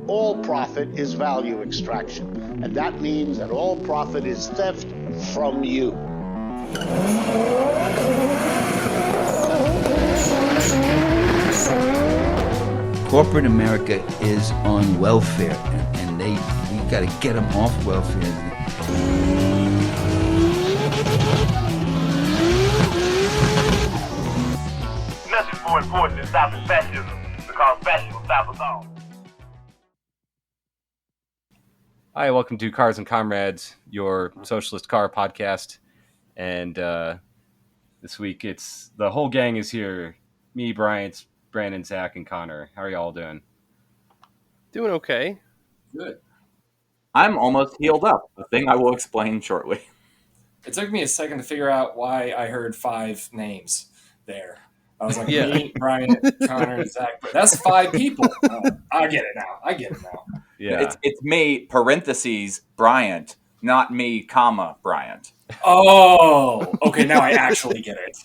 all profit is value extraction. And that means that all profit is theft from you. Corporate America is on welfare, and we got to get them off welfare. Nothing's more important than stopping fascism, because fascism will stop us all. Hi, welcome to Cars and Comrades, your socialist car podcast. And this week, it's the whole gang is here. Me, Bryant, Brandon, Zach, and Connor. How are y'all doing? Doing okay. Good. I'm almost healed up, a thing I will explain shortly. It took me a second to figure out why I heard 5 names there. I was like, Yeah. me, Brian, Connor, and Zach. But that's 5 people. I get it now. Yeah. It's me, parentheses, Bryant, not me, comma, Bryant. Oh, okay. Now I actually get it.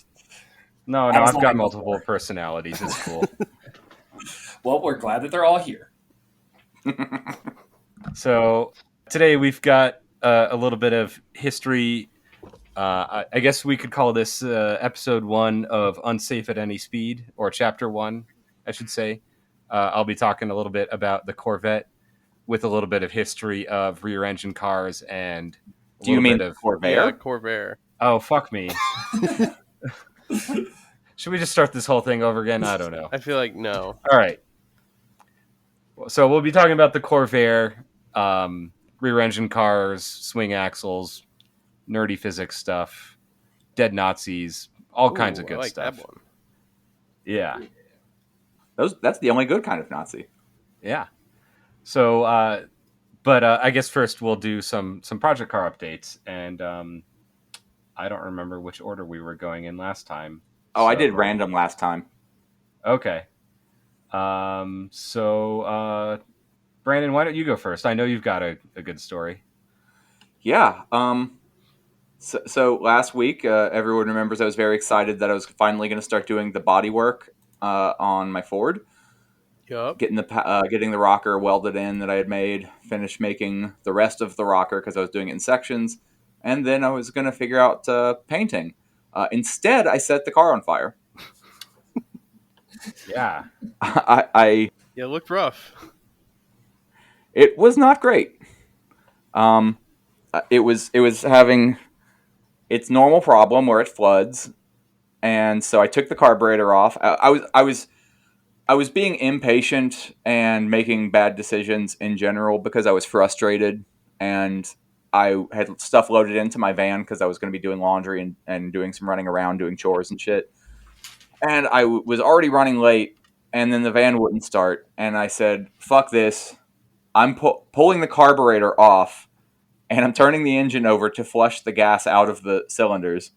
No, I was I've got lying multiple before. personalities. It's cool. Well, we're glad that they're all here. So today we've got a little bit of history. I guess we could call this episode 1 of Unsafe at Any Speed, or chapter 1, I should say. I'll be talking a little bit about the Corvette with a little bit of history of rear engine cars and Do you mean Corvair? Yeah, Corvair. Oh, fuck me. Should we just start this whole thing over again? I don't know. I feel like no. All right. So we'll be talking about the Corvair, rear engine cars, swing axles, nerdy physics stuff, dead Nazis, all kinds of Ooh, good I like stuff. That one. Yeah. That's the only good kind of Nazi. Yeah. So, but I guess first we'll do some project car updates, and I don't remember which order we were going in last time. Oh, I did random last time. Okay. So, Brandon, why don't you go first? I know you've got a good story. Yeah. So last week, everyone remembers I was very excited that I was finally going to start doing the body work on my Ford. Yup. Getting the rocker welded in that I had made, finished making the rest of the rocker because I was doing it in sections, and then I was going to figure out painting. Instead, I set the car on fire. Yeah. I Yeah, it looked rough. It was not great. It was having its normal problem where it floods, and so I took the carburetor off. I was being impatient and making bad decisions in general because I was frustrated, and I had stuff loaded into my van because I was going to be doing laundry and doing some running around, doing chores and shit. And I was already running late, and then the van wouldn't start. And I said, fuck this. I'm pulling the carburetor off, and I'm turning the engine over to flush the gas out of the cylinders.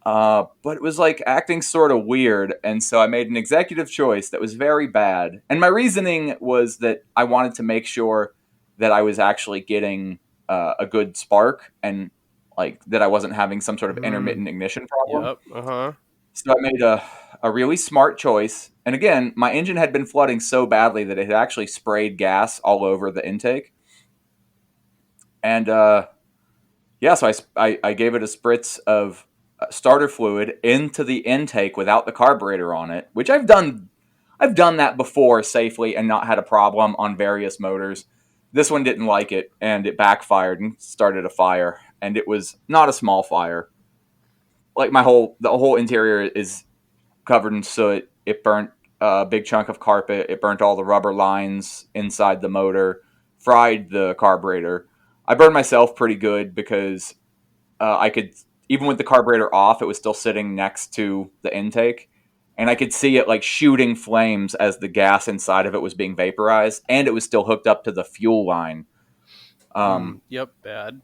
But it was like acting sort of weird, and so I made an executive choice that was very bad. And my reasoning was that I wanted to make sure that I was actually getting a good spark, and like that I wasn't having some sort of intermittent ignition problem. Yup. Uh-huh. So I made a really smart choice. And again, my engine had been flooding so badly that it had actually sprayed gas all over the intake. And so I gave it a spritz of starter fluid into the intake without the carburetor on it, which I've done that before safely and not had a problem on various motors. This one didn't like it, and it backfired and started a fire. And it was not a small fire. Like the whole interior is covered in soot. It burnt a big chunk of carpet. It burnt all the rubber lines inside the motor, fried the carburetor. I burned myself pretty good because I could, even with the carburetor off, it was still sitting next to the intake. And I could see it like shooting flames as the gas inside of it was being vaporized. And it was still hooked up to the fuel line. Yep, bad.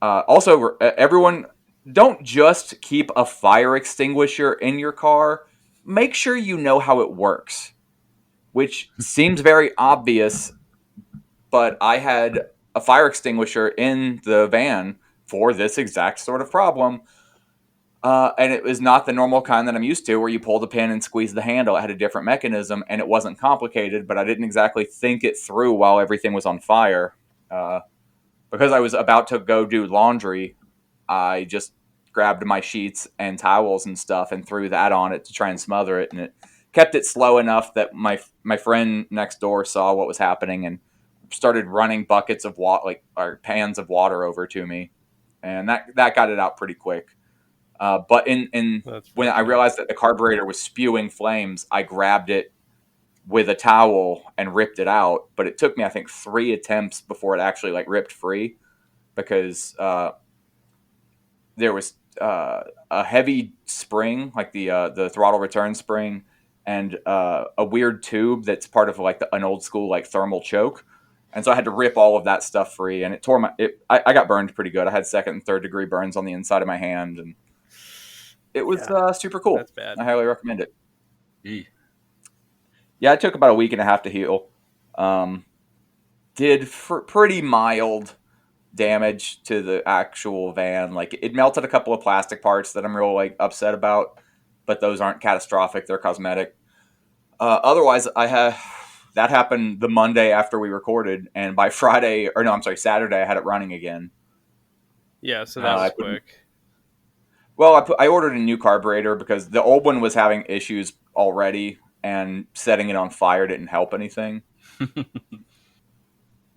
Also, everyone, don't just keep a fire extinguisher in your car. Make sure you know how it works, which seems very obvious, but I had a fire extinguisher in the van for this exact sort of problem. And it was not the normal kind that I'm used to, where you pull the pin and squeeze the handle. It had a different mechanism, and it wasn't complicated, but I didn't exactly think it through while everything was on fire. Because I was about to go do laundry, I just grabbed my sheets and towels and stuff and threw that on it to try and smother it, and it kept it slow enough that my friend next door saw what was happening and started running buckets of water, or pans of water over to me, and that got it out pretty quick. But when I realized that the carburetor was spewing flames, I grabbed it with a towel and ripped it out. But it took me, I think, 3 attempts before it actually ripped free, because there was a heavy spring, like the throttle return spring, and a weird tube that's part of an old school thermal choke. And so I had to rip all of that stuff free, and it tore I got burned pretty good. I had 2nd and 3rd degree burns on the inside of my hand, and it was super cool. That's bad. I highly recommend it. Eee. Yeah, it took about a week and a half to heal. Did pretty mild damage to the actual van. It melted a couple of plastic parts that I'm real upset about, but those aren't catastrophic. They're cosmetic. Otherwise, that happened the Monday after we recorded, and by Saturday, I had it running again. Yeah, so that was quick. Well, I ordered a new carburetor because the old one was having issues already, and setting it on fire didn't help anything.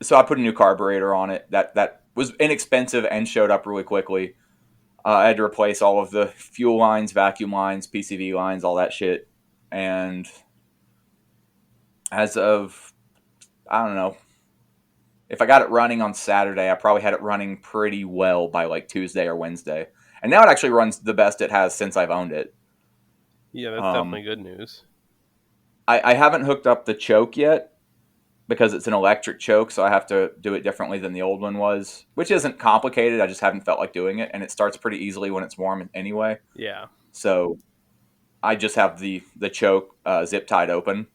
So I put a new carburetor on it. That was inexpensive and showed up really quickly. I had to replace all of the fuel lines, vacuum lines, PCV lines, all that shit. And as of, I don't know, if I got it running on Saturday, I probably had it running pretty well by Tuesday or Wednesday. And now it actually runs the best it has since I've owned it. Yeah, that's definitely good news. I haven't hooked up the choke yet because it's an electric choke, so I have to do it differently than the old one was, which isn't complicated. I just haven't felt like doing it, and it starts pretty easily when it's warm anyway. Yeah. So I just have the choke zip tied open,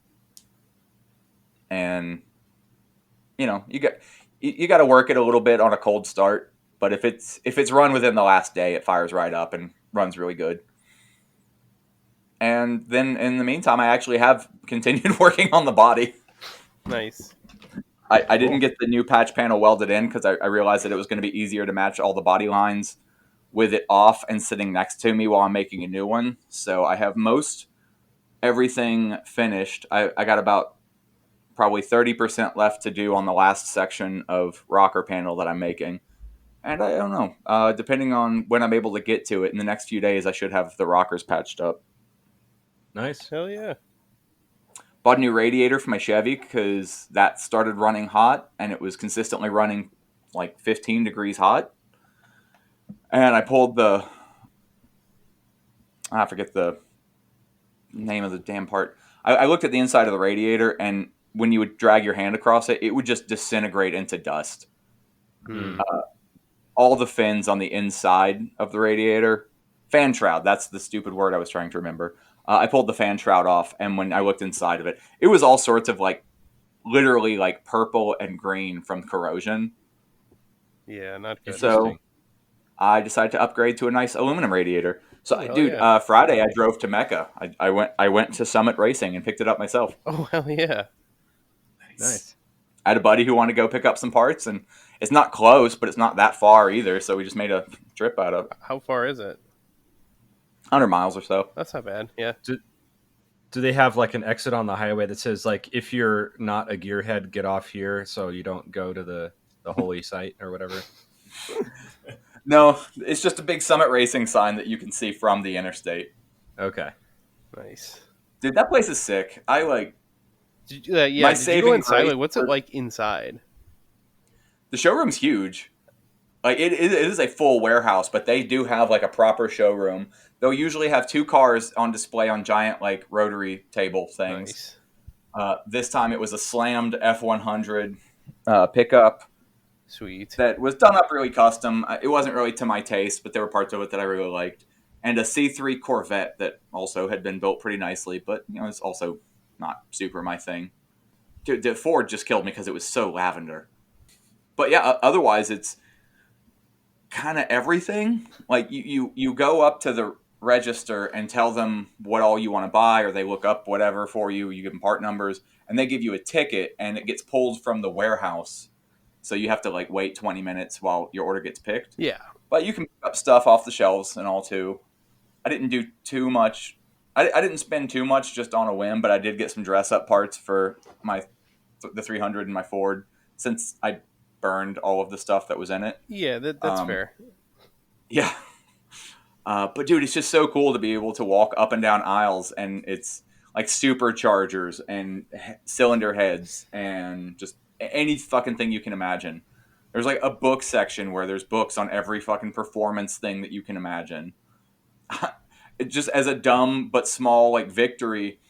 and you got to work it a little bit on a cold start. But if it's run within the last day, it fires right up and runs really good. And then in the meantime, I actually have continued working on the body. Nice. I didn't get the new patch panel welded in because I realized that it was going to be easier to match all the body lines with it off and sitting next to me while I'm making a new one. So I have most everything finished. I got about probably 30% left to do on the last section of rocker panel that I'm making. And I don't know. Depending on when I'm able to get to it, in the next few days, I should have the rockers patched up. Nice. Hell yeah. Bought a new radiator for my Chevy because that started running hot, and it was consistently running 15 degrees hot. And I pulled I forget the name of the damn part. I looked at the inside of the radiator, and when you would drag your hand across it, it would just disintegrate into dust. All the fins on the inside of the radiator, fan shroud, that's the stupid word I was trying to remember. I pulled the fan shroud off, and when I looked inside of it, it was all sorts of literally purple and green from corrosion. Yeah, not good. So I decided to upgrade to a nice aluminum radiator. So, yeah. Friday I drove to Mecca. I went to Summit Racing and picked it up myself. Oh, hell yeah. Nice. I had a buddy who wanted to go pick up some parts, and it's not close, but it's not that far either. So we just made a trip out of it. How far is it? 100 miles or so. That's not bad. Yeah. Do they have an exit on the highway that says if you're not a gearhead, get off here so you don't go to the holy site or whatever? No, it's just a big Summit Racing sign that you can see from the interstate. Okay. Nice. Dude, that place is sick. Yeah. Did you go inside? What's it like inside? The showroom's huge. It is a full warehouse, but they do have a proper showroom. They'll usually have 2 cars on display on giant rotary table things. Nice. This time it was a slammed F100 pickup. Sweet. That was done up really custom. It wasn't really to my taste, but there were parts of it that I really liked. And a C3 Corvette that also had been built pretty nicely, but it's also not super my thing. Dude, the Ford just killed me because it was so lavender. But yeah, otherwise it's kind of everything. You go up to register and tell them what all you want to buy, or they look up whatever for you. You give them part numbers, and they give you a ticket, and it gets pulled from the warehouse. So you have to like wait 20 minutes while your order gets picked. Yeah. But you can pick up stuff off the shelves and all too. I didn't do too much. I didn't spend too much just on a whim, but I did get some dress up parts for the 300 in my Ford, since I burned all of the stuff that was in it. Yeah, that's fair. Yeah. But dude, it's just so cool to be able to walk up and down aisles, and it's like superchargers and cylinder heads and just any fucking thing you can imagine. There's like a book section where there's books on every fucking performance thing that you can imagine. It just, as a dumb but small like victory,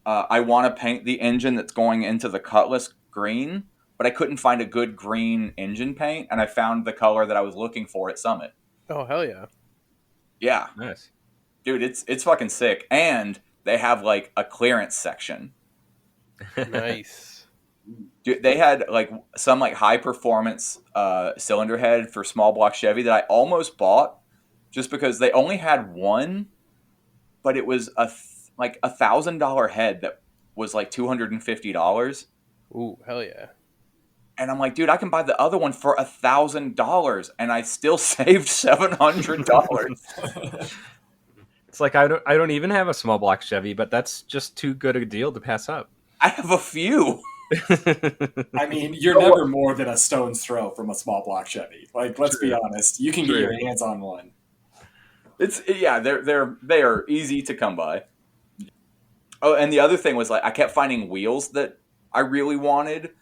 I want to paint the engine that's going into the Cutlass green, but I couldn't find a good green engine paint, and I found the color that I was looking for at Summit. Oh, hell yeah. Yeah. Nice. Dude, it's fucking sick. And they have like a clearance section. Nice. Dude, they had like some like high performance cylinder head for small block Chevy that I almost bought just because they only had one, but it was like $1,000 head that was like $250. Ooh, hell yeah. And I'm like, dude, I can buy the other one for $1,000, and I still saved $700. It's like I don't even have a small block Chevy, but that's just too good a deal to pass up. I have a few. I mean, you're never more than a stone's throw from a small block Chevy. Like, let's be honest, you can get your hands on one. They are easy to come by. Oh, and the other thing was like I kept finding wheels that I really wanted,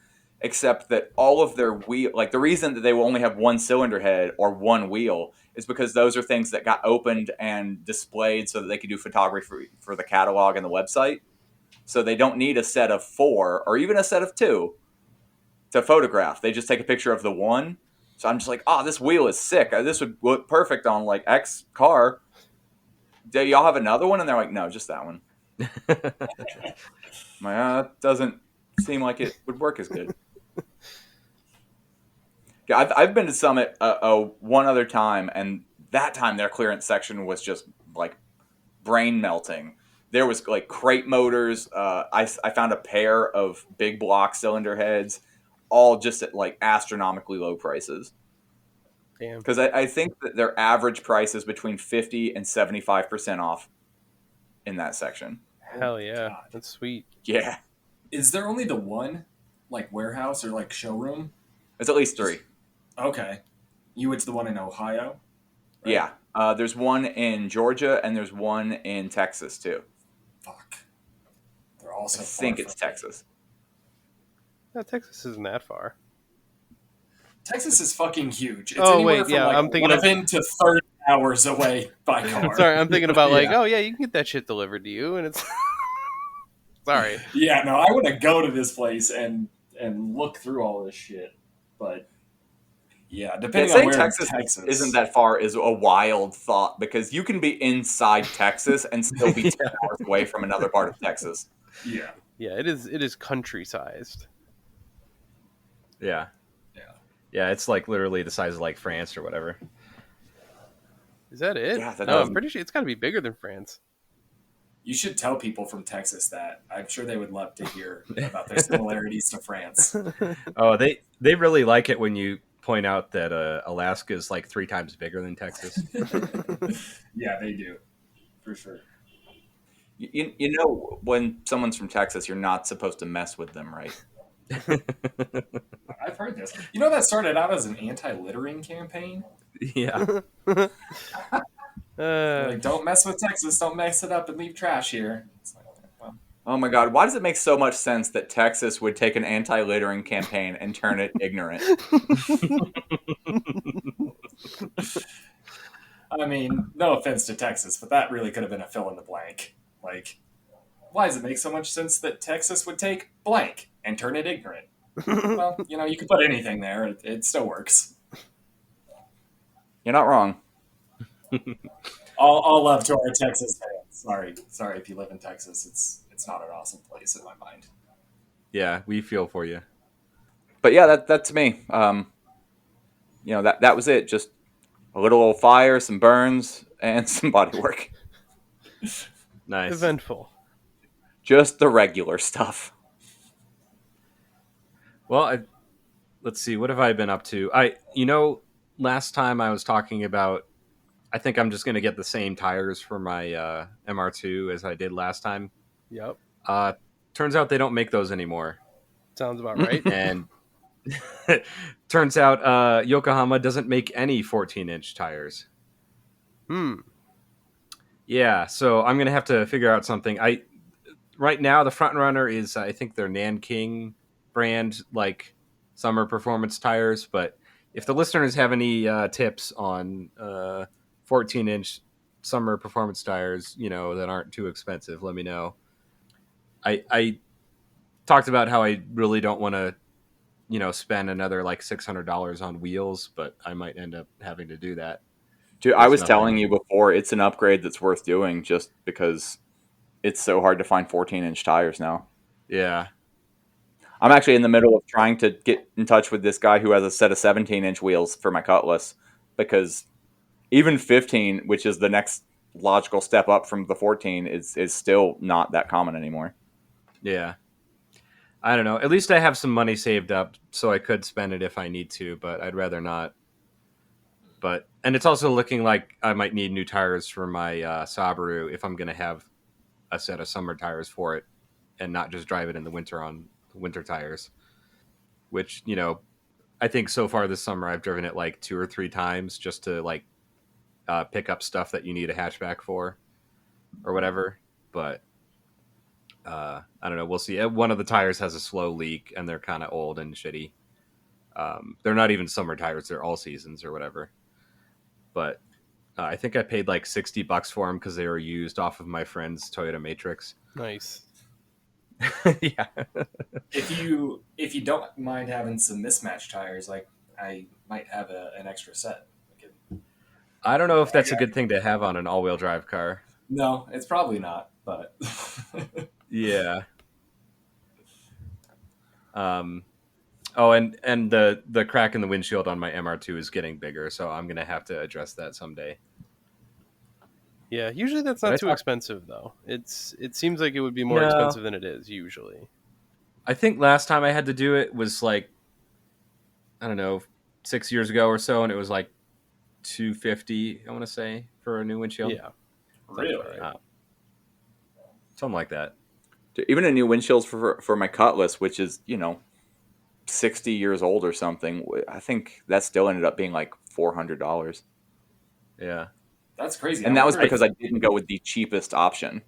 except that all of their wheel, like the reason that they will only have one cylinder head or one wheel is because those are things that got opened and displayed so that they could do photography for the catalog and the website. So they don't need a set of 4 or even a set of 2 to photograph. They just take a picture of the one. So I'm just like, oh, this wheel is sick. This would look perfect on like X car. Do y'all have another one? And they're like, no, just that one. That doesn't seem like it would work as good. Yeah, I've been to Summit one other time, and that time their clearance section was just like brain melting. There was like crate motors. I found a pair of big block cylinder heads, all just at like astronomically low prices. Damn. Because I think that their average price is between 50 and 75% off in that section. Hell yeah. God. That's sweet. Yeah. Is there only the one like warehouse or like showroom? There's at least 3. Okay. You went to the one in Ohio? Right? Yeah. There's one in Georgia, and there's one in Texas, too. Fuck. They're all so I think it's Texas. No, Texas isn't that far. Texas is fucking huge. It's I'm thinking 11 to 30 hours away by car. Sorry, I'm thinking about like, you can get that shit delivered to you, and it's... Sorry. Yeah, no, I want to go to this place and look through all this shit, but... Yeah, depending on where Texas isn't that far is a wild thought, because you can be inside Texas and still be 10 hours away from another part of Texas. Yeah. Yeah, it is country-sized. Yeah. Yeah, it's like literally the size of like France or whatever. Is that it? Yeah, I'm pretty sure it's got to be bigger than France. You should tell people from Texas that. I'm sure they would love to hear about their similarities to France. Oh, they really like it when you point out that Alaska is like 3 times bigger than Texas. Yeah, they do, for sure. You know, when someone's from Texas, you're not supposed to mess with them, right? I've heard this. You know, that started out as an anti-littering campaign. Yeah. Like, don't mess with Texas. Don't mess it up and leave trash here. It's like, well. Oh my God! Why does it make so much sense that Texas would take an anti-littering campaign and turn it ignorant? I mean, no offense to Texas, but that really could have been a fill in the blank. Like, why does it make so much sense that Texas would take blank and turn it ignorant? Well, you know, you could put anything there. It still works. You're not wrong. All love to our Texas fans. Sorry if you live in Texas. It's not an awesome place in my mind. Yeah, we feel for you. But yeah, that's me. That was it. Just a little old fire, some burns, and some body work. Nice. Eventful. Just the regular stuff. Well, let's see. What have I been up to? Last time I was talking about, I think I'm just going to get the same tires for my MR2 as I did last time. Yep. Turns out they don't make those anymore. Sounds about right. And turns out Yokohama doesn't make any 14-inch tires. Yeah, so I'm going to have to figure out something. Right now, the front runner is, I think, their Nanking brand, like summer performance tires. But if the listeners have any tips on 14-inch summer performance tires, that aren't too expensive, let me know. I talked about how I really don't want to, spend another like $600 on wheels, but I might end up having to do that. Dude, I was telling you before, it's an upgrade that's worth doing just because it's so hard to find 14-inch tires now. Yeah. I'm actually in the middle of trying to get in touch with this guy who has a set of 17-inch wheels for my Cutlass, because even 15, which is the next logical step up from the 14, is still not that common anymore. Yeah. I don't know. At least I have some money saved up so I could spend it if I need to, but I'd rather not. And it's also looking like I might need new tires for my Subaru if I'm going to have a set of summer tires for it and not just drive it in the winter on winter tires, which, I think so far this summer I've driven it like 2 or 3 times just to like pick up stuff that you need a hatchback for or whatever. But I don't know. We'll see. One of the tires has a slow leak and they're kind of old and shitty. They're not even summer tires. They're all seasons or whatever. But I think I paid like $60 for them because they were used off of my friend's Toyota Matrix. Nice. Yeah. If you don't mind having some mismatched tires, like I might have an extra set. I don't know if that's a good thing to have on an all-wheel drive car. No, it's probably not, but yeah. Oh, and the crack in the windshield on my MR2 is getting bigger, so I'm gonna have to address that someday. Yeah, usually that's not too expensive though. It seems like it would be more expensive than it is usually. I think last time I had to do it was like, I don't know, 6 years ago or so, and it was like $250, I want to say, for a new windshield. Yeah, really, something like that. Even a new windshield for my Cutlass, which is 60 years old or something, I think that still ended up being like $400. Yeah, that's crazy. And that was because I didn't go with the cheapest option.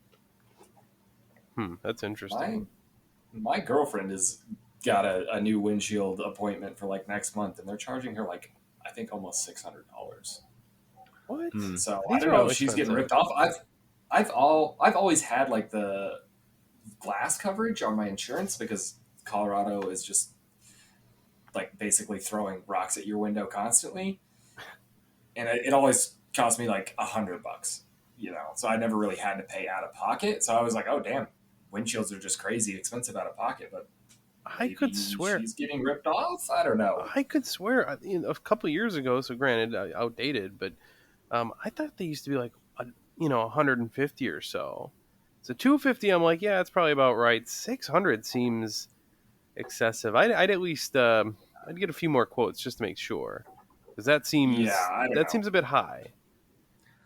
That's interesting. My girlfriend has got a new windshield appointment for like next month, and they're charging her like I think almost $600. What? So I don't know if she's getting ripped off. I've always had like the glass coverage on my insurance because Colorado is just like basically throwing rocks at your window constantly, and it always cost me like $100, so I never really had to pay out of pocket. So I was like, oh damn, windshields are just crazy expensive out of pocket. But I could swear she's getting ripped off. I don't know. I could swear a couple years ago, so granted outdated, but I thought they used to be like 150 or so. So 250, I'm like, yeah, it's probably about right. 600 seems excessive. I'd at least I'd get a few more quotes just to make sure, because that seems seems a bit high.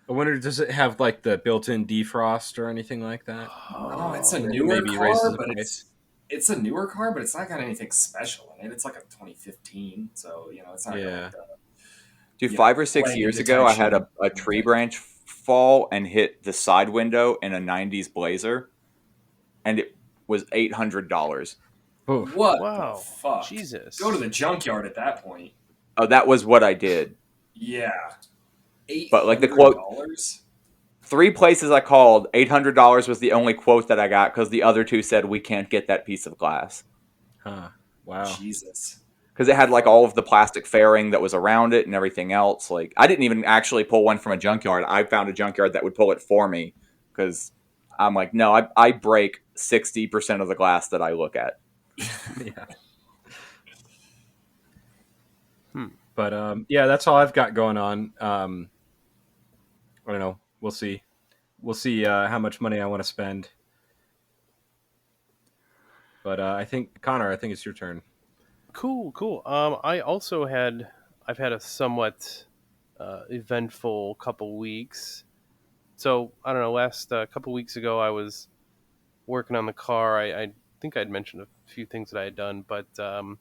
I wonder, does it have like the built-in defrost or anything like that? Oh, it's a newer car, but it's a newer car, but it's not got anything special in it. It's like a 2015, so it's not. Yeah. Dude, 5 or 6 years ago, I had a tree branch fall and hit the side window in a 90s Blazer, and it was $800. What wow. the fuck? Jesus. Go to the junkyard at that point. Oh, that was what I did. Yeah. But like the quote, 3 places I called, $800 was the only quote that I got because the other 2 said we can't get that piece of glass. Huh. Wow. Jesus. Because it had like all of the plastic fairing that was around it and everything else. Like I didn't even actually pull one from a junkyard. I found a junkyard that would pull it for me because I'm like, no, I break 60% of the glass that I look at. Yeah. But yeah, that's all I've got going on. I don't know. We'll see. we'll see how much money I want to spend. But I think Connor, I think it's your turn. Cool. I've had a somewhat eventful couple weeks. So I don't know. Last couple weeks ago, I was working on the car. I think I'd mentioned a few things that I had done, but a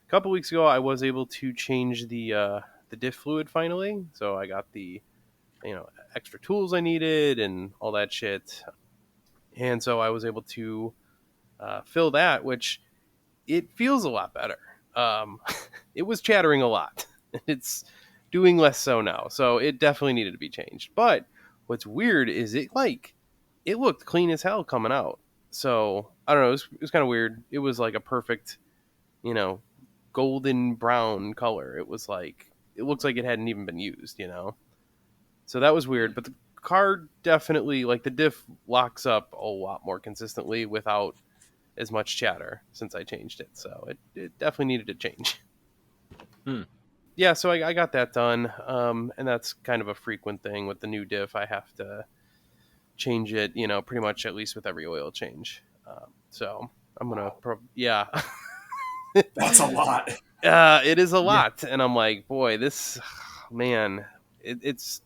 couple weeks ago, I was able to change the diff fluid finally. So I got the extra tools I needed and all that shit, and so I was able to fill that, which it feels a lot better. It was chattering a lot. It's doing less so now, so it definitely needed to be changed. But what's weird is it looked clean as hell coming out. So I don't know. It was kind of weird. It was like a perfect, you know, golden brown color. It was like it looks like it hadn't even been used. So that was weird. But the car definitely, like, the diff locks up a lot more consistently without as much chatter since I changed it. So it definitely needed to change. Yeah, so I got that done. And that's kind of a frequent thing with the new diff. I have to change it, pretty much at least with every oil change. So I'm going to, yeah. That's a lot. It is a lot. And I'm like, boy, man, it's,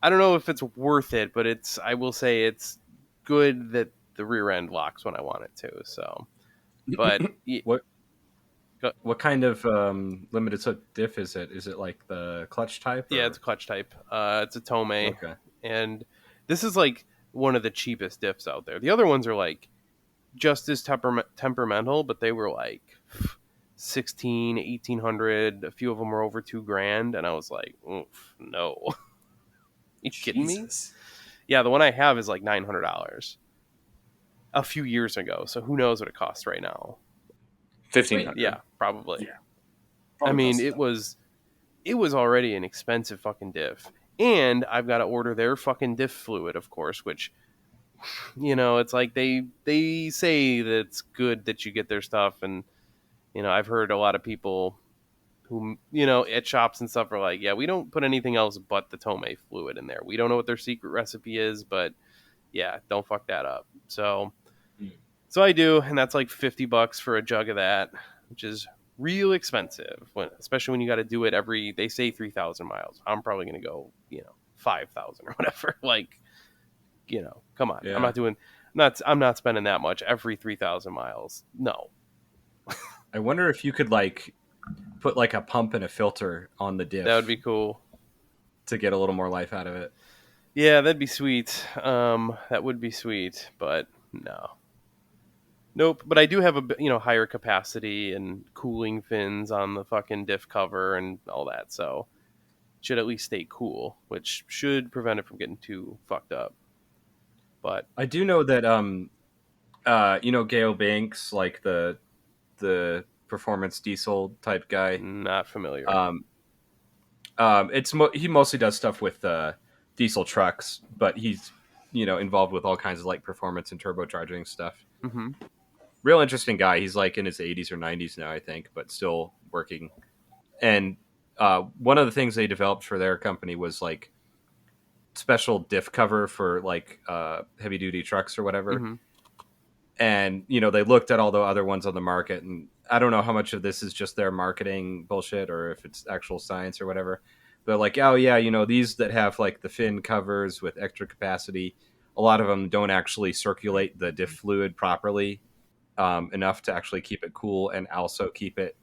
I don't know if it's worth it, but I will say it's good that the rear end locks when I want it to. So, but what kind of limited slip diff is it? Is it like the clutch type? Yeah, it's a clutch type. It's a Tomei. Okay. And this is like one of the cheapest diffs out there. The other ones are like just as temperamental, but they were like 16, 1800. A few of them were over $2,000. And I was like, oof, no. You kidding me? Yeah, the one I have is like $900 a few years ago. So who knows what it costs right now? 1,500. Yeah, probably. Yeah. I mean, it was already an expensive fucking diff, and I've got to order their fucking diff fluid, of course. Which, it's like they say that it's good that you get their stuff, and I've heard a lot of people who at shops and stuff are like, yeah, we don't put anything else but the Tomei fluid in there. We don't know what their secret recipe is, but yeah, don't fuck that up. So I do, and that's like $50 for a jug of that, which is real expensive, especially when you got to do it they say 3,000 miles. I'm probably going to go, 5,000 or whatever. Like, come on. Yeah. I'm not spending that much every 3,000 miles. No. I wonder if you could like put like a pump and a filter on the diff. That would be cool to get a little more life out of it. Yeah, that'd be sweet. That would be sweet, but no. Nope, but I do have a higher capacity and cooling fins on the fucking diff cover and all that, so it should at least stay cool, which should prevent it from getting too fucked up. But I do know that Gale Banks, like the performance diesel type guy. Not familiar. He mostly does stuff with diesel trucks, but he's involved with all kinds of like performance and turbocharging stuff. Mm-hmm. Real interesting guy. He's like in his 80s or 90s now, I think, but still working. And one of the things they developed for their company was like special diff cover for like heavy duty trucks or whatever. Mm-hmm. And they looked at all the other ones on the market, and I don't know how much of this is just their marketing bullshit or if it's actual science or whatever. But like, oh yeah, these that have like the fin covers with extra capacity, a lot of them don't actually circulate the diff fluid properly enough to actually keep it cool and also keep it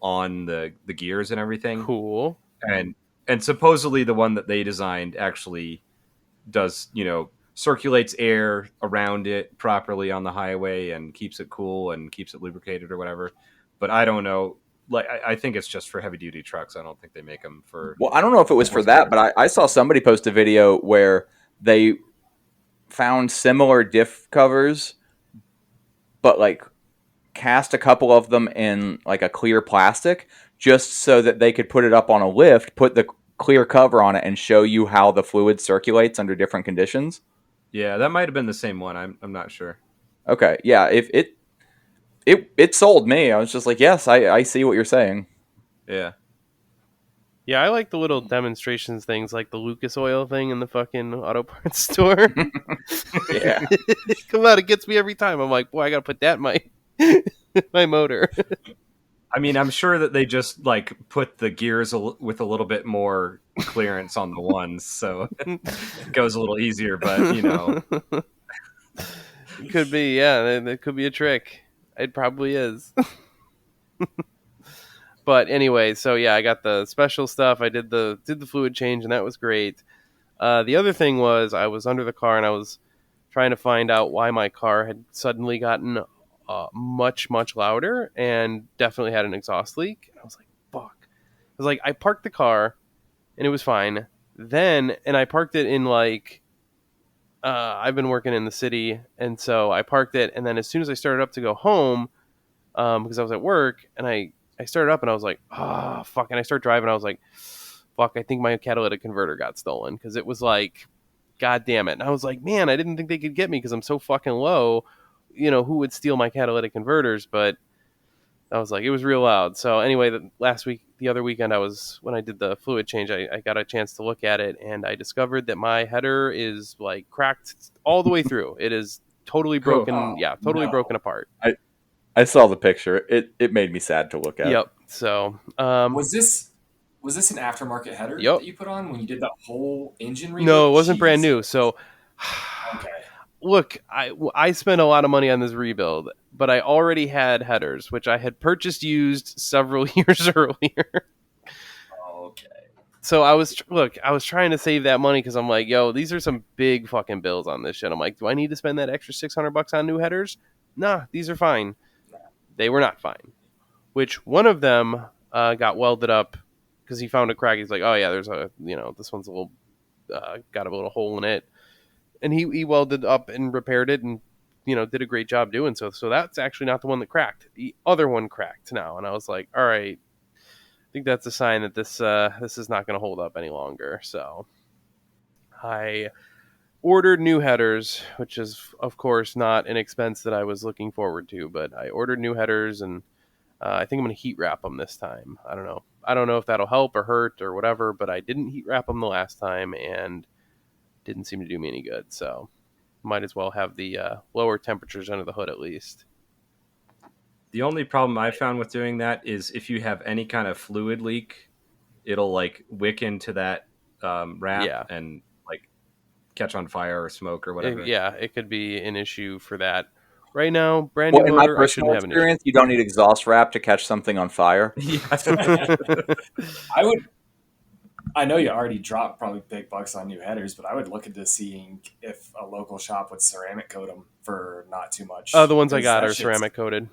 on the gears and everything. Cool. And supposedly the one that they designed actually does circulates air around it properly on the highway and keeps it cool and keeps it lubricated or whatever. But I don't know. Like, I think it's just for heavy duty trucks. I don't think they make them for. Well, I don't know if it was for that, but I saw somebody post a video where they found similar diff covers, but like cast a couple of them in like a clear plastic just so that they could put it up on a lift, put the clear cover on it, and show you how the fluid circulates under different conditions. Yeah, that might have been the same one. I'm not sure. Okay, yeah, if it sold me. I was just like, yes, I see what you're saying. Yeah. Yeah, I like the little demonstrations things, like the Lucas Oil thing in the fucking auto parts store. Yeah. Come on, it gets me every time. I'm like, boy, I gotta put that in my my motor. I mean, I'm sure that they just like put the gears with a little bit more clearance on the ones, so it goes a little easier. But It could be, yeah, that could be a trick. It probably is. But anyway, so yeah, I got the special stuff. I did the fluid change, and that was great. The other thing was I was under the car and I was trying to find out why my car had suddenly gotten much louder and definitely had an exhaust leak. I was like, fuck. I was like, I parked the car and it was fine. And I parked it in like I've been working in the city, and so I parked it. And then as soon as I started up to go home, because I was at work, and I started up and I was like, oh, fuck. And I start driving. I was like, fuck, I think my catalytic converter got stolen, because it was like, God damn it. And I was like, man, I didn't think they could get me because I'm so fucking low. You know, who would steal my catalytic converters? But I was like, it was real loud. So anyway, the other weekend, when I did the fluid change, I got a chance to look at it, and I discovered that my header is like cracked all the way through. It is totally broken. Oh, Totally no. broken apart. I saw the picture. It made me sad to look at. Yep. So Was this an aftermarket header Yep. that you put on when you did that whole engine rebuild? No, it wasn't Jeez. brand new. So Okay. look, I spent a lot of money on this rebuild, but I already had headers, which I had purchased used several years earlier. Okay. So I was trying to save that money because I'm like, yo, these are some big fucking bills on this shit. I'm like, do I need to spend that extra $600 on new headers? Nah, these are fine. They were not fine. Which one of them got welded up because he found a crack. He's like, oh yeah, there's this one's a little got a little hole in it, and he welded up and repaired it, and did a great job doing so. So that's actually not the one that cracked. The other one cracked now, and I was like, all right, I think that's a sign that this is not going to hold up any longer. So I ordered new headers, which is of course not an expense that I was looking forward to, but I ordered new headers, and I think I'm going to heat wrap them this time. I don't know. I don't know if that'll help or hurt or whatever, but I didn't heat wrap them the last time, and didn't seem to do me any good. So might as well have the lower temperatures under the hood at least. the only problem I found with doing that is if you have any kind of fluid leak, it'll like wick into that wrap and like catch on fire or smoke or whatever. It could be an issue for that. Right now, brand new In motor, my I shouldn't personal have an experience, you don't need exhaust wrap to catch something on fire. I know you already dropped probably big bucks on new headers, but I would look into seeing if a local shop would ceramic coat them for not too much. The ones I Because got that are ceramic coated.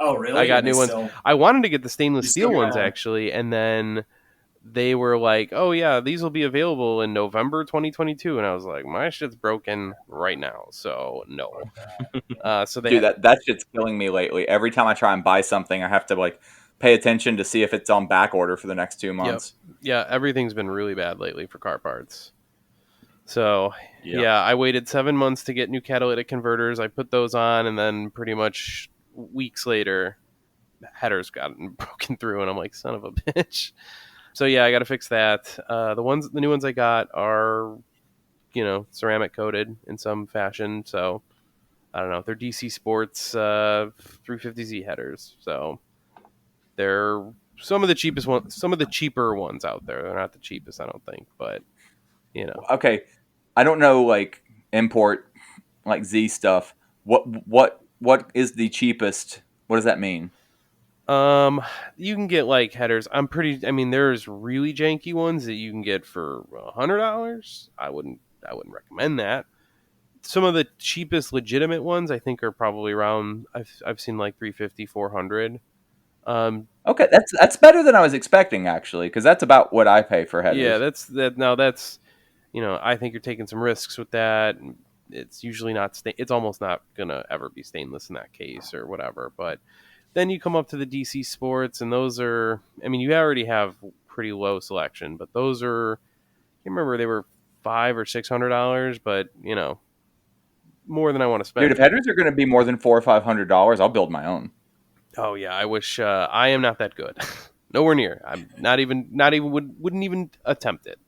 Oh, really? I got And new they ones. still- I wanted to get the stainless You steel still ones got 'em. actually, and then they were like, "Oh yeah, these will be available in November 2022," and I was like, "My shit's broken right now, so no." So they Dude, that shit's killing me lately. Every time I try and buy something, I have to like pay attention to see if it's on back order for the next 2 months. Yeah, everything's been really bad lately for car parts. So yeah, I waited 7 months to get new catalytic converters. I put those on, and then pretty much weeks later, headers got broken through, and I'm like, son of a bitch. So yeah, I got to fix that. The new ones I got are, ceramic coated in some fashion. So I don't know. They're DC Sports 350Z headers. So they're some of the cheapest ones, some of the cheaper ones out there. They're not the cheapest, I don't think, but Okay, I don't know like import like Z stuff. What is the cheapest? What does that mean? You can get like headers. There's really janky ones that you can get for $100. I wouldn't recommend that. Some of the cheapest legitimate ones I think are probably around, I've seen like 350, 400. Okay, that's better than I was expecting actually, because that's about what I pay for headers. Yeah, that's I think you're taking some risks with that. It's usually not it's almost not gonna ever be stainless in that case or whatever. But then you come up to the DC Sports, and those are, you already have pretty low selection, but those are, I can't remember, they were $500 or $600, but more than I want to spend. Dude, if headers are going to be more than $400 or $500, I'll build my own. Oh yeah, I wish I am not that good. Nowhere near. I'm not even wouldn't even attempt it.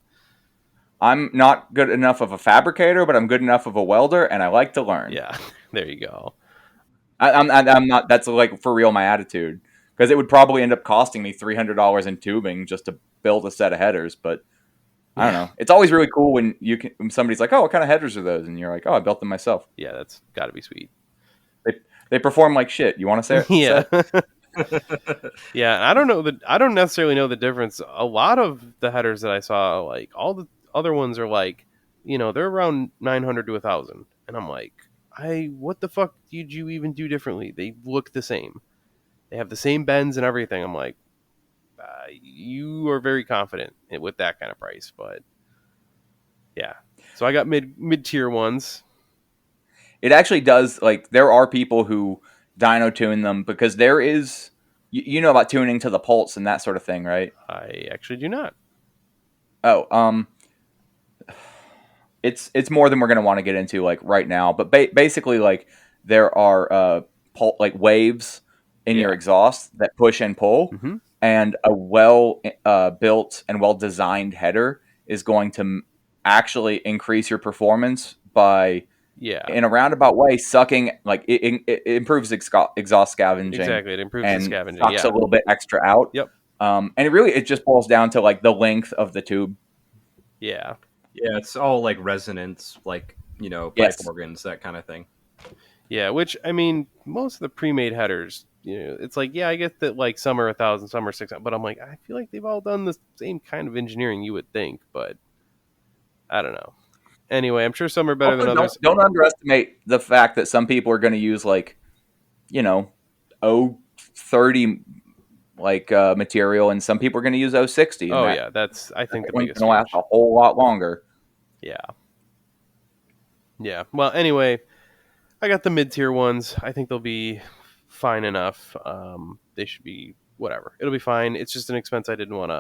I'm not good enough of a fabricator, but I'm good enough of a welder, and I like to learn. Yeah, there you go. I'm not. That's like for real my attitude, because it would probably end up costing me $300 in tubing just to build a set of headers. But I don't know. It's always really cool when when somebody's like, "Oh, what kind of headers are those?" And you're like, "Oh, I built them myself." Yeah, that's got to be sweet. They perform like shit. You want to say it? Yeah. Yeah, I don't necessarily know the difference. A lot of the headers that I saw, like all the other ones are like, they're around 900 to 1,000, and I'm like, what the fuck did you even do differently? They look the same. They have the same bends and everything. I'm like, you are very confident with that kind of price, but yeah. So I got mid tier ones. It actually does. Like there are people who dyno tune them because there is, you know about tuning to the pulse and that sort of thing, right? I actually do not. Oh, it's more than we're going to want to get into like right now. But basically, like there are like waves in your exhaust that push and pull, Mm-hmm. and a well built and well designed header is going to actually increase your performance by in a roundabout way sucking like it improves exhaust scavenging. Exactly, it improves and the scavenging. sucks a little bit extra out. Yep. And it just boils down to like the length of the tube. Yeah. Yeah, it's all like resonance, like, pipe organs, that kind of thing. Yeah, which, I mean, most of the pre-made headers, it's like, yeah, I get that, like, some are 1,000, some are 600, but I'm like, I feel like they've all done the same kind of engineering you would think, but I don't know. Anyway, I'm sure some are better than others. Don't underestimate the fact that some people are going to use, like, 030 like material, and some people are going to use 060. Oh, yeah, that's, I think, the biggest going to last a whole lot longer. Yeah. Yeah. Well, anyway, I got the mid-tier ones. I think they'll be fine enough. They should be whatever. It'll be fine. It's just an expense I didn't want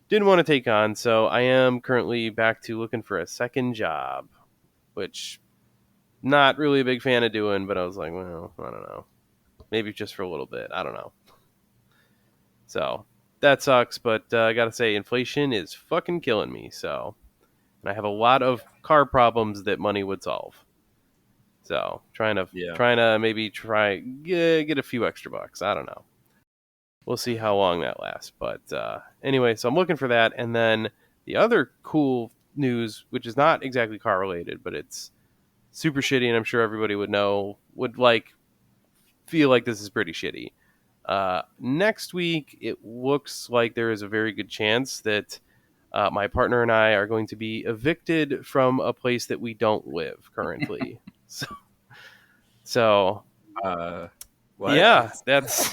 to take on. So I am currently back to looking for a second job, which not really a big fan of doing, but I was like, well, I don't know. Maybe just for a little bit. I don't know. So that sucks, but I got to say inflation is fucking killing me. So, and I have a lot of car problems that money would solve. So trying to maybe get a few extra bucks. I don't know. We'll see how long that lasts. But anyway, so I'm looking for that. And then the other cool news, which is not exactly car related, but it's super shitty, and I'm sure everybody would feel like this is pretty shitty. Next week, it looks like there is a very good chance that my partner and I are going to be evicted from a place that we don't live currently. So what? Yeah, that's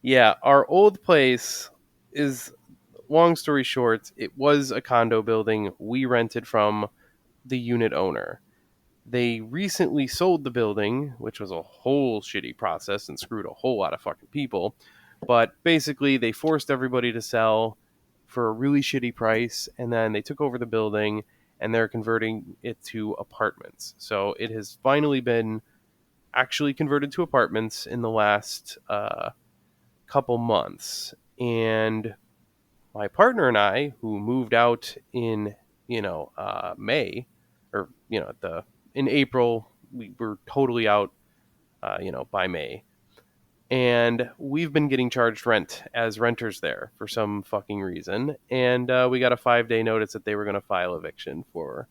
yeah. Our old place is, long story short, it was a condo building we rented from the unit owner. They recently sold the building, which was a whole shitty process and screwed a whole lot of fucking people. But basically, they forced everybody to sell for a really shitty price, and then they took over the building and they're converting it to apartments. So it has finally been actually converted to apartments in the last couple months. And my partner and I, who moved out in May, or in April, we were totally out by May, and we've been getting charged rent as renters there for some fucking reason. And we got a 5-day notice that they were going to file eviction for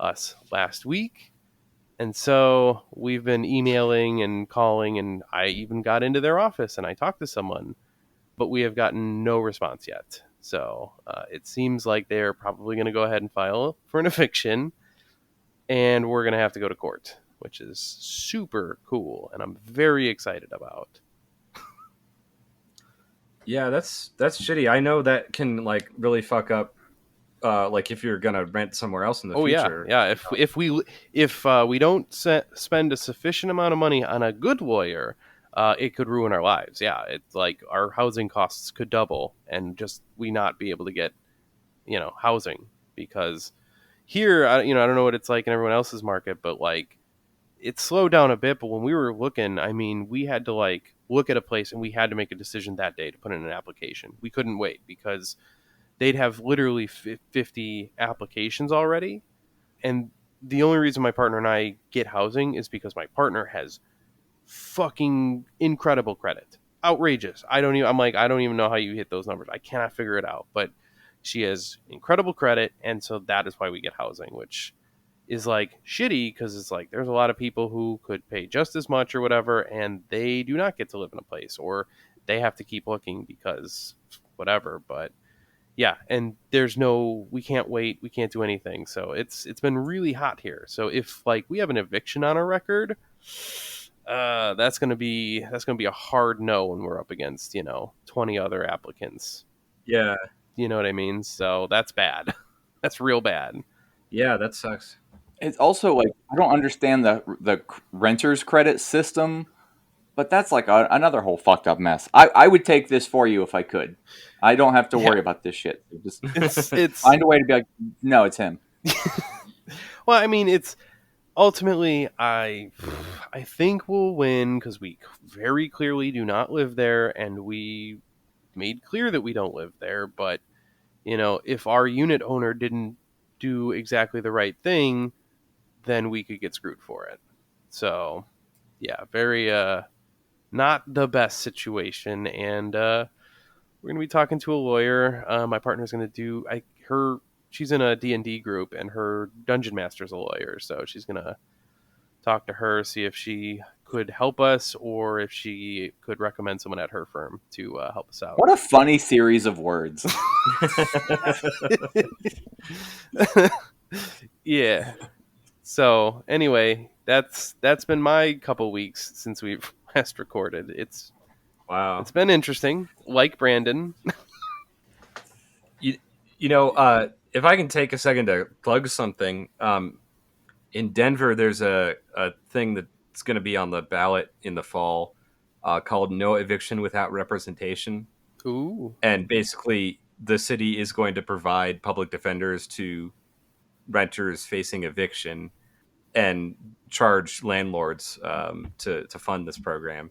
us last week. And so we've been emailing and calling, and I even got into their office and I talked to someone, but we have gotten no response yet. So it seems like they're probably going to go ahead and file for an eviction, and we're going to have to go to court, which is super cool, and I'm very excited about. Yeah, that's shitty. I know that can like really fuck up. Like if you're gonna rent somewhere else in the future. Yeah. If we don't spend a sufficient amount of money on a good lawyer, it could ruin our lives. Yeah, it's like our housing costs could double, and just we not be able to get housing, because here I don't know what it's like in everyone else's market, but like it slowed down a bit, but when we were looking, I mean, we had to like look at a place and we had to make a decision that day to put in an application. We couldn't wait because they'd have literally 50 applications already. And the only reason my partner and I get housing is because my partner has fucking incredible credit. Outrageous. I don't even know how you hit those numbers. I cannot figure it out. But she has incredible credit, and so that is why we get housing, which is like shitty because it's like there's a lot of people who could pay just as much or whatever, and they do not get to live in a place, or they have to keep looking because whatever. But yeah, and we can't wait, we can't do anything. So it's been really hot here. So if like we have an eviction on our record, that's gonna be a hard no when we're up against 20 other applicants. Yeah. You know what I mean? So that's bad. That's real bad. Yeah, that sucks. It's also like I don't understand the renter's credit system, but that's like another whole fucked up mess. I would take this for you if I could. I don't have to worry about this shit. Just It's find a way to be like, no, it's him. well, I mean, it's ultimately I think we'll win because we very clearly do not live there, and we made clear that we don't live there. But if our unit owner didn't do exactly the right thing, then we could get screwed for it. So yeah, very not the best situation. And we're gonna be talking to a lawyer. My partner's gonna do she's in a D&D group, and her dungeon master's a lawyer, so she's gonna talk to her, see if she could help us or if she could recommend someone at her firm to help us out. What a funny series of words. Yeah. So anyway, that's been my couple weeks since we've last recorded. It's been interesting. Like Brandon. If I can take a second to plug something, in Denver, there's a thing that's going to be on the ballot in the fall called No Eviction Without Representation. Ooh. And basically, the city is going to provide public defenders to renters facing eviction and charge landlords to fund this program.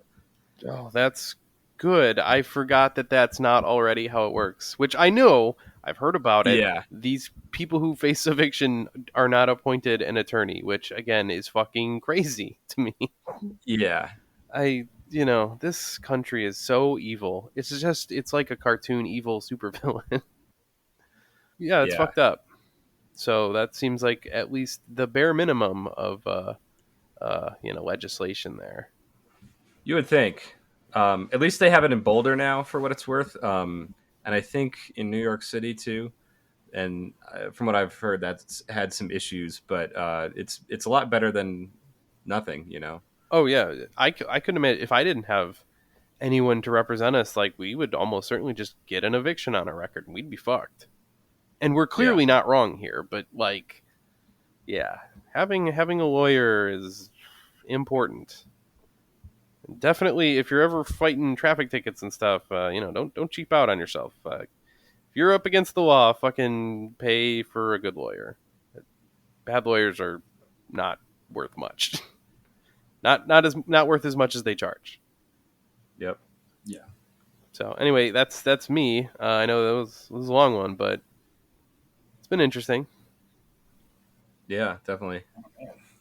Oh, that's good. I forgot that that's not already how it works, which I know. I've heard about it. Yeah. These people who face eviction are not appointed an attorney, which again is fucking crazy to me. Yeah. This country is so evil. It's like a cartoon evil supervillain. Yeah, it's fucked up. So that seems like at least the bare minimum of legislation there. You would think. At least they have it in Boulder now, for what it's worth. And I think in New York City too. And from what I've heard, that's had some issues, but it's a lot better than nothing, Oh yeah, I couldn't imagine if I didn't have anyone to represent us. Like we would almost certainly just get an eviction on our record, and we'd be fucked. And we're clearly not wrong here, but like, yeah, having a lawyer is important. Definitely, if you're ever fighting traffic tickets and stuff, don't cheap out on yourself. If you're up against the law, fucking pay for a good lawyer. Bad lawyers are not worth much. not worth as much as they charge. Yep. Yeah. So anyway, that's me. I know that was a long one, but it's been interesting. Yeah, definitely.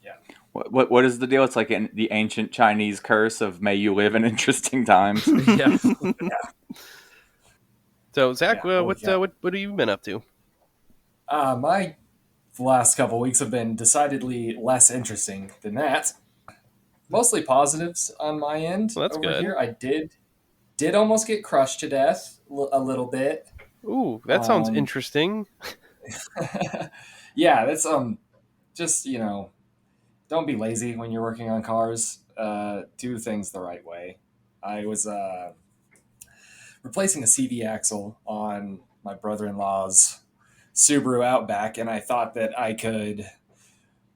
Yeah. What is the deal? It's like the ancient Chinese curse of "May you live in interesting times." Yeah. So Zach, Yeah. what have you been up to? My last couple weeks have been decidedly less interesting than that. Mostly positives on my end. Well, that's over good. here. I did almost get crushed to death a little bit. Ooh, that sounds interesting. Yeah, that's just don't be lazy when you're working on cars. Do things the right way. I was replacing a CV axle on my brother-in-law's Subaru Outback, and I thought that I could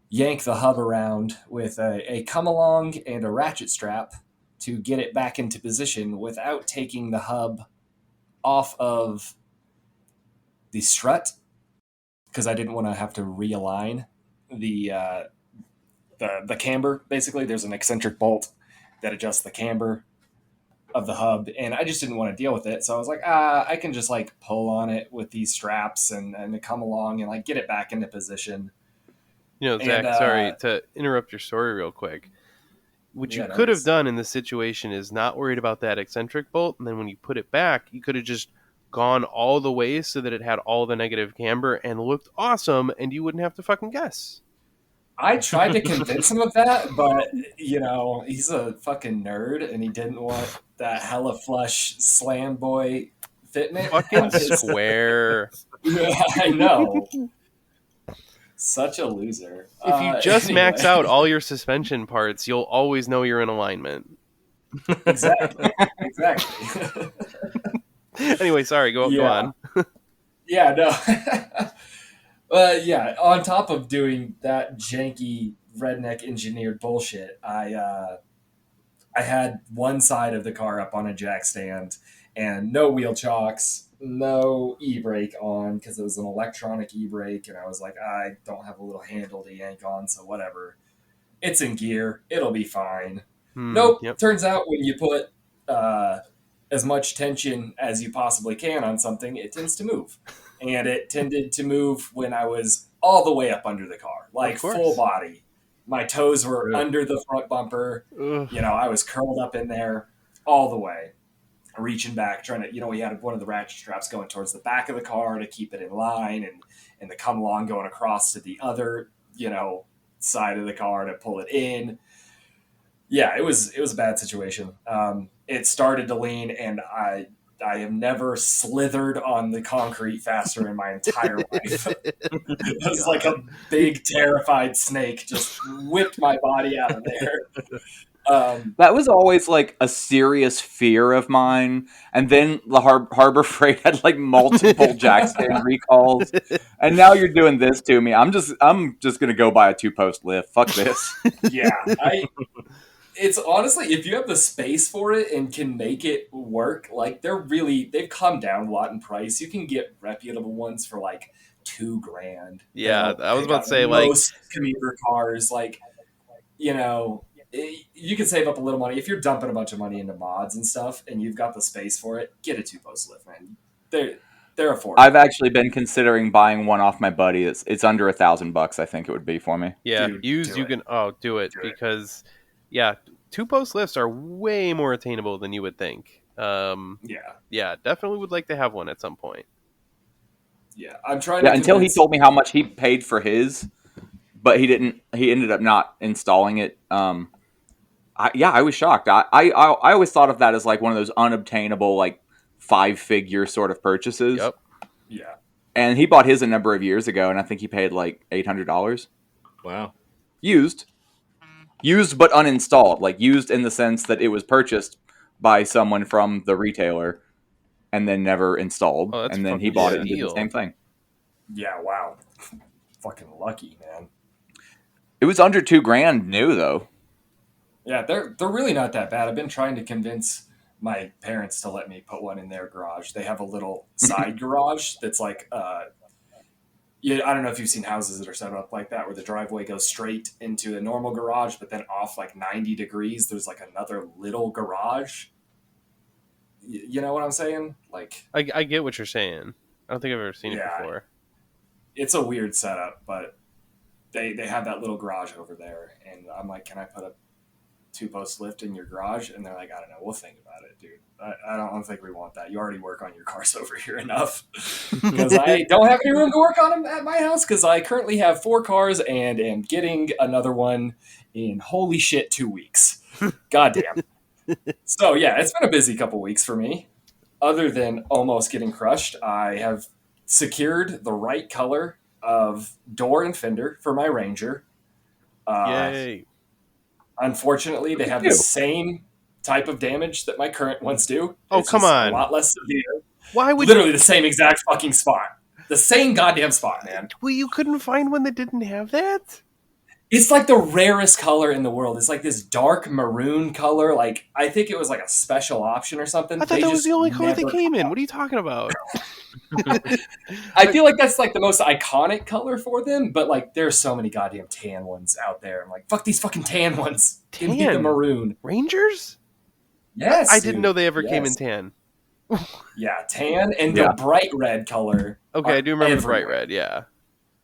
yank the hub around with a come-along and a ratchet strap to get it back into position without taking the hub off of the strut, because I didn't want to have to realign the the camber. Basically, there's an eccentric bolt that adjusts the camber of the hub, and I just didn't want to deal with it. So I was like, I can just like pull on it with these straps and come along and like get it back into position. Zach, And, sorry to interrupt your story real quick. What you could have done in this situation is not worried about that eccentric bolt, and then when you put it back, you could have just gone all the way so that it had all the negative camber and looked awesome, and you wouldn't have to fucking guess. I tried to convince him of that, but he's a fucking nerd, and he didn't want that hella flush slam boy fitment. Fucking square. Yeah, I know. Such a loser. If you just max out all your suspension parts, you'll always know you're in alignment. Exactly. Anyway, sorry, go on. Yeah, no. Yeah, on top of doing that janky redneck engineered bullshit, I had one side of the car up on a jack stand and no wheel chocks, no e-brake on because it was an electronic e-brake, and I was like, I don't have a little handle to yank on, so whatever. It's in gear. It'll be fine. Nope. Yep. Turns out when you put as much tension as you possibly can on something, it tends to move. And it tended to move when I was all the way up under the car, like full body. My toes were under the front bumper. I was curled up in there all the way, reaching back, trying to, we had one of the ratchet straps going towards the back of the car to keep it in line, and the come along going across to the other, side of the car to pull it in. Yeah, it was a bad situation. It started to lean, and I have never slithered on the concrete faster in my entire life. It was like a big, terrified snake just whipped my body out of there. That was always like a serious fear of mine. And then the Harbor Freight had like multiple jack stand recalls. And now you're doing this to me. I'm just gonna go buy a 2-post lift. Fuck this. Yeah, it's honestly, if you have the space for it and can make it work, like they've come down a lot in price. You can get reputable ones for like $2,000. Yeah, I was about to say, like, most commuter cars, like, you can save up a little money if you're dumping a bunch of money into mods and stuff, and you've got the space for it. Get a 2-post lift, man. They're affordable. I've actually been considering buying one off my buddy. It's under $1,000, I think it would be for me. Yeah, Dude, used you can. Oh, do it because. Yeah, 2-post lifts are way more attainable than you would think. Yeah, definitely would like to have one at some point. Yeah, I'm trying to until he told me how much he paid for his, but he didn't. He ended up not installing it. I was shocked. I always thought of that as like one of those unobtainable, like 5-figure sort of purchases. Yep. Yeah. And he bought his a number of years ago, and I think he paid like $800. Wow. Used but uninstalled, like used in the sense that it was purchased by someone from the retailer and then never installed. Oh, and then he bought it and did deal. the same thing. Yeah, wow. Fucking lucky, man. It was under $2,000 new though. Yeah, they're really not that bad. I've been trying to convince my parents to let me put one in their garage. They have a little side garage that's like I don't know if you've seen houses that are set up like that, where the driveway goes straight into a normal garage, but then off like 90 degrees, there's like another little garage. You know what I'm saying? Like, I get what you're saying. I don't think I've ever seen it before. It's a weird setup, but they have that little garage over there, and I'm like, can I put a 2-post lift in your garage? And they're like, I don't know, we'll think about it, dude. I don't think we want that. You already work on your cars over here enough. Because I don't have any room to work on them at my house, because I currently have 4 cars and am getting another one in, holy shit, 2 weeks. Goddamn. So yeah, it's been a busy couple weeks for me. Other than almost getting crushed, I have secured the right color of door and fender for my Ranger. Yay. Unfortunately, they have the same type of damage that my current ones do. Oh, It's come just on. A lot less severe. Why would Literally the same exact fucking spot. The same goddamn spot, man. Well, you couldn't find one that didn't have that? It's like the rarest color in the world. It's like this dark maroon color. Like, I think it was like a special option or something. I thought that was the only color never they came in. What are you talking about? I feel like that's like the most iconic color for them, but like there's so many goddamn tan ones out there. I'm like, fuck these fucking tan ones. Give me the Tan? maroon. Rangers? Yes, I didn't dude. know they ever came in Yes. tan. Yeah, tan and Yeah. the bright red color. Okay, are I do remember the bright everywhere. red, yeah.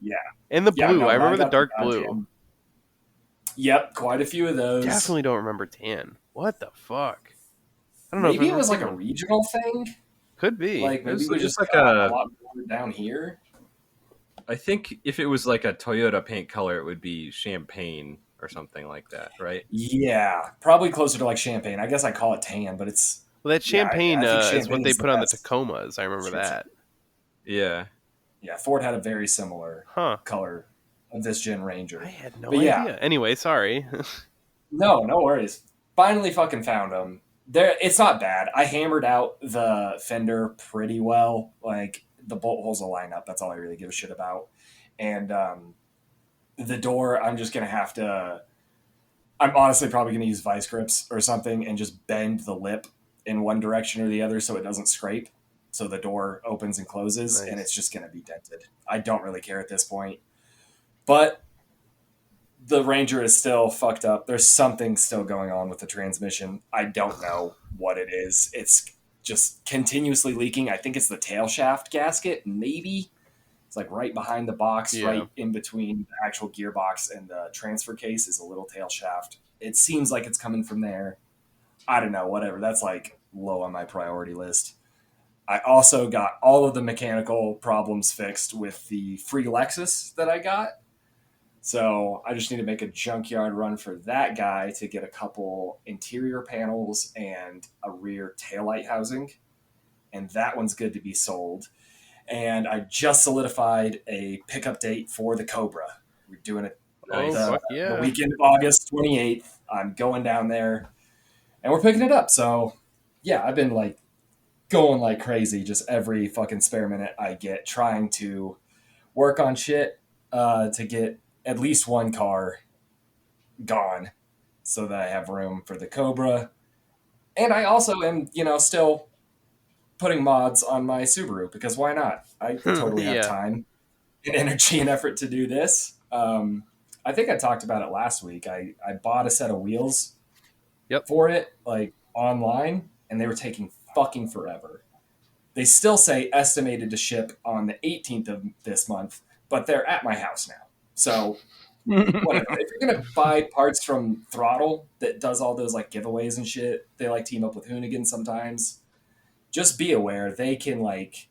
Yeah. And the Yeah, blue. no, I remember the got dark goddamn- blue. Yep, quite a few of those. Definitely don't remember tan. What the fuck? I don't know. Maybe if it was like a tan. regional thing. Could be. Like maybe was we just just like got a- a lot more down here. I think if it was like a Toyota paint color, it would be champagne or something like that, right? Yeah, probably closer to like champagne. I guess I call it tan, but it's Well, that Yeah, I champagne, think is what champagne they is the put on the best. Tacomas. I remember that. Yeah. yeah. Ford had a very similar Huh. color of this gen Ranger. I had no But yeah. idea. Anyway, sorry. No worries. Finally, fucking found them. There, it's not bad. I hammered out the fender pretty well. Like the bolt holes will line up. That's all I really give a shit about. And the door, I'm just gonna have to. I'm honestly probably gonna use vice grips or something and just bend the lip in one direction or the other so it doesn't scrape. So the door opens and closes, Nice. and it's just gonna be dented. I don't really care at this point, but the Ranger is still fucked up. There's something still going on with the transmission. I don't know what it is. It's just continuously leaking. I think it's the tail shaft gasket, maybe. It's like right behind the box, Yeah. right in between the actual gearbox and the transfer case is a little tail shaft. It seems like it's coming from there. I don't know, whatever. That's like low on my priority list. I also got all of the mechanical problems fixed with the free Lexus that I got. So I just need to make a junkyard run for that guy to get a couple interior panels and a rear taillight housing. And that one's good to be sold. And I just solidified a pickup date for the Cobra. We're doing it Oh, fuck yeah. the weekend of August 28th. I'm going down there and we're picking it up. So yeah, I've been like going like crazy just every fucking spare minute I get trying to work on shit to get at least one car gone so that I have room for the Cobra. And I also am, still putting mods on my Subaru because why not? I totally Yeah. have time and energy and effort to do this. I think I talked about it last week. I bought a set of wheels Yep. for it, like online, and they were taking fucking forever. They still say estimated to ship on the 18th of this month, but they're at my house now. So whatever. If you're gonna buy parts from Throttle that does all those like giveaways and shit, they like team up with Hoonigan sometimes. Just be aware they can like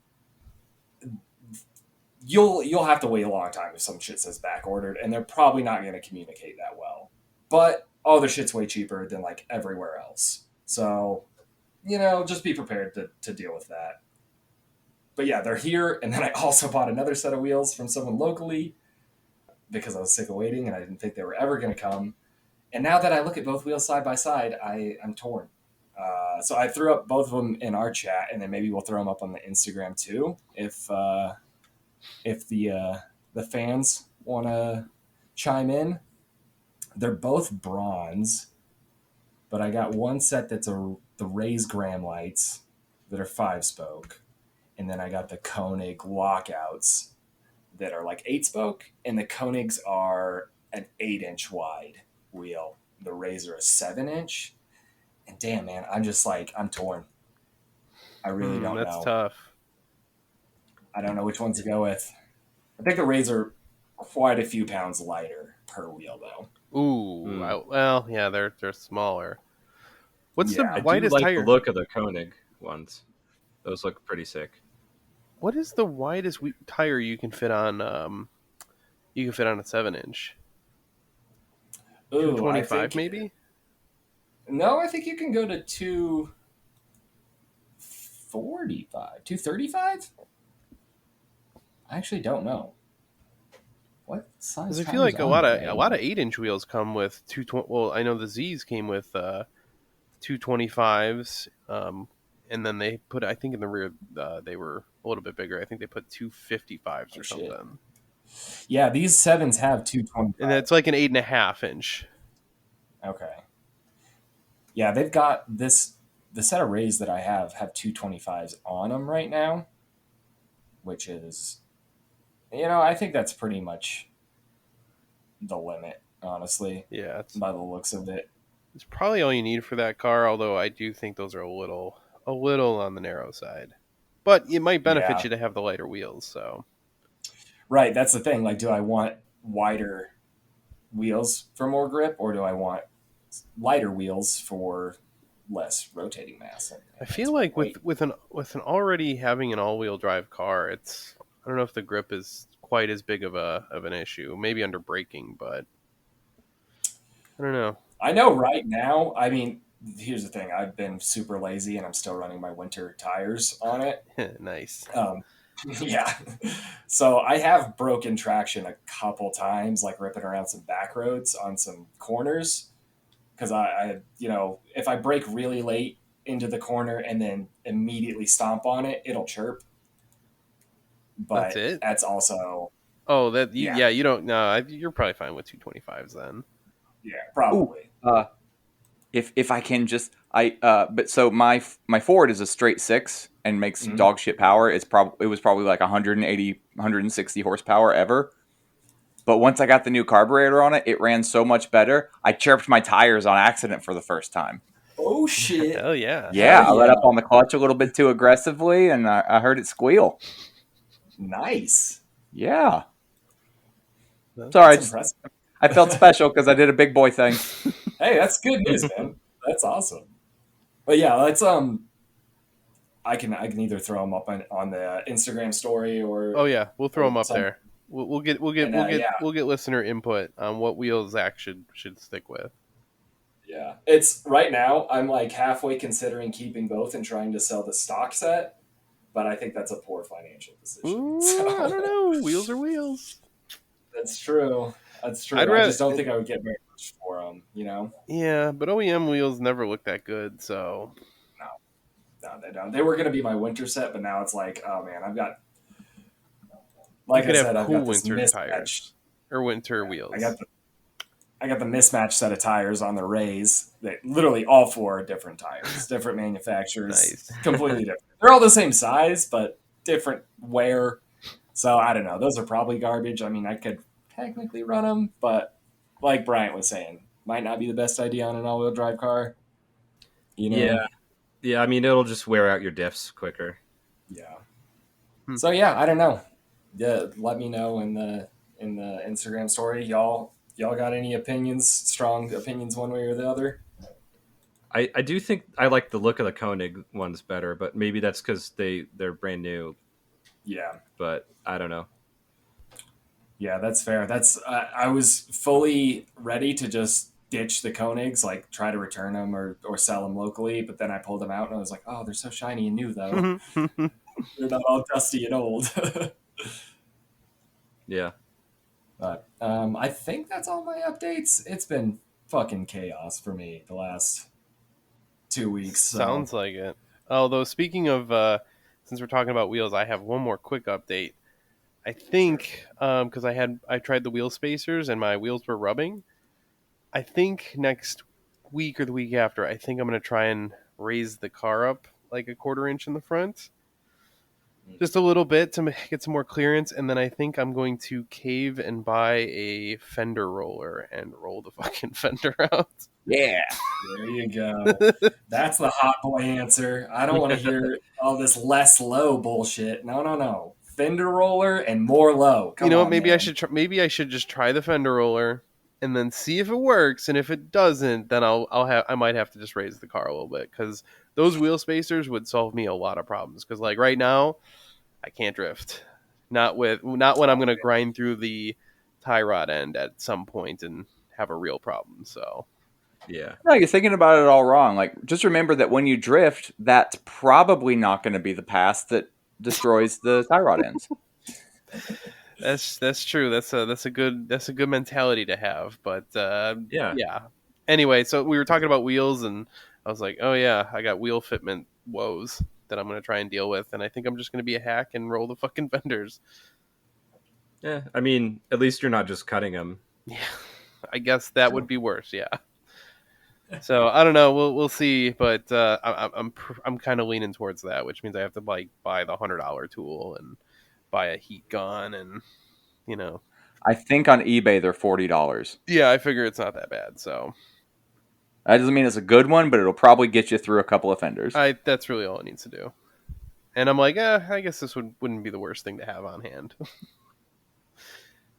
you'll have to wait a long time if some shit says back ordered, and they're probably not gonna communicate that well. But all their shit's way cheaper than like everywhere else. So, just be prepared to deal with that. But yeah, they're here, and then I also bought another set of wheels from someone locally because I was sick of waiting and I didn't think they were ever going to come. And now that I look at both wheels side by side, I'm torn. So I threw up both of them in our chat, and then maybe we'll throw them up on the Instagram too, if the fans want to chime in. They're both bronze, but I got one set that's the Raise Graham lights that are 5-spoke, and then I got the Koenig lockouts that are like 8-spoke, and the Koenigs are an 8-inch wide wheel. The Razor is 7-inch. And damn, man, I'm torn. I really don't know. That's tough. I don't know which one to go with. I think the Razor quite a few pounds lighter per wheel, though. Ooh, well, yeah, they're smaller. What's Yeah, the I widest do like tire? the look of the Koenig ones. Those look pretty sick. What is the widest tire you can fit on? You can fit on a 7-inch. Ooh, 225 maybe. No, I think you can go to 245, 235. I actually don't know. What size? Because I feel like a lot of 8-inch wheels come with 220. Well, I know the Z's came with 225s, and then they put. I think in the rear they were a little bit bigger. I think they put 255s or something. Yeah, these 7s have 225, and that's like an 8.5-inch. Okay. Yeah, they've got this. The set of Rays that I have 225s on them right now. which is, I think that's pretty much the limit, honestly, Yeah, by the looks of it. it's probably all you need for that car. Although I do think those are a little on the narrow side. But it might benefit Yeah, you to have the lighter wheels. So right. That's the thing. Like, do I want wider wheels for more grip, or do I want lighter wheels for less rotating mass? And I hence feel more like weight? with an already having an all wheel drive car, I don't know if the grip is quite as big of an issue. Maybe under braking, but I don't know. I know right now. I mean, here's the thing. I've been super lazy, and I'm still running my winter tires on it. Nice. Um, yeah. So I have broken traction a couple times, like ripping around some back roads on some corners. Because if I brake really late into the corner and then immediately stomp on it, it'll chirp. That's But it. that's also, Oh, yeah, yeah. You don't. No, you're probably fine with 225s then. yeah, Ooh, probably. if I can just but so my Ford is a straight six and makes Mhm. dog shit power. It was probably like 180 160 horsepower ever. But once I got the new carburetor on it, it ran so much better. I chirped my tires on accident for the first time. Oh shit! Hell yeah. Yeah, I Hell let yeah! up on the clutch a little bit too aggressively, and I heard it squeal. Nice. Yeah, That's sorry, That's impressive. I felt special because I did a big boy thing. Hey, that's good news, man. That's awesome. But yeah, let's I can either throw them up on the Instagram story Oh or yeah, we'll throw them up some, there. We'll get and yeah, we'll get listener input on what wheels Zach should stick with. yeah. It's right now. I'm like halfway considering keeping both and trying to sell the stock set, but I think that's a poor financial decision. Ooh, I So don't know. Wheels are wheels. that's true. That's I'd true. I rather. just don't think I would get very much for them. Yeah, but OEM wheels never look that good. So No, no, they don't. They were going to be my winter set, but now it's like, oh man, you like I could have said, I've cool got this winter mismatched. tires or winter Yeah, wheels. I got the mismatched set of tires on the Rays. That literally all four are different tires, different manufacturers, Nice. completely different. They're all the same size, but different wear. So I don't know. Those are probably garbage. I mean, I could technically run them, but like Bryant was saying, might not be the best idea on an all-wheel drive car. Yeah, yeah. I mean, it'll just wear out your diffs quicker. Yeah. Hmm. So yeah, I don't know. Yeah, let me know in the Instagram story. Y'all got any opinions? Strong opinions one way or the other? I do think I like the look of the Koenig ones better, but maybe that's because they're brand new. Yeah. But I don't know. Yeah, that's fair. That's I was fully ready to just ditch the Koenigs, like try to return them or sell them locally, but then I pulled them out and I was like, oh, they're so shiny and new though. They're not all dusty and old. Yeah. But I think that's all my updates. It's been fucking chaos for me the last 2 weeks. So Sounds like it. Although speaking of, since we're talking about wheels, I have one more quick update. I think because I tried the wheel spacers and my wheels were rubbing. I think next week or the week after, I think I'm going to try and raise the car up like a quarter inch in the front, just a little bit to get some more clearance, and then I think I'm going to cave and buy a fender roller and roll the fucking fender out. Yeah, there you go. That's the hot boy answer. I don't want to hear all this less low bullshit. No, no, no. Fender roller and more low. Come You know what? on, Maybe man. maybe I should just try the fender roller and then see if it works. And if it doesn't, then I might have to just raise the car a little bit because those wheel spacers would solve me a lot of problems. Because like right now, I can't drift. Not when I'm going to grind through the tie rod end at some point and have a real problem. So Yeah. no, you're thinking about it all wrong. Like, just remember that when you drift, that's probably not going to be the pass that destroys the tie rod ends. that's true. That's a good mentality to have. But Yeah. yeah. Anyway, so we were talking about wheels, and I was like, oh yeah, I got wheel fitment woes that I'm going to try and deal with, and I think I'm just going to be a hack and roll the fucking fenders. Yeah. I mean, at least you're not just cutting them. Yeah, I guess that would be worse. Yeah. So I don't know. We'll see, but I'm kind of leaning towards that, which means I have to like buy the $100 tool and buy a heat gun and, you know. I think on eBay they're $40. Yeah, I figure it's not that bad. So That doesn't mean it's a good one, but it'll probably get you through a couple of fenders. that's really all it needs to do. And I'm like, I guess this wouldn't be the worst thing to have on hand.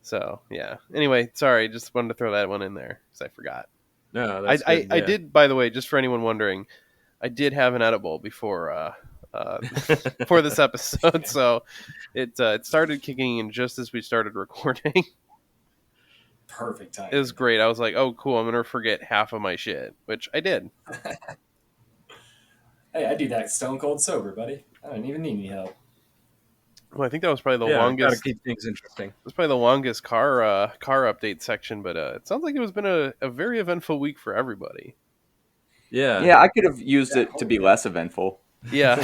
So, yeah. Anyway, sorry, just wanted to throw that one in there because I forgot. No, that's good, I yeah. did, by the way, just for anyone wondering, I did have an edible before for this episode, so it started kicking in just as we started recording. Perfect time. It was great. I was like, oh, cool, I'm going to forget half of my shit, which I did. Hey, I do that stone cold sober, buddy. I don't even need any help. Well, I think that was probably the Gotta longest. keep things interesting. It was probably the longest car update section, but it sounds like it's been a very eventful week for everybody. Yeah. Yeah, I could have used it to be less eventful. Yeah.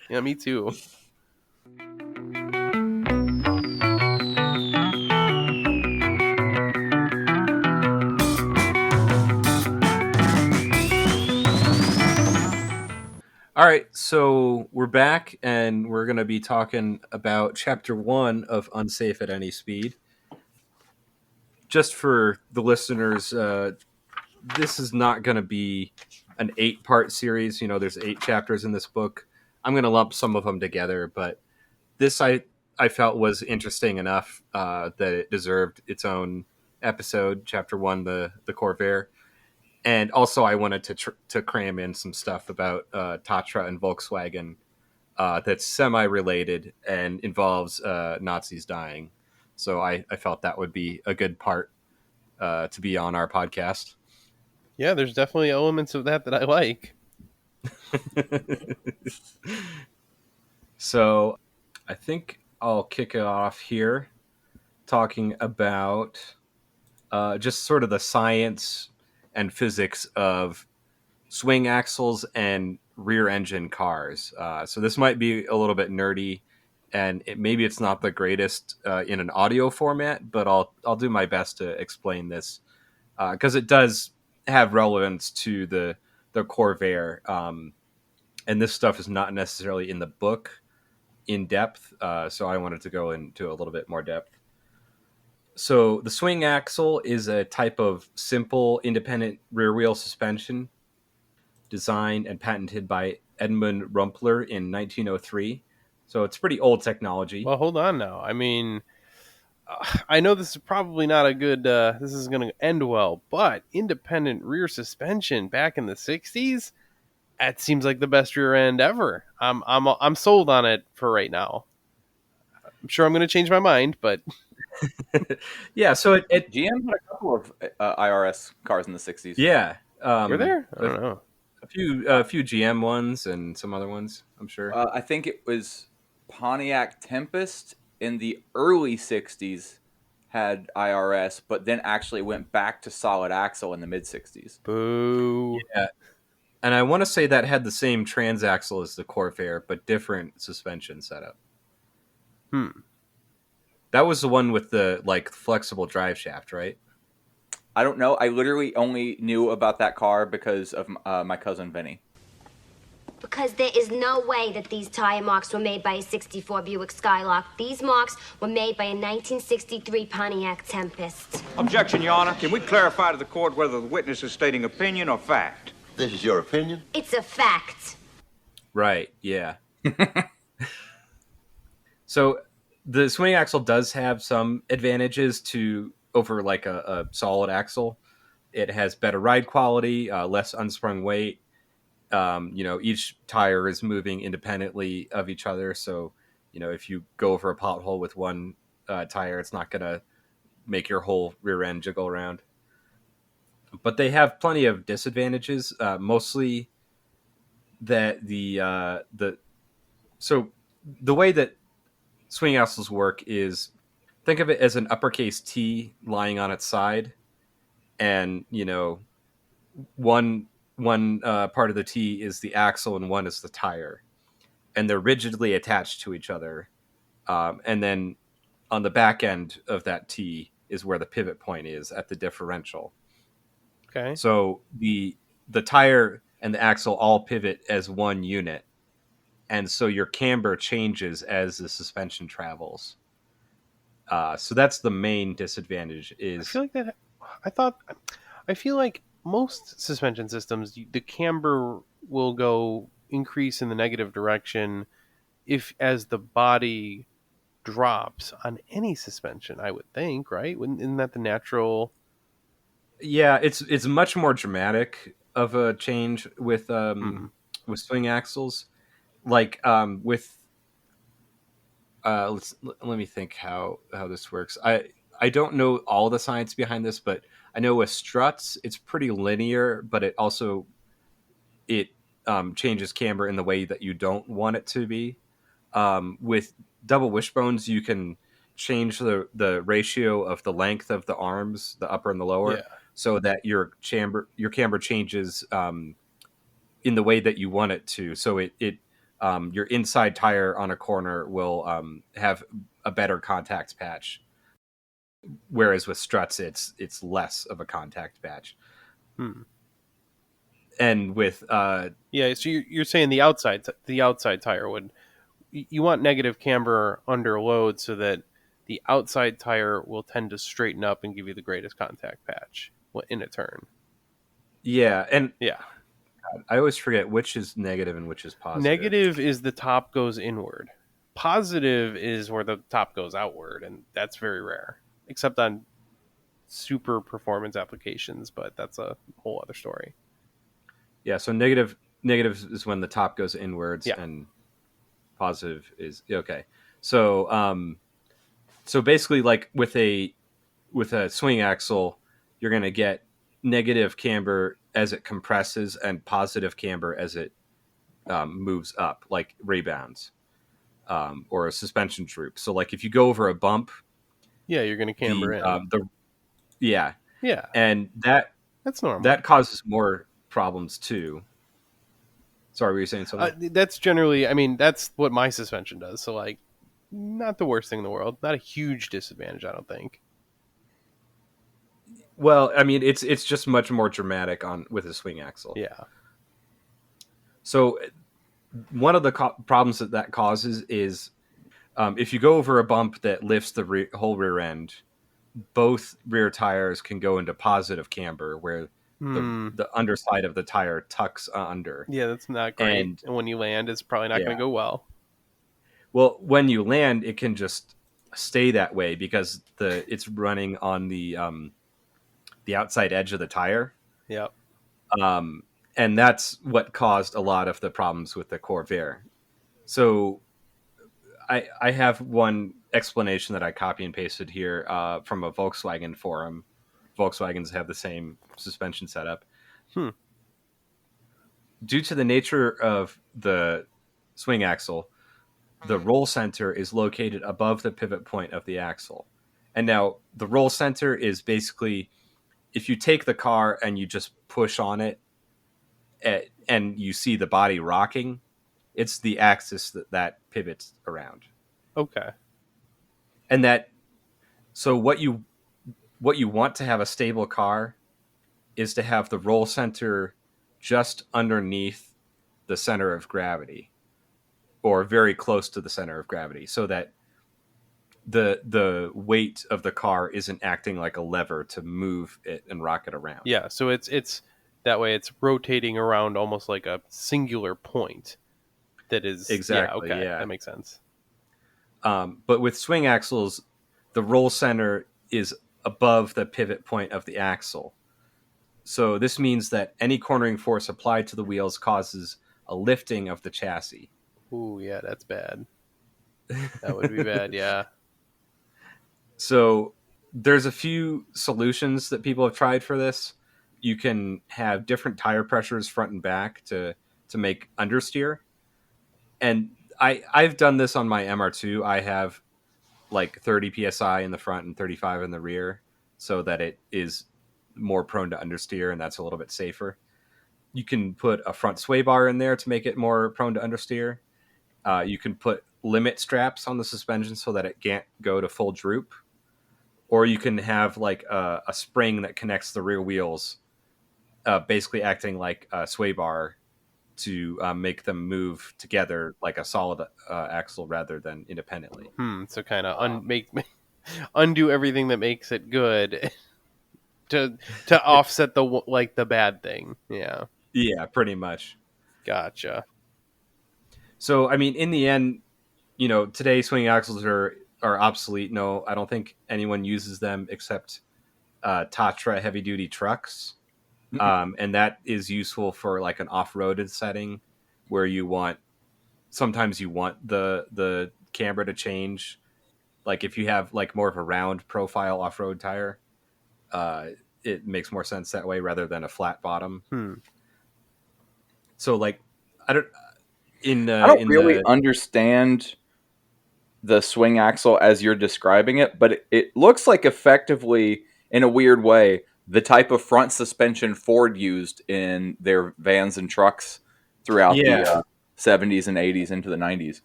Yeah, me too. All right, so we're back, and we're going to be talking about Chapter 1 of Unsafe at Any Speed. Just for the listeners, this is not going to be an 8-part series. You know, there's 8 chapters in this book. I'm going to lump some of them together, but this I felt was interesting enough that it deserved its own episode, Chapter 1, the Corvair. And also, I wanted to cram in some stuff about Tatra and Volkswagen that's semi-related and involves Nazis dying. So I felt that would be a good part to be on our podcast. Yeah, there's definitely elements of that I like. So I think I'll kick it off here talking about just sort of the science and physics of swing axles and rear engine cars. So this might be a little bit nerdy, and maybe it's not the greatest in an audio format, but I'll do my best to explain this because it does have relevance to the Corvair, and this stuff is not necessarily in the book in depth, so I wanted to go into a little bit more depth. So the swing axle is a type of simple independent rear wheel suspension designed and patented by Edmund Rumpler in 1903. So it's pretty old technology. Well, hold on now. I mean, I know this is probably not a good. This is going to end well, but independent rear suspension back in the '60s, that seems like the best rear end ever. I'm sold on it for right now. I'm sure I'm going to change my mind, but Yeah, so it GM had a couple of IRS cars in the 60s. yeah, you're there. I don't know. a few GM ones and some other ones, I'm sure. I think it was Pontiac Tempest in the early 60s had IRS, but then actually went back to solid axle in the mid 60s. Boo. Yeah. And I want to say that had the same transaxle as the Corvair, but different suspension setup. That was the one with the flexible drive shaft, right? I don't know. I literally only knew about that car because of my cousin Vinny. Because there is no way that these tire marks were made by a 64 Buick Skylark. These marks were made by a 1963 Pontiac Tempest. Objection, Your Honor. Can we clarify to the court whether the witness is stating opinion or fact? This is your opinion? It's a fact. Right, yeah. So the swing axle does have some advantages over a solid axle. It has better ride quality, less unsprung weight. Each tire is moving independently of each other. So, if you go over a pothole with one tire, it's not going to make your whole rear end jiggle around. But they have plenty of disadvantages, mostly that so the way that swing axles work is, think of it as an uppercase T lying on its side, and one part of the T is the axle and one is the tire, and they're rigidly attached to each other, and then on the back end of that T is where the pivot point is at the differential. Okay. So the tire and the axle all pivot as one unit, and so your camber changes as the suspension travels. So that's the main disadvantage. Is I feel like most suspension systems, the camber will go increase in the negative direction if as the body drops on any suspension. I would think, right? Isn't that the natural? Yeah, it's much more dramatic of a change with swing axles. Like with let me think how this works. I don't know all the science behind this, but I know with struts it's pretty linear, but it changes camber in the way that you don't want it to be. With double wishbones, you can change the ratio of the length of the arms, the upper and the lower, Yeah. so that your camber changes in the way that you want it to. So it your inside tire on a corner will have a better contact patch, whereas with struts it's less of a contact patch. And with Yeah, so you're saying the outside tire would, you want negative camber under load so that the outside tire will tend to straighten up and give you the greatest contact patch in a turn. yeah, and Yeah. I always forget which is negative and which is positive. Negative is the top goes inward. Positive is where the top goes outward, and that's very rare, except on super performance applications, but that's a whole other story. Yeah, so negative is when the top goes inwards, Yeah. and positive is okay. So so basically, like with a swing axle, you're going to get negative camber as it compresses and positive camber as it moves up, like rebounds, or a suspension droop. So like if you go over a bump, Yeah, you're going to camber in. Yeah, Yeah, and that's normal. that causes more problems too. Sorry, were you saying something? That's generally, I mean, that's what my suspension does. So, like, not the worst thing in the world. Not a huge disadvantage, I don't think. Well, I mean, it's just much more dramatic with a swing axle. Yeah. So one of the problems that causes is if you go over a bump that lifts the whole rear end, both rear tires can go into positive camber, where the underside of the tire tucks under. Yeah, that's not great. And when you land, it's probably not going to go well. Well, when you land, it can just stay that way because it's running on the outside edge of the tire. Yep. And that's what caused a lot of the problems with the Corvair. So I have one explanation that I copy and pasted here from a Volkswagen forum. Volkswagens have the same suspension setup. Due to the nature of the swing axle, the roll center is located above the pivot point of the axle. And now the roll center is basically, if you take the car and you just push on it and you see the body rocking, it's the axis that pivots around. Okay. And so what you want to have a stable car is to have the roll center just underneath the center of gravity, or very close to the center of gravity, so that the weight of the car isn't acting like a lever to move it and rock it around. Yeah, so it's that way it's rotating around almost like a singular point that is exactly. Yeah, okay, yeah. That makes sense. But with swing axles, the roll center is above the pivot point of the axle. So this means that any cornering force applied to the wheels causes a lifting of the chassis. Ooh, yeah, that's bad. That would be bad, yeah. So there's a few solutions that people have tried for this. You can have different tire pressures front and back to make understeer. And I've done this on my MR2. I have like 30 psi in the front and 35 in the rear, so that it is more prone to understeer, and that's a little bit safer. You can put a front sway bar in there to make it more prone to understeer. You can put limit straps on the suspension so that it can't go to full droop. Or you can have like a spring that connects the rear wheels, basically acting like a sway bar to make them move together like a solid axle rather than independently. So kind of undo everything that makes it good to offset the bad thing. Yeah, Pretty much. gotcha. So I mean, in the end, today swing axles are obsolete. No, I don't think anyone uses them except Tatra heavy duty trucks. And that is useful for like an off-roaded setting where sometimes you want the camber to change. Like if you have like more of a round profile off-road tire, it makes more sense that way rather than a flat bottom. So like, I don't really understand the swing axle as you're describing it, but it looks like effectively, in a weird way, the type of front suspension Ford used in their vans and trucks throughout the 70s and 80s into the 90s.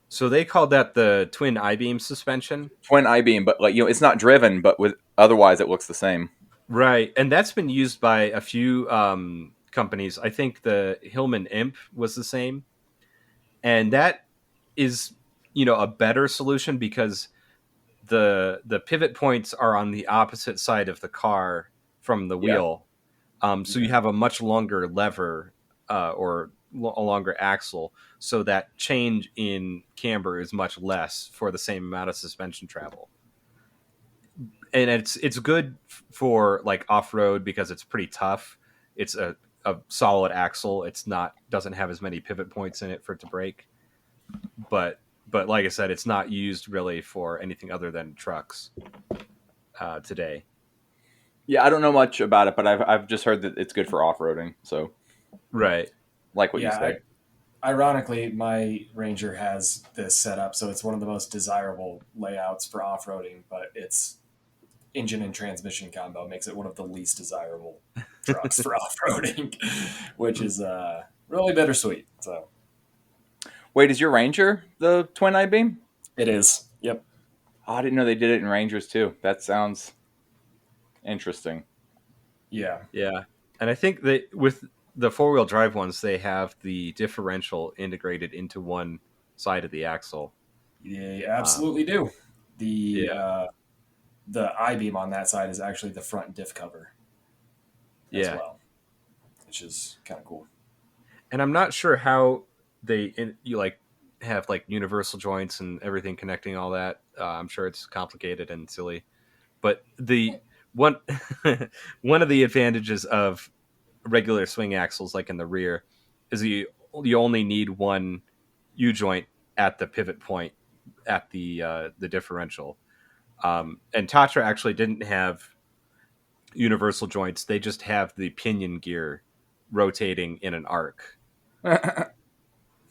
So they called that the twin I-beam suspension. Twin I-beam, but it's not driven, but otherwise it looks the same. Right, and that's been used by a few companies. I think the Hillman Imp was the same, and that is a better solution because the pivot points are on the opposite side of the car from the wheel. So you have a much longer lever or a longer axle, so that change in camber is much less for the same amount of suspension travel. And it's good for like off-road because it's pretty tough. It's a solid axle. Doesn't have as many pivot points in it for it to break. But like I said, it's not used really for anything other than trucks today. Yeah, I don't know much about it, but I've just heard that it's good for off-roading. So, right, like what you say. Ironically, my Ranger has this set up, so it's one of the most desirable layouts for off-roading, but its engine and transmission combo makes it one of the least desirable trucks for off-roading, which is really bittersweet. So, wait, is your Ranger the twin I-beam? It is. Yep. Oh, I didn't know they did it in Rangers too. That sounds interesting. Yeah. And I think that with the four-wheel drive ones, they have the differential integrated into one side of the axle. They absolutely do. The I-beam on that side is actually the front diff cover as well, which is kind of cool. And I'm not sure how you have like universal joints and everything connecting all that. I'm sure it's complicated and silly, but the one one of the advantages of regular swing axles, like in the rear, is you only need one U-joint at the pivot point at the differential. And Tatra actually didn't have universal joints. They just have the pinion gear rotating in an arc.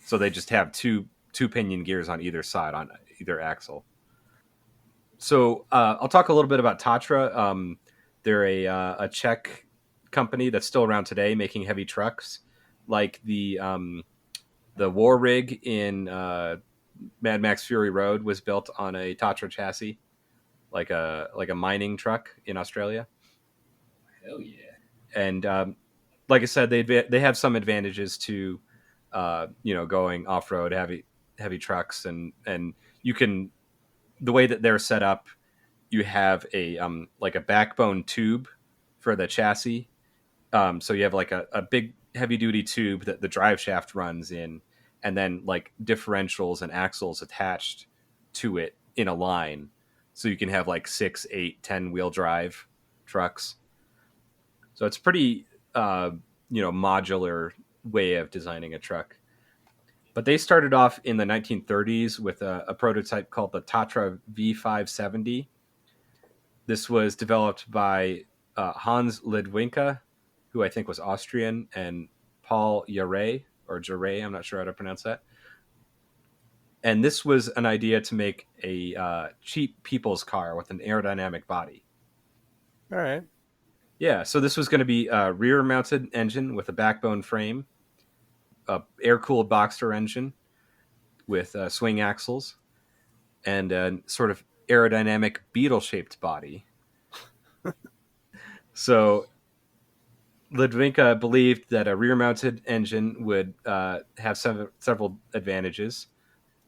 So they just have two pinion gears on either side, on either axle. So I'll talk a little bit about Tatra. They're a Czech company that's still around today, making heavy trucks, like the War Rig in Mad Max Fury Road was built on a Tatra chassis, like a mining truck in Australia. Hell yeah! And like I said, they have some advantages to going off road heavy trucks, and you can, the way that they're set up, you have a like a backbone tube for the chassis. So you have like a big heavy duty tube that the drive shaft runs in, and then like differentials and axles attached to it in a line. So you can have like 6, 8, 10 wheel drive trucks. So it's pretty modular way of designing a truck. But they started off in the 1930s with a prototype called the Tatra V570. This was developed by Hans Ledwinka, who I think was Austrian, and Paul Jarre, I'm not sure how to pronounce that. And this was an idea to make a cheap people's car with an aerodynamic body. All right. Yeah, so this was going to be a rear-mounted engine with a backbone frame, a air-cooled Boxster engine with swing axles, and a sort of aerodynamic beetle-shaped body. So Ludwinka believed that a rear-mounted engine would have several advantages: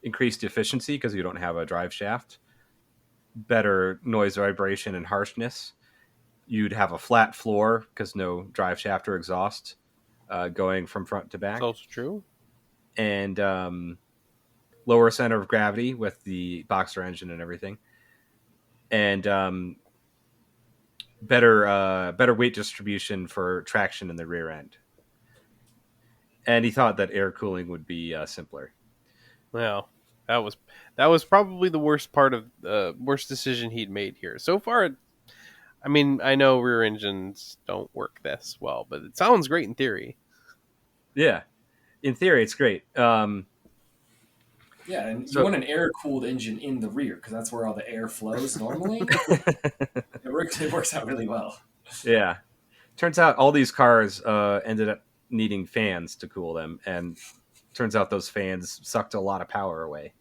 increased efficiency because you don't have a drive shaft, better noise vibration and harshness. You'd have a flat floor because no drive shaft or exhaust going from front to It's back, also true. and lower center of gravity with the boxer engine and everything, and better weight distribution for traction in the rear end. And he thought that air cooling would be simpler. Well, that was probably the worst part of the worst decision he'd made here so far. I mean, I know rear engines don't work this well, but it sounds great in theory. Yeah, in theory, it's great. Yeah, and you So- want an air-cooled engine in the rear because that's where all the air flows normally. It works out really well. Yeah, turns out all these cars ended up needing fans to cool them, and turns out those fans sucked a lot of power away.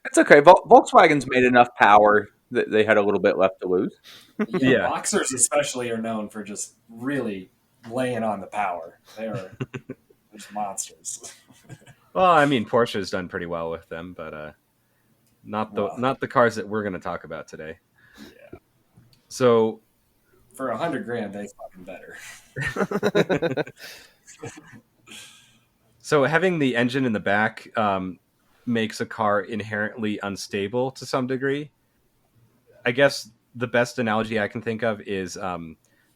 It's okay. Volkswagen's made enough power that they had a little bit left to lose. Yeah. Boxers especially are known for just really laying on the power. They're just monsters. Well, I mean, Porsche's done pretty well with them, but not the cars that we're going to talk about today. Yeah. So For $100,000, they fucking better. So having the engine in the back makes a car inherently unstable to some degree. I guess the best analogy I can think of is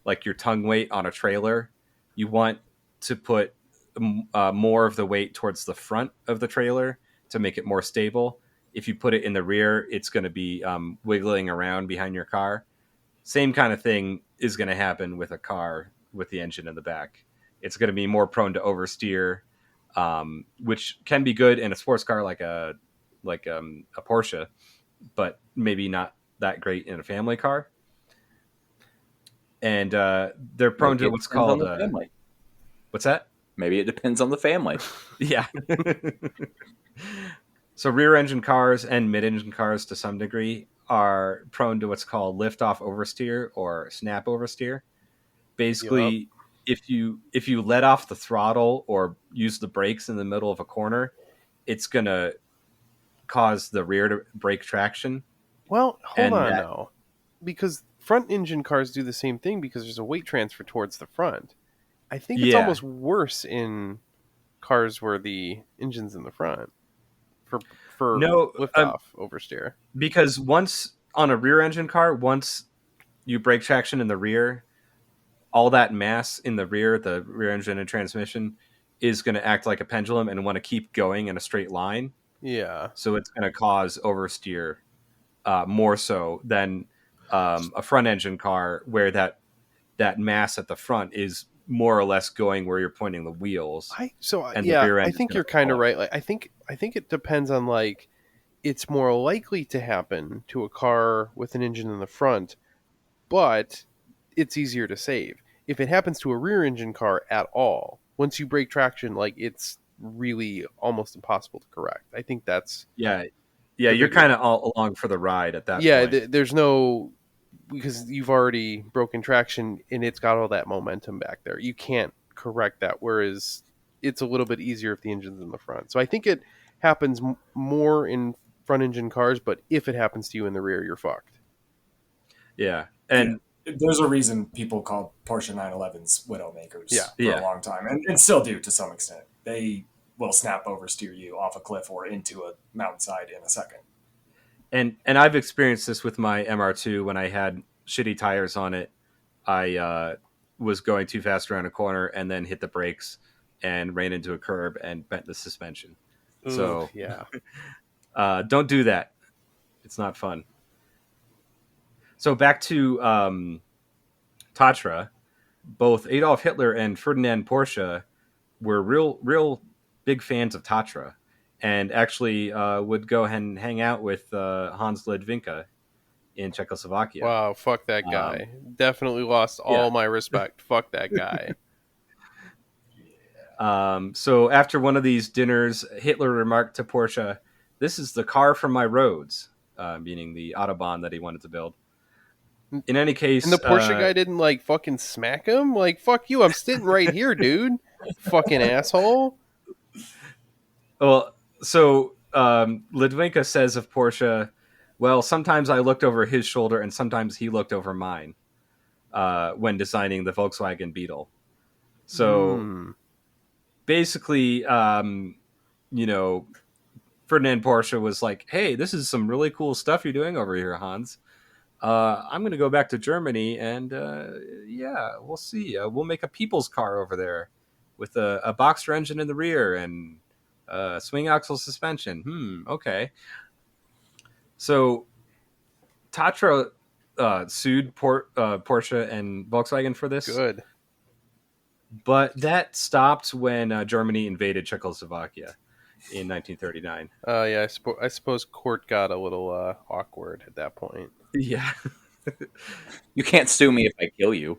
like your tongue weight on a trailer. You want to put more of the weight towards the front of the trailer to make it more stable. If you put it in the rear, it's going to be wiggling around behind your car. Same kind of thing is going to happen with a car with the engine in the back. It's going to be more prone to oversteer, which can be good in a sports car like a Porsche, but maybe not that great in a family car. And they're prone to what's called family. What's that? Maybe it depends on the family. Yeah. So rear engine cars and mid engine cars to some degree are prone to what's called lift off oversteer or snap oversteer. Basically, if you let off the throttle or use the brakes in the middle of a corner, it's gonna cause the rear to break traction. Well, hold on now, because front engine cars do the same thing because there's a weight transfer towards the front. I think it's almost worse in cars where the engine's in the front for lift off oversteer. Because once on a rear engine car, once you break traction in the rear, all that mass in the rear engine and transmission, is going to act like a pendulum and want to keep going in a straight line. Yeah. So it's going to cause oversteer more so than a front engine car where that mass at the front is more or less going where you're pointing the wheels. I think you're kind of right. Like I think it depends on, like, it's more likely to happen to a car with an engine in the front, but it's easier to save. If it happens to a rear engine car at all, once you break traction, like, it's really almost impossible to correct. I think that's you're kind of all along for the ride at that point. Yeah, there's no, because you've already broken traction and it's got all that momentum back there. You can't correct that, whereas it's a little bit easier if the engine's in the front. So I think it happens more in front engine cars, but if it happens to you in the rear, you're fucked. Yeah, and there's a reason people call Porsche 911s Widowmakers for a long time, and still do to some extent. They will snap oversteer you off a cliff or into a mountainside in a second. And I've experienced this with my MR2 when I had shitty tires on it. I was going too fast around a corner and then hit the brakes and ran into a curb and bent the suspension. Ooh, so yeah, don't do that. It's not fun. So back to Tatra. Both Adolf Hitler and Ferdinand Porsche were real big fans of Tatra, and actually would go and hang out with Hans Ledwinka in Czechoslovakia. Wow, fuck that guy. Definitely lost all my respect. Fuck that guy. So after one of these dinners, Hitler remarked to Porsche, "This is the car for my roads," meaning the Autobahn that he wanted to build. In any case, And the Porsche guy didn't like fucking smack him. Like, fuck you, I'm sitting right here, dude. Fucking asshole. Well, so Lidwinka says of Porsche, well, sometimes I looked over his shoulder and sometimes he looked over mine when designing the Volkswagen Beetle. So basically, you know, Ferdinand Porsche was like, hey, this is some really cool stuff you're doing over here, Hans. I'm going to go back to Germany and yeah, we'll see. We'll make a people's car over there with a Boxster engine in the rear and swing axle suspension. Okay. So Tatra sued Porsche and Volkswagen for this. Good. But that stopped when Germany invaded Czechoslovakia in 1939. Yeah, I suppose court got a little awkward at that point. Yeah. You can't sue me if I kill you.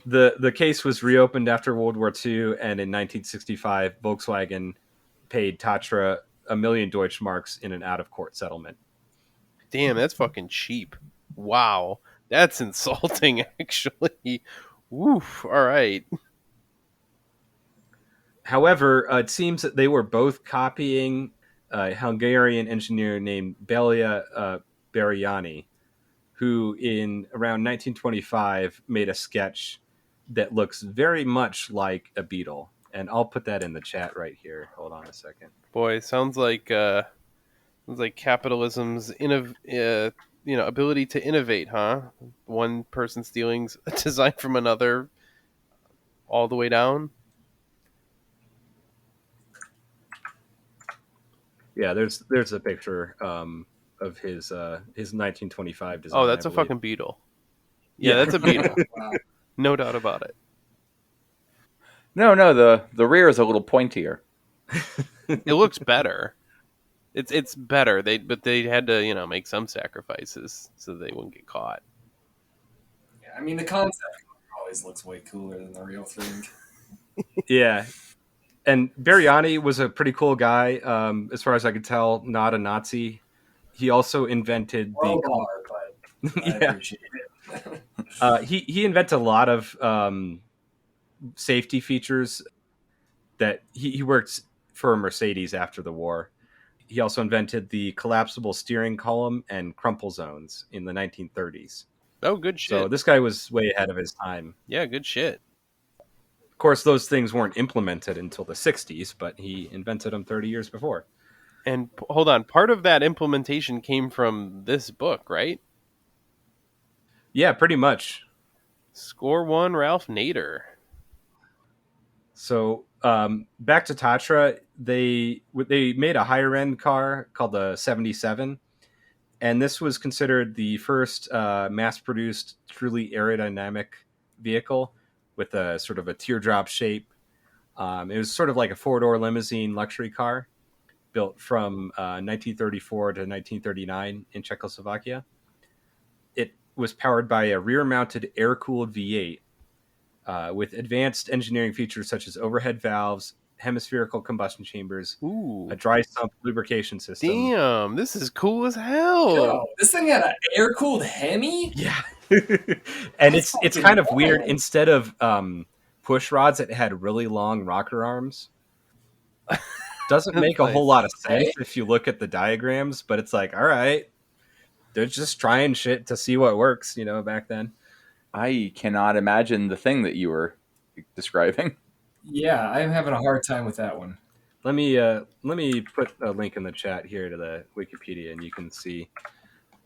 The case was reopened after World War II, and in 1965, Volkswagen paid Tatra 1 million Deutschmarks in an out-of-court settlement. Damn, that's fucking cheap. Wow. That's insulting, actually. Oof, all right. However, it seems that they were both copying a Hungarian engineer named Belia Beriani, who in around 1925 made a sketch that looks very much like a Beetle. And I'll put that in the chat right here. Hold on a second. Boy, sounds like capitalism's ability to innovate, huh? One person stealing a design from another all the way down. Yeah, there's a picture of his 1925 design. Oh, that's a fucking Beetle. Yeah, that's a Beetle. Wow. No doubt about it. No, the rear is a little pointier. It looks better. It's better. But they had to make some sacrifices so they wouldn't get caught. Yeah, I mean the concept always looks way cooler than the real thing. Yeah. And Beriani was a pretty cool guy, as far as I could tell, not a Nazi. He also invented but I appreciate it. He invented a lot of safety features that he worked for Mercedes after the war. He also invented the collapsible steering column and crumple zones in the 1930s. Oh, good shit. So this guy was way ahead of his time. Yeah, good shit. Of course, those things weren't implemented until the 60s, but he invented them 30 years before. And hold on, part of that implementation came from this book, right? Yeah, pretty much. Score one, Ralph Nader. So back to Tatra, they made a higher end car called the 77, and this was considered the first mass produced truly aerodynamic vehicle with a sort of a teardrop shape. It was sort of like a 4-door limousine luxury car built from 1934 to 1939 in Czechoslovakia. It was powered by a rear-mounted air-cooled V8 with advanced engineering features such as overhead valves, hemispherical combustion chambers, a dry sump lubrication system. Damn, this is cool as hell. Yo, this thing had an air-cooled Hemi? Yeah. And it's kind of weird. Instead of push rods, it had really long rocker arms. Doesn't make a whole lot of sense if you look at the diagrams, but it's like, all right, they're just trying shit to see what works, back then. I cannot imagine the thing that you were describing. Yeah, I'm having a hard time with that one. Let me put a link in the chat here to the Wikipedia, and you can see.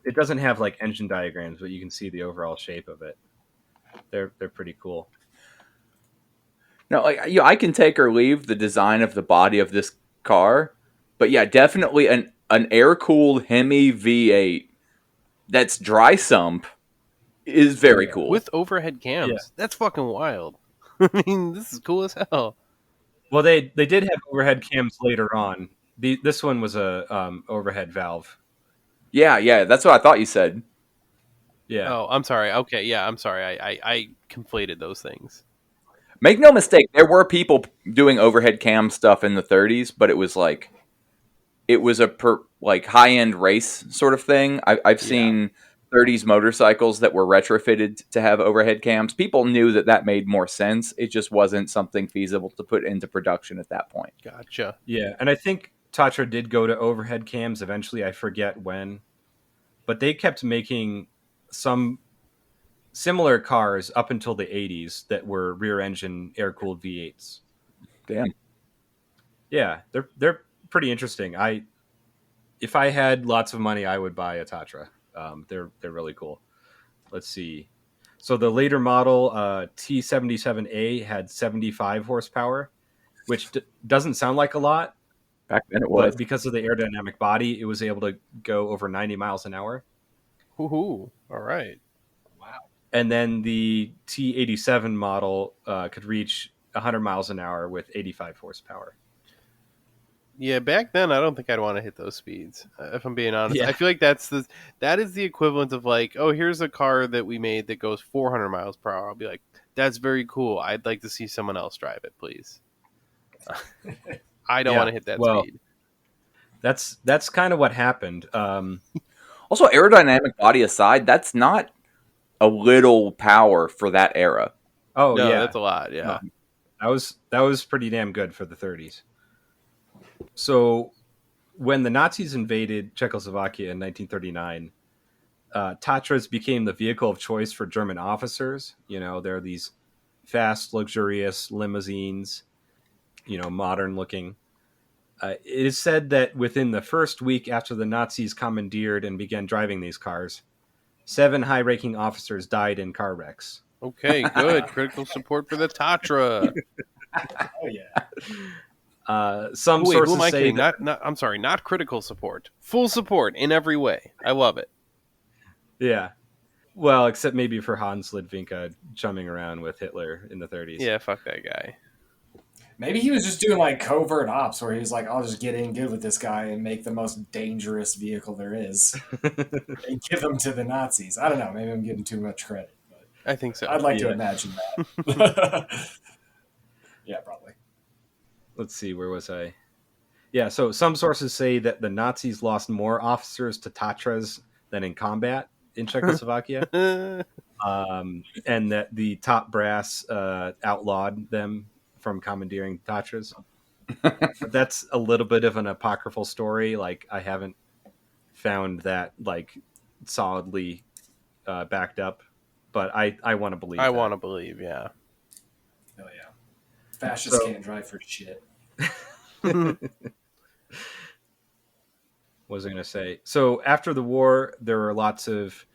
It doesn't have like engine diagrams, but you can see the overall shape of it. They're pretty cool. No, I can take or leave the design of the body of this car, but yeah, definitely an air-cooled Hemi V8 that's dry sump is very cool. With overhead cams. Yeah. That's fucking wild. I mean, this is cool as hell. Well, they did have overhead cams later on. This one was a overhead valve. Yeah, that's what I thought you said. Yeah. Oh, I'm sorry. Okay, yeah, I'm sorry. I conflated those things. Make no mistake, there were people doing overhead cam stuff in the 30s, but it was like, it was a like high-end race sort of thing. I've seen 30s motorcycles that were retrofitted to have overhead cams. People knew that made more sense. It just wasn't something feasible to put into production at that point. Gotcha. Yeah, and I think Tatra did go to overhead cams eventually. I forget when, but they kept making some similar cars up until the 80s that were rear-engine air-cooled V8s. Damn. Yeah, they're pretty interesting. If I had lots of money, I would buy a Tatra. They're really cool. Let's see. So the later model T77A had 75 horsepower, which doesn't sound like a lot. Back then it was. But because of the aerodynamic body, it was able to go over 90 miles an hour. Woohoo! All right. And then the T87 model could reach 100 miles an hour with 85 horsepower. Yeah, back then I don't think I'd want to hit those speeds. If I'm being honest, Yeah. I feel like that is the equivalent of like, oh, here's a car that we made that goes 400 miles per hour. I'll be like, that's very cool. I'd like to see someone else drive it, please. I don't want to hit that speed. That's kind of what happened. Also, aerodynamic body aside, that's not a little power for that era. Oh no, yeah, that's a lot. Yeah, that was pretty damn good for the 30s. So, when the Nazis invaded Czechoslovakia in 1939, Tatras became the vehicle of choice for German officers. You know, there are these fast, luxurious limousines, modern looking. It is said that within the first week after the Nazis commandeered and began driving these cars, 7 high-ranking officers died in car wrecks. Okay, good. Critical support for the Tatra. Oh yeah. Some Wait, sources who am I say kidding? that, I'm sorry, not critical support. Full support in every way. I love it. yeah. Well, except maybe for Hans Lidvinka chumming around with Hitler in the 30s. Yeah, fuck that guy. Maybe he was just doing like covert ops where he was like, I'll just get in good with this guy and make the most dangerous vehicle there is and give them to the Nazis. I don't know. Maybe I'm giving too much credit. But I think so. I'd like to imagine that. Yeah, probably. Let's see, where was I? Yeah, so some sources say that the Nazis lost more officers to Tatras than in combat in Czechoslovakia, and that the top brass outlawed them from commandeering Tatras. But that's a little bit of an apocryphal story. Like, I haven't found that like solidly backed up, but I want to believe. I want to believe, yeah. Oh yeah. Fascists can't drive for shit. What was I going to say? So after the war, there were lots of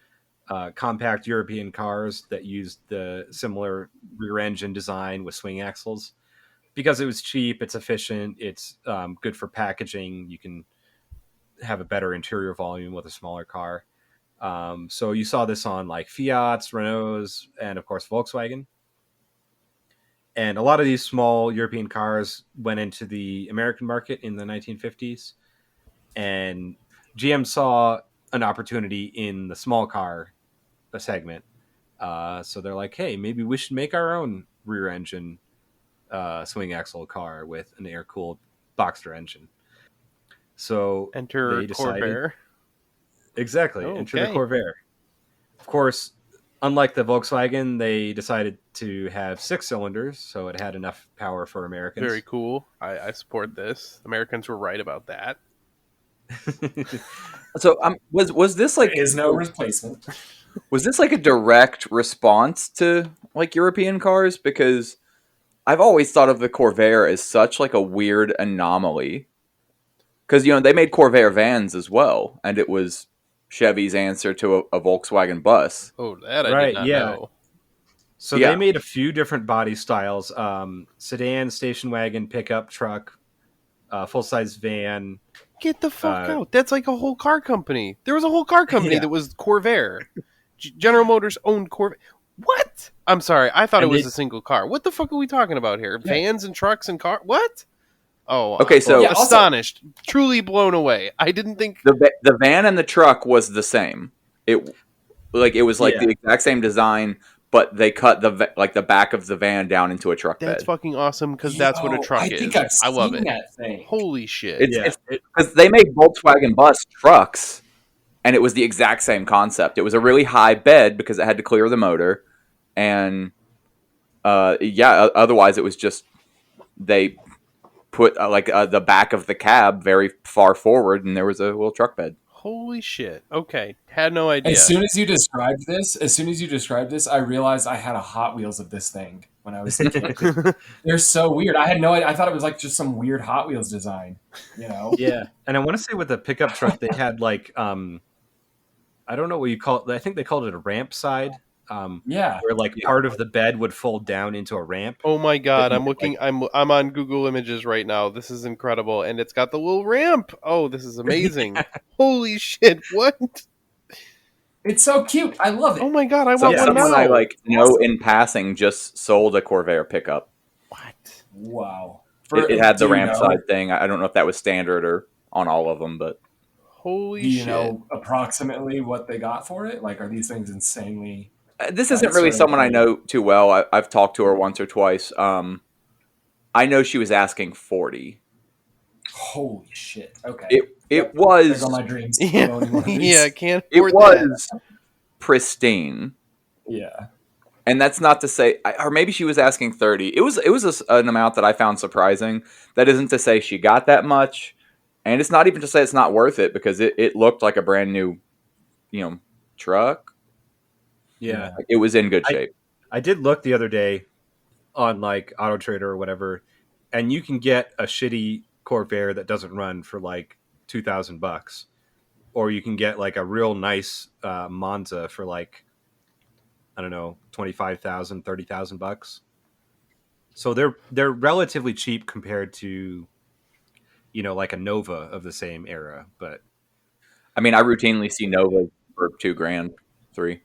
compact European cars that used the similar rear engine design with swing axles because it was cheap, it's efficient, it's good for packaging. You can have a better interior volume with a smaller car. So you saw this on like Fiats, Renaults, and of course Volkswagen. And a lot of these small European cars went into the American market in the 1950s. And GM saw an opportunity in the small car segment. So they're like, hey, maybe we should make our own rear engine swing axle car with an air-cooled Boxster engine. So Enter they decided, Corvair. Exactly. Oh, enter the okay. Corvair. Of course, unlike the Volkswagen, they decided to have 6 cylinders, so it had enough power for Americans. Very cool. I support this. Americans were right about that. So was this like There is no replacement. was this like a direct response to like European cars? Because I've always thought of the Corvair as such like a weird anomaly. Because they made Corvair vans as well, and it was Chevy's answer to a Volkswagen bus. Oh, that I did not know. So they made a few different body styles: sedan, station wagon, pickup truck, full-size van. Get the fuck out. That's like a whole car company. There was a whole car company that was Corvair. General Motors owned Corvair. What? I'm sorry. I thought it was a single car. What the fuck are we talking about here? Yeah. Vans and trucks and car? What? Oh, okay. So astonished, truly blown away. I didn't think the van and the truck was the same. It was like the exact same design, but they cut the back of the van down into a truck That's bed. fucking awesome because that's what a truck I is. think I've I love seen it. that thing. Holy shit! It's because they make Volkswagen Bus trucks, and it was the exact same concept. It was a really high bed because it had to clear the motor, and otherwise it was just they put the back of the cab very far forward, and there was a little truck bed. Holy shit! Okay, had no idea. As soon as you described this, I realized I had a Hot Wheels of this thing when I was a kid. They're so weird. I had no idea. I thought it was like just some weird Hot Wheels design, you know? Yeah, and I want to say with the pickup truck, they had like I don't know what you call it. I think they called it a ramp side. Yeah, where like part of the bed would fold down into a ramp. Oh my god, I'm looking. I'm on Google Images right now. This is incredible, and it's got the little ramp. Oh, this is amazing! Holy shit! What? it's so cute. I love it. Oh my god, I So want one someone now. I know in passing just sold a Corvair pickup. What? Wow. It had the Do you ramp know? side thing. I don't know if that was standard or on all of them, but Holy Do you shit! know approximately what they got for it? Like, are these things insanely? this isn't That's really really someone I cool. know too well. I've talked to her once or twice. I know she was asking 40. Holy shit! Okay. It There was go my dreams. Yeah, Owning one of these. yeah, I can't it afford that. was pristine. Yeah. And that's not to say, or maybe she was asking 30. It was an amount that I found surprising. That isn't to say she got that much, and it's not even to say it's not worth it because it looked like a brand new, truck. Yeah, Like, it was in good shape. I did look the other day on like Auto Trader or whatever, and you can get a shitty Corvair that doesn't run for like $2,000, or you can get like a real nice Monza for like, I don't know, $25,000, $30,000. So they're relatively cheap compared to, like a Nova of the same era. But I mean, I routinely see Nova for $2,000, $3,000.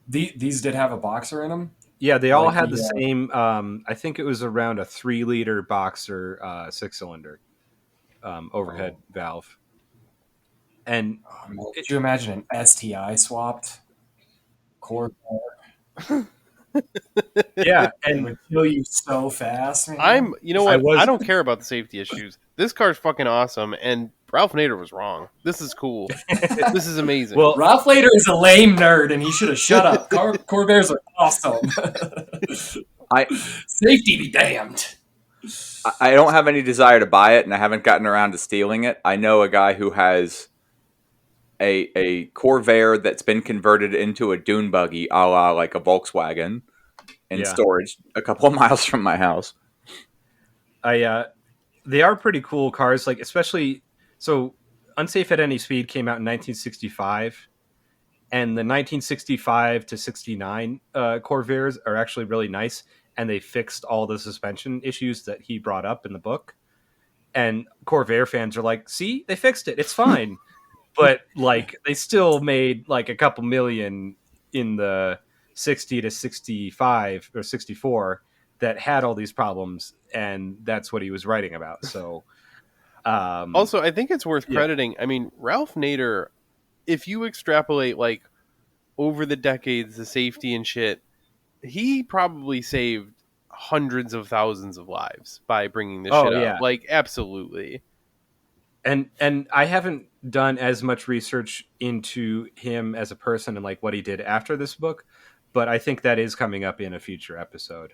These did have a boxer in them. yeah, they all Like had the same. I think it was around a 3-liter boxer 6-cylinder overhead valve. And Could you imagine an STI swapped Corvair? yeah, It and would kill you so fast. Man. You know what? I I don't care about the safety issues. This car's fucking awesome, and Ralph Nader was wrong. This is cool. This is amazing. well, Ralph Nader is a lame nerd, and he should have shut up. Corvairs are awesome. Safety be damned. I don't have any desire to buy it, and I haven't gotten around to stealing it. I know a guy who has a Corvair that's been converted into a dune buggy, a la like a Volkswagen, in storage a couple of miles from my house. they are pretty cool cars, like especially so. Unsafe at Any Speed came out in 1965, and the 1965 to 69 Corvairs are actually really nice, and they fixed all the suspension issues that he brought up in the book. And Corvair fans are like, "See, they fixed it; it's fine." But like, they still made like a couple million in the 60 to 65 or 64 that had all these problems, and that's what he was writing about. So. Also, I think it's worth crediting. I mean, Ralph Nader, if you extrapolate like over the decades, the safety and shit, he probably saved hundreds of thousands of lives by bringing this shit up. Like, absolutely. And I haven't done as much research into him as a person and like what he did after this book, but I think that is coming up in a future episode.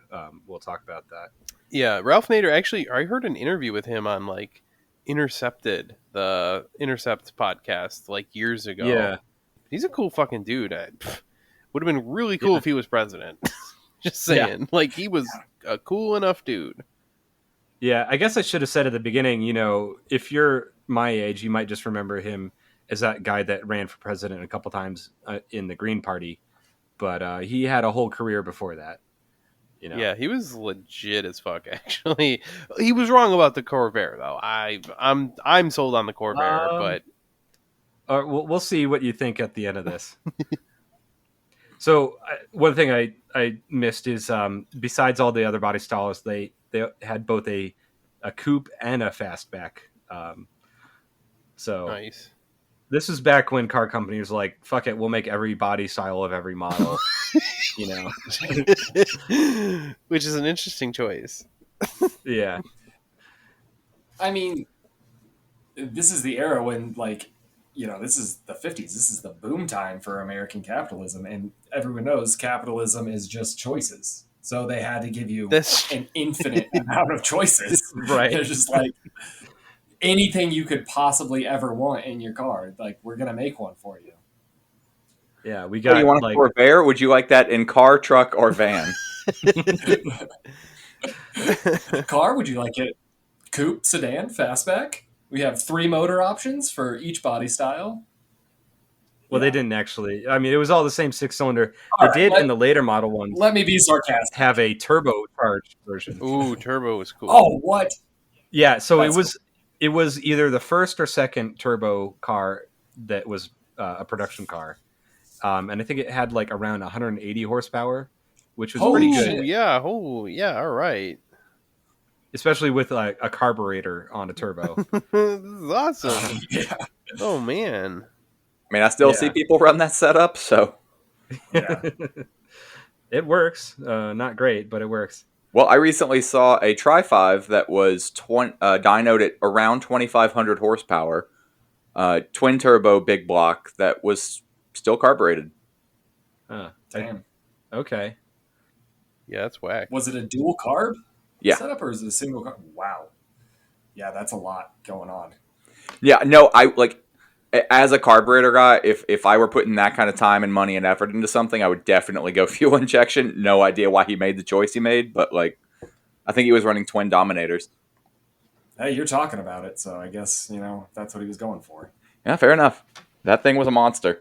We'll talk about that. Yeah, Ralph Nader, actually, I heard an interview with him on like Intercepted, the Intercept podcast, like years ago. Yeah. He's a cool fucking dude. Would have been really cool if he was president. Just saying. Yeah. Like, he was a cool enough dude. Yeah, I guess I should have said at the beginning, if you're my age, you might just remember him as that guy that ran for president a couple times in the Green Party. But he had a whole career before that. Yeah, he was legit as fuck. Actually, he was wrong about the Corvair, though. I'm sold on the Corvair, but we'll see what you think at the end of this. So one thing I missed is besides all the other body styles, they had both a coupe and a fastback. So nice. This was back when car companies were like, fuck it, we'll make every body style of every model. You know. Which is an interesting choice. Yeah. I mean, this is the era when, like, this is the 50s. This is the boom time for American capitalism. And everyone knows capitalism is just choices. So they had to give you an infinite amount of choices. Right. They're just like, anything you could possibly ever want in your car, like, we're going to make one for you. Yeah, we got. Oh, you want a Corvair? Would you like that in car, truck, or van? Car, would you like it coupe, sedan, fastback? We have 3 motor options for each body style. Well, they didn't actually. I mean, it was all the same 6-cylinder. They did in the later model ones. Let me be sarcastic. Have a turbocharged version. Ooh, turbo was cool. Oh, what? Yeah, so it was either the first or second turbo car that was a production car, and I think it had like around 180 horsepower, which was pretty good. Yeah. Oh, yeah. All right. Especially with like a carburetor on a turbo. This is awesome. Yeah. Oh man. I mean, I still see people run that setup, so yeah, it works. Not great, but it works. Well, I recently saw a Tri-5 that was dynoed at around 2,500 horsepower, twin turbo big block that was still carbureted. Damn. Okay. Yeah, that's whack. Was it a dual carb setup, or is it a single carb? Wow. Yeah, that's a lot going on. Yeah, no, I like. As a carburetor guy, if I were putting that kind of time and money and effort into something, I would definitely go fuel injection. No idea why he made the choice he made, but like, I think he was running twin Dominators. Hey, you're talking about it, so I guess, that's what he was going for. Yeah, fair enough. That thing was a monster.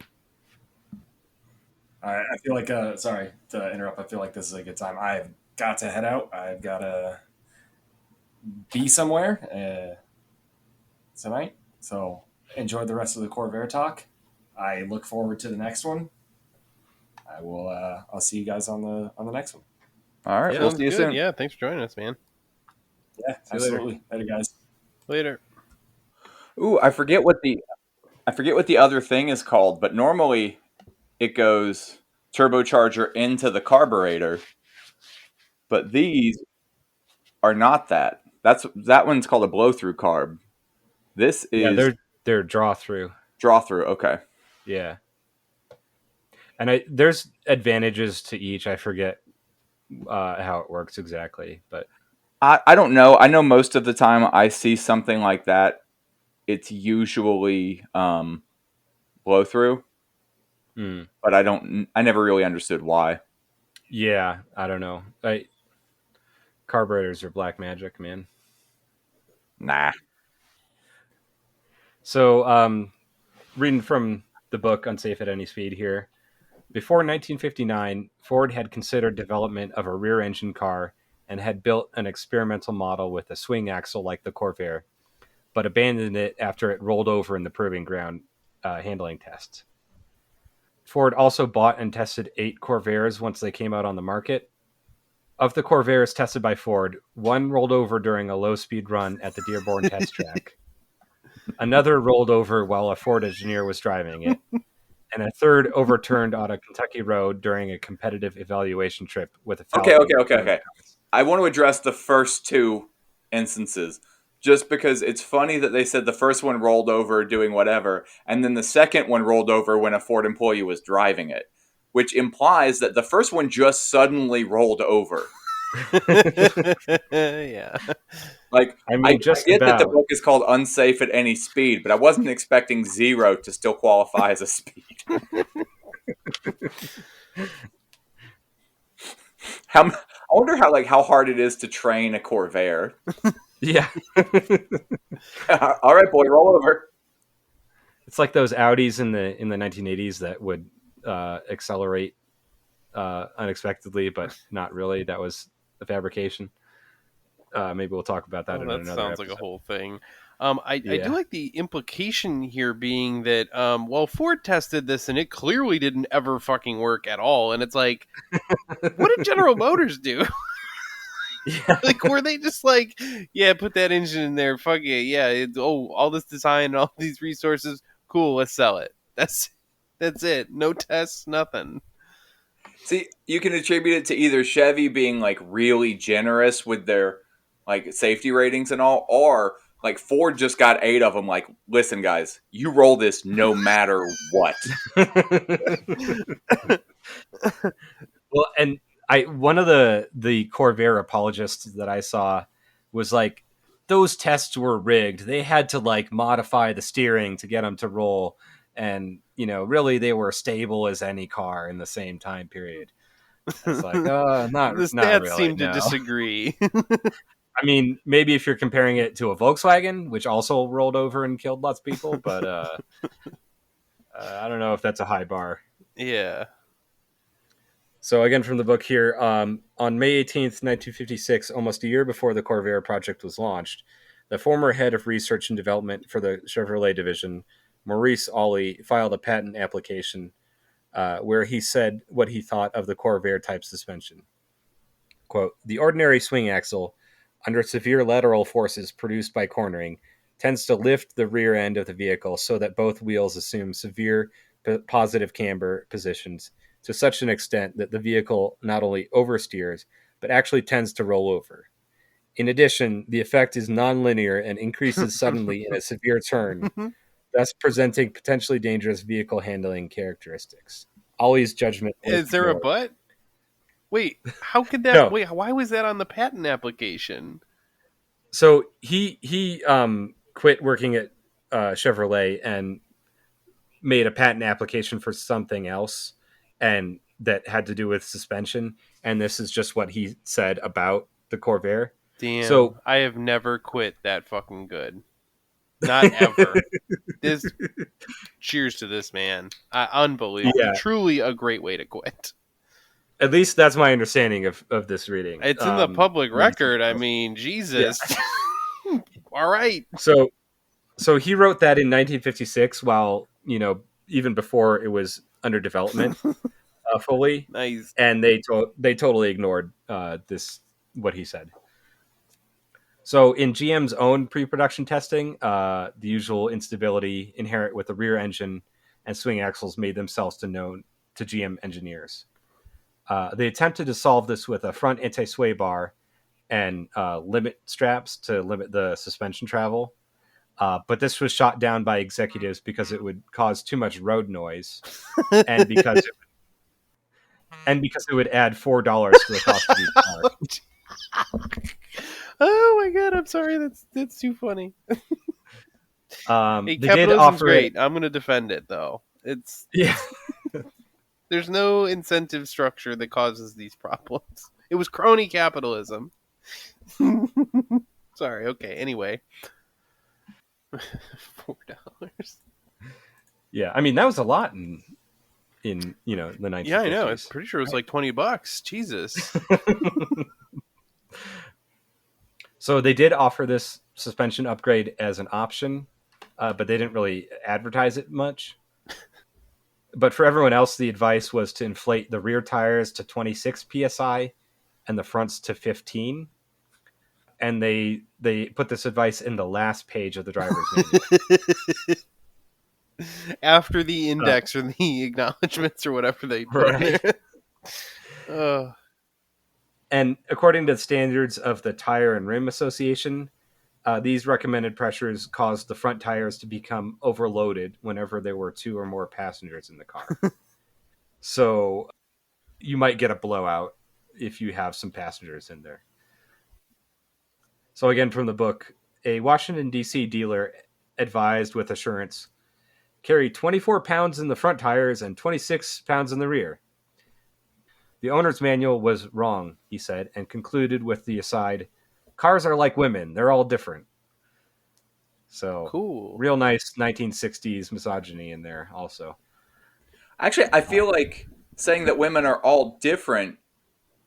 I feel like, sorry to interrupt, I feel like this is a good time. I've got to head out. I've got to be somewhere tonight, so enjoy the rest of the Corvair talk. I look forward to the next one. I will. I'll see you guys on the next one. All right, we'll see you soon. Yeah, thanks for joining us, man. Yeah, absolutely. Later, guys. Later. Ooh, I forget what the other thing is called, but normally it goes turbocharger into the carburetor, but these are not that. That one's called a blow-through carb. This is they're draw-through. Draw-through, okay. Yeah. And there's advantages to each. I forget how it works exactly, but I don't know. I know most of the time I see something like that, it's usually blow-through. But I never really understood why. Yeah, I don't know. Carburetors are black magic, man. Nah. So, reading from the book Unsafe at Any Speed here. Before 1959, Ford had considered development of a rear-engine car and had built an experimental model with a swing axle like the Corvair, but abandoned it after it rolled over in the proving ground handling tests. Ford also bought and tested 8 Corvairs once they came out on the market. Of the Corvairs tested by Ford, one rolled over during a low-speed run at the Dearborn test track. Another rolled over while a Ford engineer was driving it. And a third overturned on a Kentucky road during a competitive evaluation trip with a Falcon. Okay. I want to address the first 2 instances. Just because it's funny that they said the first one rolled over doing whatever, and then the second one rolled over when a Ford employee was driving it, which implies that the first one just suddenly rolled over. Yeah. Like, I get that the book is called Unsafe at Any Speed, but I wasn't expecting 0 to still qualify as a speed. I wonder how hard it is to train a Corvair. Yeah. All right, boy, roll over. It's like those Audis in the 1980s that would accelerate unexpectedly, but not really. That was a fabrication. Maybe we'll talk about that in another episode. That sounds like a whole thing. I do like the implication here being that, Ford tested this and it clearly didn't ever fucking work at all. And it's like, what did General Motors do? Yeah. Like, were they just like, yeah, put that engine in there, fuck it, yeah, all this design, all these resources, cool, let's sell it. That's it. No tests, nothing. See, you can attribute it to either Chevy being like really generous with their like safety ratings and all, or like Ford just got 8 of them. Like, listen, guys, you roll this no matter what. Well, and one of the Corvair apologists that I saw was like, those tests were rigged. They had to like modify the steering to get them to roll. And, really they were stable as any car in the same time period. It's like, not The not stats really, seem to no. disagree. I mean, maybe if you're comparing it to a Volkswagen, which also rolled over and killed lots of people, but I don't know if that's a high bar. Yeah. So again, from the book here, on May 18th, 1956, almost a year before the Corvair project was launched, the former head of research and development for the Chevrolet division, Maurice Ollie, filed a patent application where he said what he thought of the Corvair type suspension. Quote, the ordinary swing axle, under severe lateral forces produced by cornering, tends to lift the rear end of the vehicle so that both wheels assume severe positive camber positions to such an extent that the vehicle not only oversteers, but actually tends to roll over. In addition, the effect is nonlinear and increases suddenly in a severe turn, thus presenting potentially dangerous vehicle handling characteristics. Ollie's judgment was Is there a ignored. but? Wait, how could that? No. Wait, why was that on the patent application? So he quit working at Chevrolet and made a patent application for something else, and that had to do with suspension. And this is just what he said about the Corvair. Damn, So I have never quit that fucking good. Not ever. This. Cheers to this man. Unbelievable. Yeah. Truly a great way to quit. at least that's my understanding of this reading. It's in the public record. I mean, Jesus. Yeah. All right. So he wrote that in 1956 while, even before it was under development fully. Nice. And they totally ignored what he said. So in GM's own pre-production testing, the usual instability inherent with the rear engine and swing axles made themselves known to GM engineers. They attempted to solve this with a front anti-sway bar and limit straps to limit the suspension travel. But this was shot down by executives because it would cause too much road noise, and because it would add $4 to the cost of each car. Oh my god! I'm sorry. That's too funny. Hey, capitalism's did offer great. I'm going to defend it, though. It's There's no incentive structure that causes these problems. It was crony capitalism. Sorry. Okay. Anyway, $4. Yeah, I mean that was a lot in the 1950s. Yeah, I know. I'm pretty sure it was like $20. Jesus. So they did offer this suspension upgrade as an option, but they didn't really advertise it much. But for everyone else, the advice was to inflate the rear tires to 26 psi and the fronts to 15. And they put this advice in the last page of the driver's manual. After the index or the acknowledgments or whatever they put in there. And according to the standards of the Tire and Rim Association, these recommended pressures caused the front tires to become overloaded whenever there were 2 or more passengers in the car. So you might get a blowout if you have some passengers in there. So again, from the book, a Washington, D.C. dealer advised with assurance, carry 24 pounds in the front tires and 26 pounds in the rear. The owner's manual was wrong, he said, and concluded with the aside, cars are like women. They're all different. So cool. Real nice 1960s misogyny in there also. Actually, I feel like saying that women are all different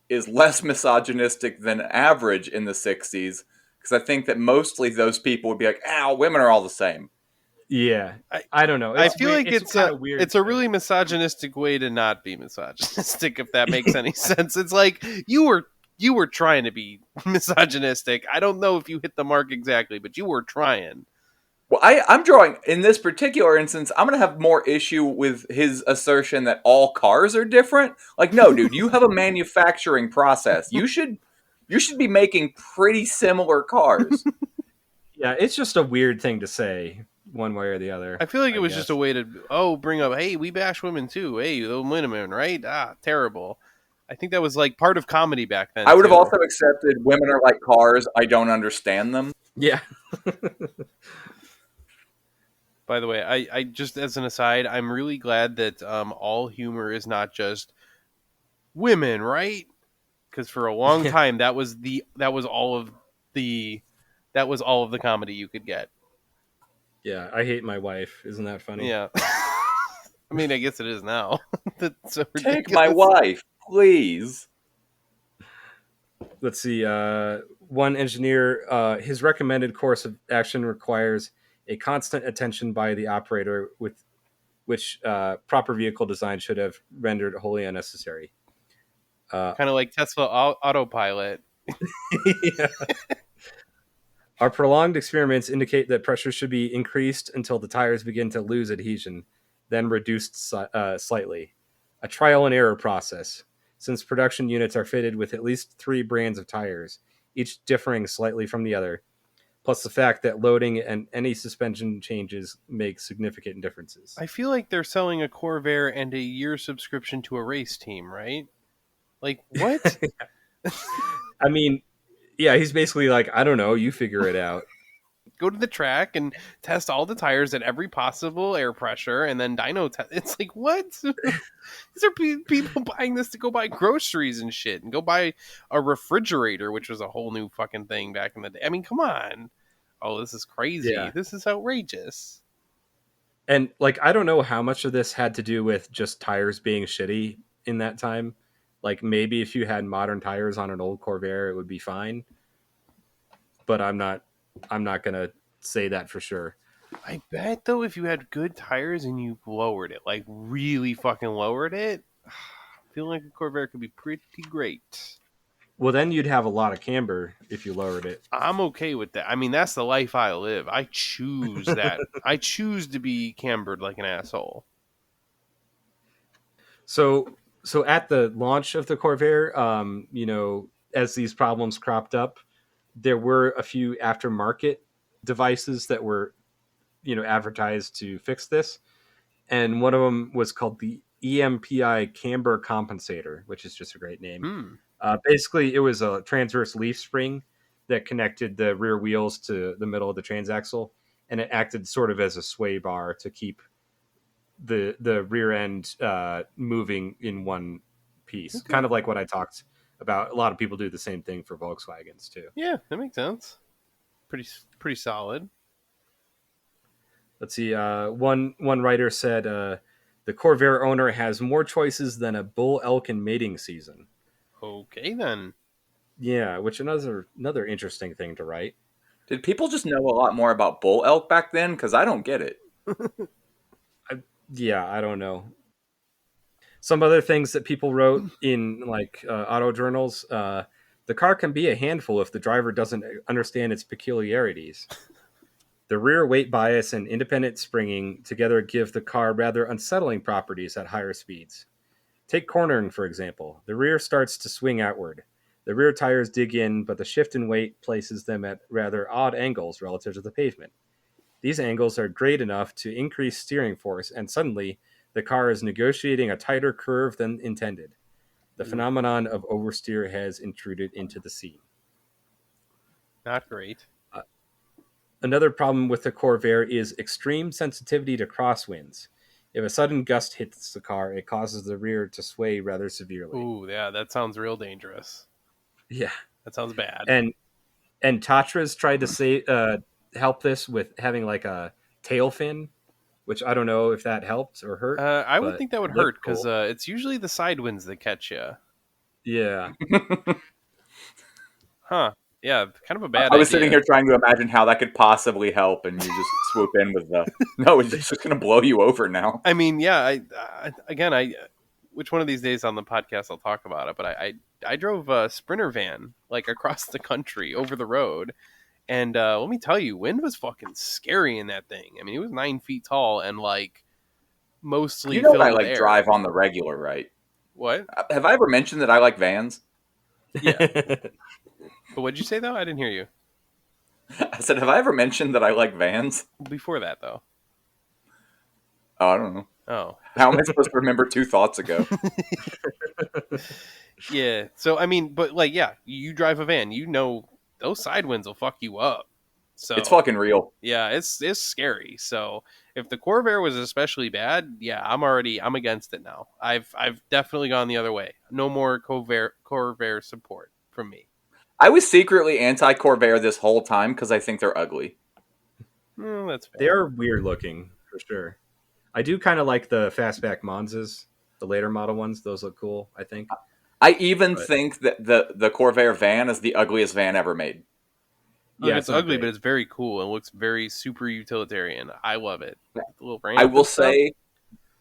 is less misogynistic than average in the 60s, because I think that mostly those people would be like, women are all the same. Yeah, I don't know. I feel like it's a weird. It's a really misogynistic way to not be misogynistic, if that makes any sense. It's like you were trying to be misogynistic. I don't know if you hit the mark exactly, but you were trying. Well, I'm drawing, in this particular instance, I'm going to have more issue with his assertion that all cars are different. Like, no, dude, you have a manufacturing process. You should be making pretty similar cars. Yeah, it's just a weird thing to say, one way or the other. I feel like it was guess. just a way to bring up, hey, we bash women too. Hey, the women, right? Terrible. I think that was like part of comedy back then. I would have too. also accepted women are like cars. I don't understand them. Yeah. By the way, I just as an aside, I'm really glad that all humor is not just women, right? Because for a long time that was all of the comedy you could get. Yeah, I hate my wife. Isn't that funny? Yeah. I mean, I guess it is now. That's so ridiculous. Take my wife, please. Let's see. One engineer, his recommended course of action requires a constant attention by the operator, with which proper vehicle design should have rendered wholly unnecessary. Kind of like Tesla autopilot. Yeah. Our prolonged experiments indicate that pressure should be increased until the tires begin to lose adhesion, then reduced slightly. A trial and error process, since production units are fitted with at least 3 brands of tires, each differing slightly from the other, plus the fact that loading and any suspension changes make significant differences. I feel like they're selling a Corvair and a year subscription to a race team, right? Like, what? I mean, yeah, he's basically like, I don't know, you figure it out. Go to the track and test all the tires at every possible air pressure, and then dyno test. It's like, what? These are people buying this to go buy groceries and shit, and go buy a refrigerator, which was a whole new fucking thing back in the day. I mean, come on. Oh, this is crazy. Yeah. This is outrageous. And like, I don't know how much of this had to do with just tires being shitty in that time. Like, maybe if you had modern tires on an old Corvair, it would be fine. But I'm not gonna say that for sure. I bet though, if you had good tires and you lowered it, like really fucking lowered it, I feel like a Corvair could be pretty great. Well, then you'd have a lot of camber if you lowered it. I'm okay with that. I mean, that's the life I live. I choose that. I choose to be cambered like an asshole. So at the launch of the Corvair, as these problems cropped up, there were a few aftermarket devices that were, advertised to fix this. And one of them was called the EMPI camber compensator, which is just a great name. Basically, it was a transverse leaf spring that connected the rear wheels to the middle of the transaxle, and it acted sort of as a sway bar to keep the rear end moving in one piece. Okay. Kind of like what I talked about. A lot of people do the same thing for Volkswagens too. Yeah, that makes sense. Pretty solid. Let's see. One writer said the Corvair owner has more choices than a bull elk in mating season. Okay, then. Yeah, which another interesting thing to write. Did people just know a lot more about bull elk back then? Because I don't get it. I don't know. Some other things that people wrote in like auto journals. The car can be a handful if the driver doesn't understand its peculiarities. The rear weight bias and independent springing together give the car rather unsettling properties at higher speeds. Take cornering, for example. The rear starts to swing outward. The rear tires dig in, but the shift in weight places them at rather odd angles relative to the pavement. These angles are great enough to increase steering force, and suddenly the car is negotiating a tighter curve than intended. The phenomenon of oversteer has intruded into the scene. Not great. Another problem with the Corvair is extreme sensitivity to crosswinds. If a sudden gust hits the car, it causes the rear to sway rather severely. Ooh, yeah, that sounds real dangerous. Yeah. That sounds bad. And Tatra's tried to help this with having like a tail fin, which I don't know if that helped or hurt. I would think that would hurt because cool. it's usually the side winds that catch you. Yeah. Huh. Yeah, kind of a bad I was idea. sitting here trying to imagine how that could possibly help, and you just swoop in with the, no, it's just going to blow you over now. I mean, yeah, I which one of these days on the podcast I'll talk about it, but I drove a Sprinter van, like, across the country, over the road, And let me tell you, wind was fucking scary in that thing. I mean, it was 9 feet tall and like mostly You know filled I with like air. drive on the regular, right? What? Have I ever mentioned that I like vans? Yeah. But what'd you say though? I didn't hear you. I said, have I ever mentioned that I like vans? Before that though. Oh, I don't know. Oh. How am I supposed to remember 2 thoughts ago? Yeah. So I mean, but like, yeah, you drive a van, you know, those side winds will fuck you up. So It's fucking real. yeah, it's scary. So if the Corvair was especially bad, yeah, I'm against it now. I've definitely gone the other way. No more Corvair support from me. I was secretly anti-Corvair this whole time because I think they're ugly. That's fair. They are weird looking for sure. I do kind of like the fastback Monzas, the later model ones. Those look cool, I think. I even think that the Corvair van is the ugliest van ever made. Look, Yeah, it's not ugly, great. but it's very cool and looks very super utilitarian. I love it. The little ramp I and will stuff. say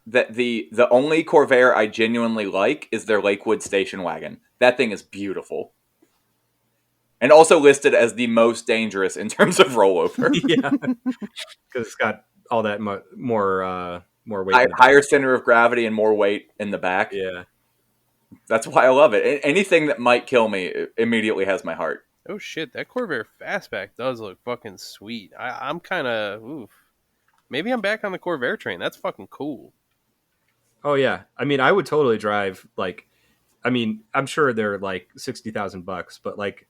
that the only Corvair I genuinely like is their Lakewood station wagon. That thing is beautiful. And also listed as the most dangerous in terms of rollover. Yeah, because it's got all that more weight. In the back. Higher center of gravity and more weight in the back. Yeah. That's why I love it. Anything that might kill me immediately has my heart. Oh shit, that Corvair fastback does look fucking sweet. I'm kind of oof. Maybe I'm back on the Corvair train. That's fucking cool. Oh yeah. I mean, I would totally drive like. I mean, I'm sure they're like $60,000, but like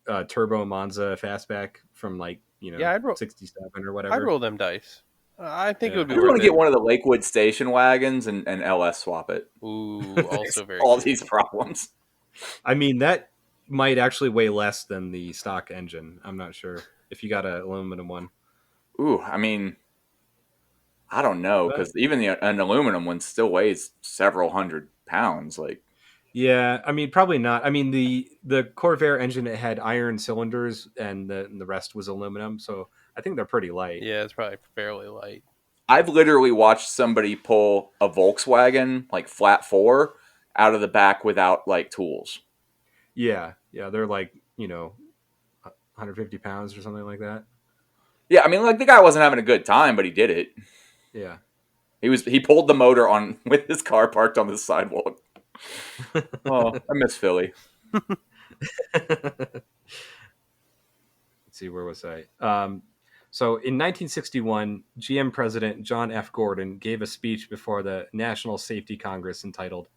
a turbo Monza fastback from like Yeah, I'd roll 67 or whatever. I'd roll them dice. I think it would be I want worth to it. get one of the Lakewood station wagons and LS swap it. Ooh, also very all cool. these problems. I mean, that might actually weigh less than the stock engine. I'm not sure if you got an aluminum one. Ooh, I mean, I don't know because even an aluminum one still weighs several hundred pounds. Like, yeah, I mean, probably not. I mean, the Corvair engine, it had iron cylinders, and the rest was aluminum. So I think they're pretty light. Yeah, it's probably fairly light. I've literally watched somebody pull a Volkswagen like flat 4 out of the back without like tools. Yeah, they're like 150 pounds or something like that. Yeah, I mean, like the guy wasn't having a good time, but he did it. Yeah, He pulled the motor on with his car parked on the sidewalk. Oh, I miss Philly. Let's see, where was I? So in 1961, GM President John F. Gordon gave a speech before the National Safety Congress entitled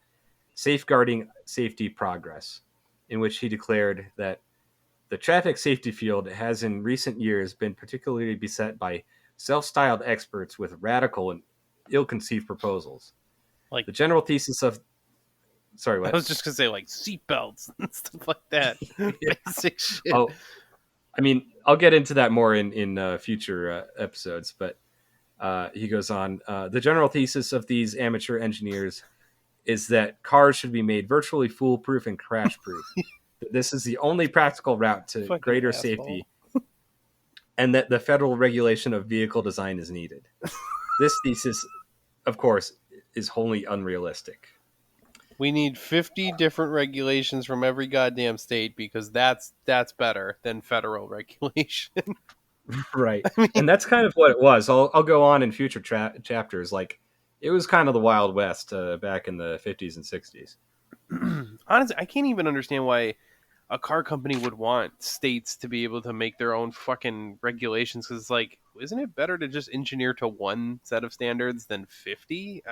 Safeguarding Safety Progress, in which he declared that the traffic safety field has in recent years been particularly beset by self-styled experts with radical and ill-conceived proposals. Like the general thesis of... Sorry, what? I was just going to say like seatbelts and stuff like that. Basic shit. Oh, I mean, I'll get into that more in future episodes, but he goes on. The general thesis of these amateur engineers is that cars should be made virtually foolproof and crash-proof. This is the only practical route to Fucking greater asshole. safety, and that the federal regulation of vehicle design is needed. This thesis, of course, is wholly unrealistic. We need 50 different regulations from every goddamn state because that's better than federal regulation. Right. And that's kind of what it was. I'll go on in future chapters. Like, it was kind of the Wild West back in the 50s and 60s. Honestly, I can't even understand why a car company would want states to be able to make their own fucking regulations because it's like, isn't it better to just engineer to one set of standards than 50?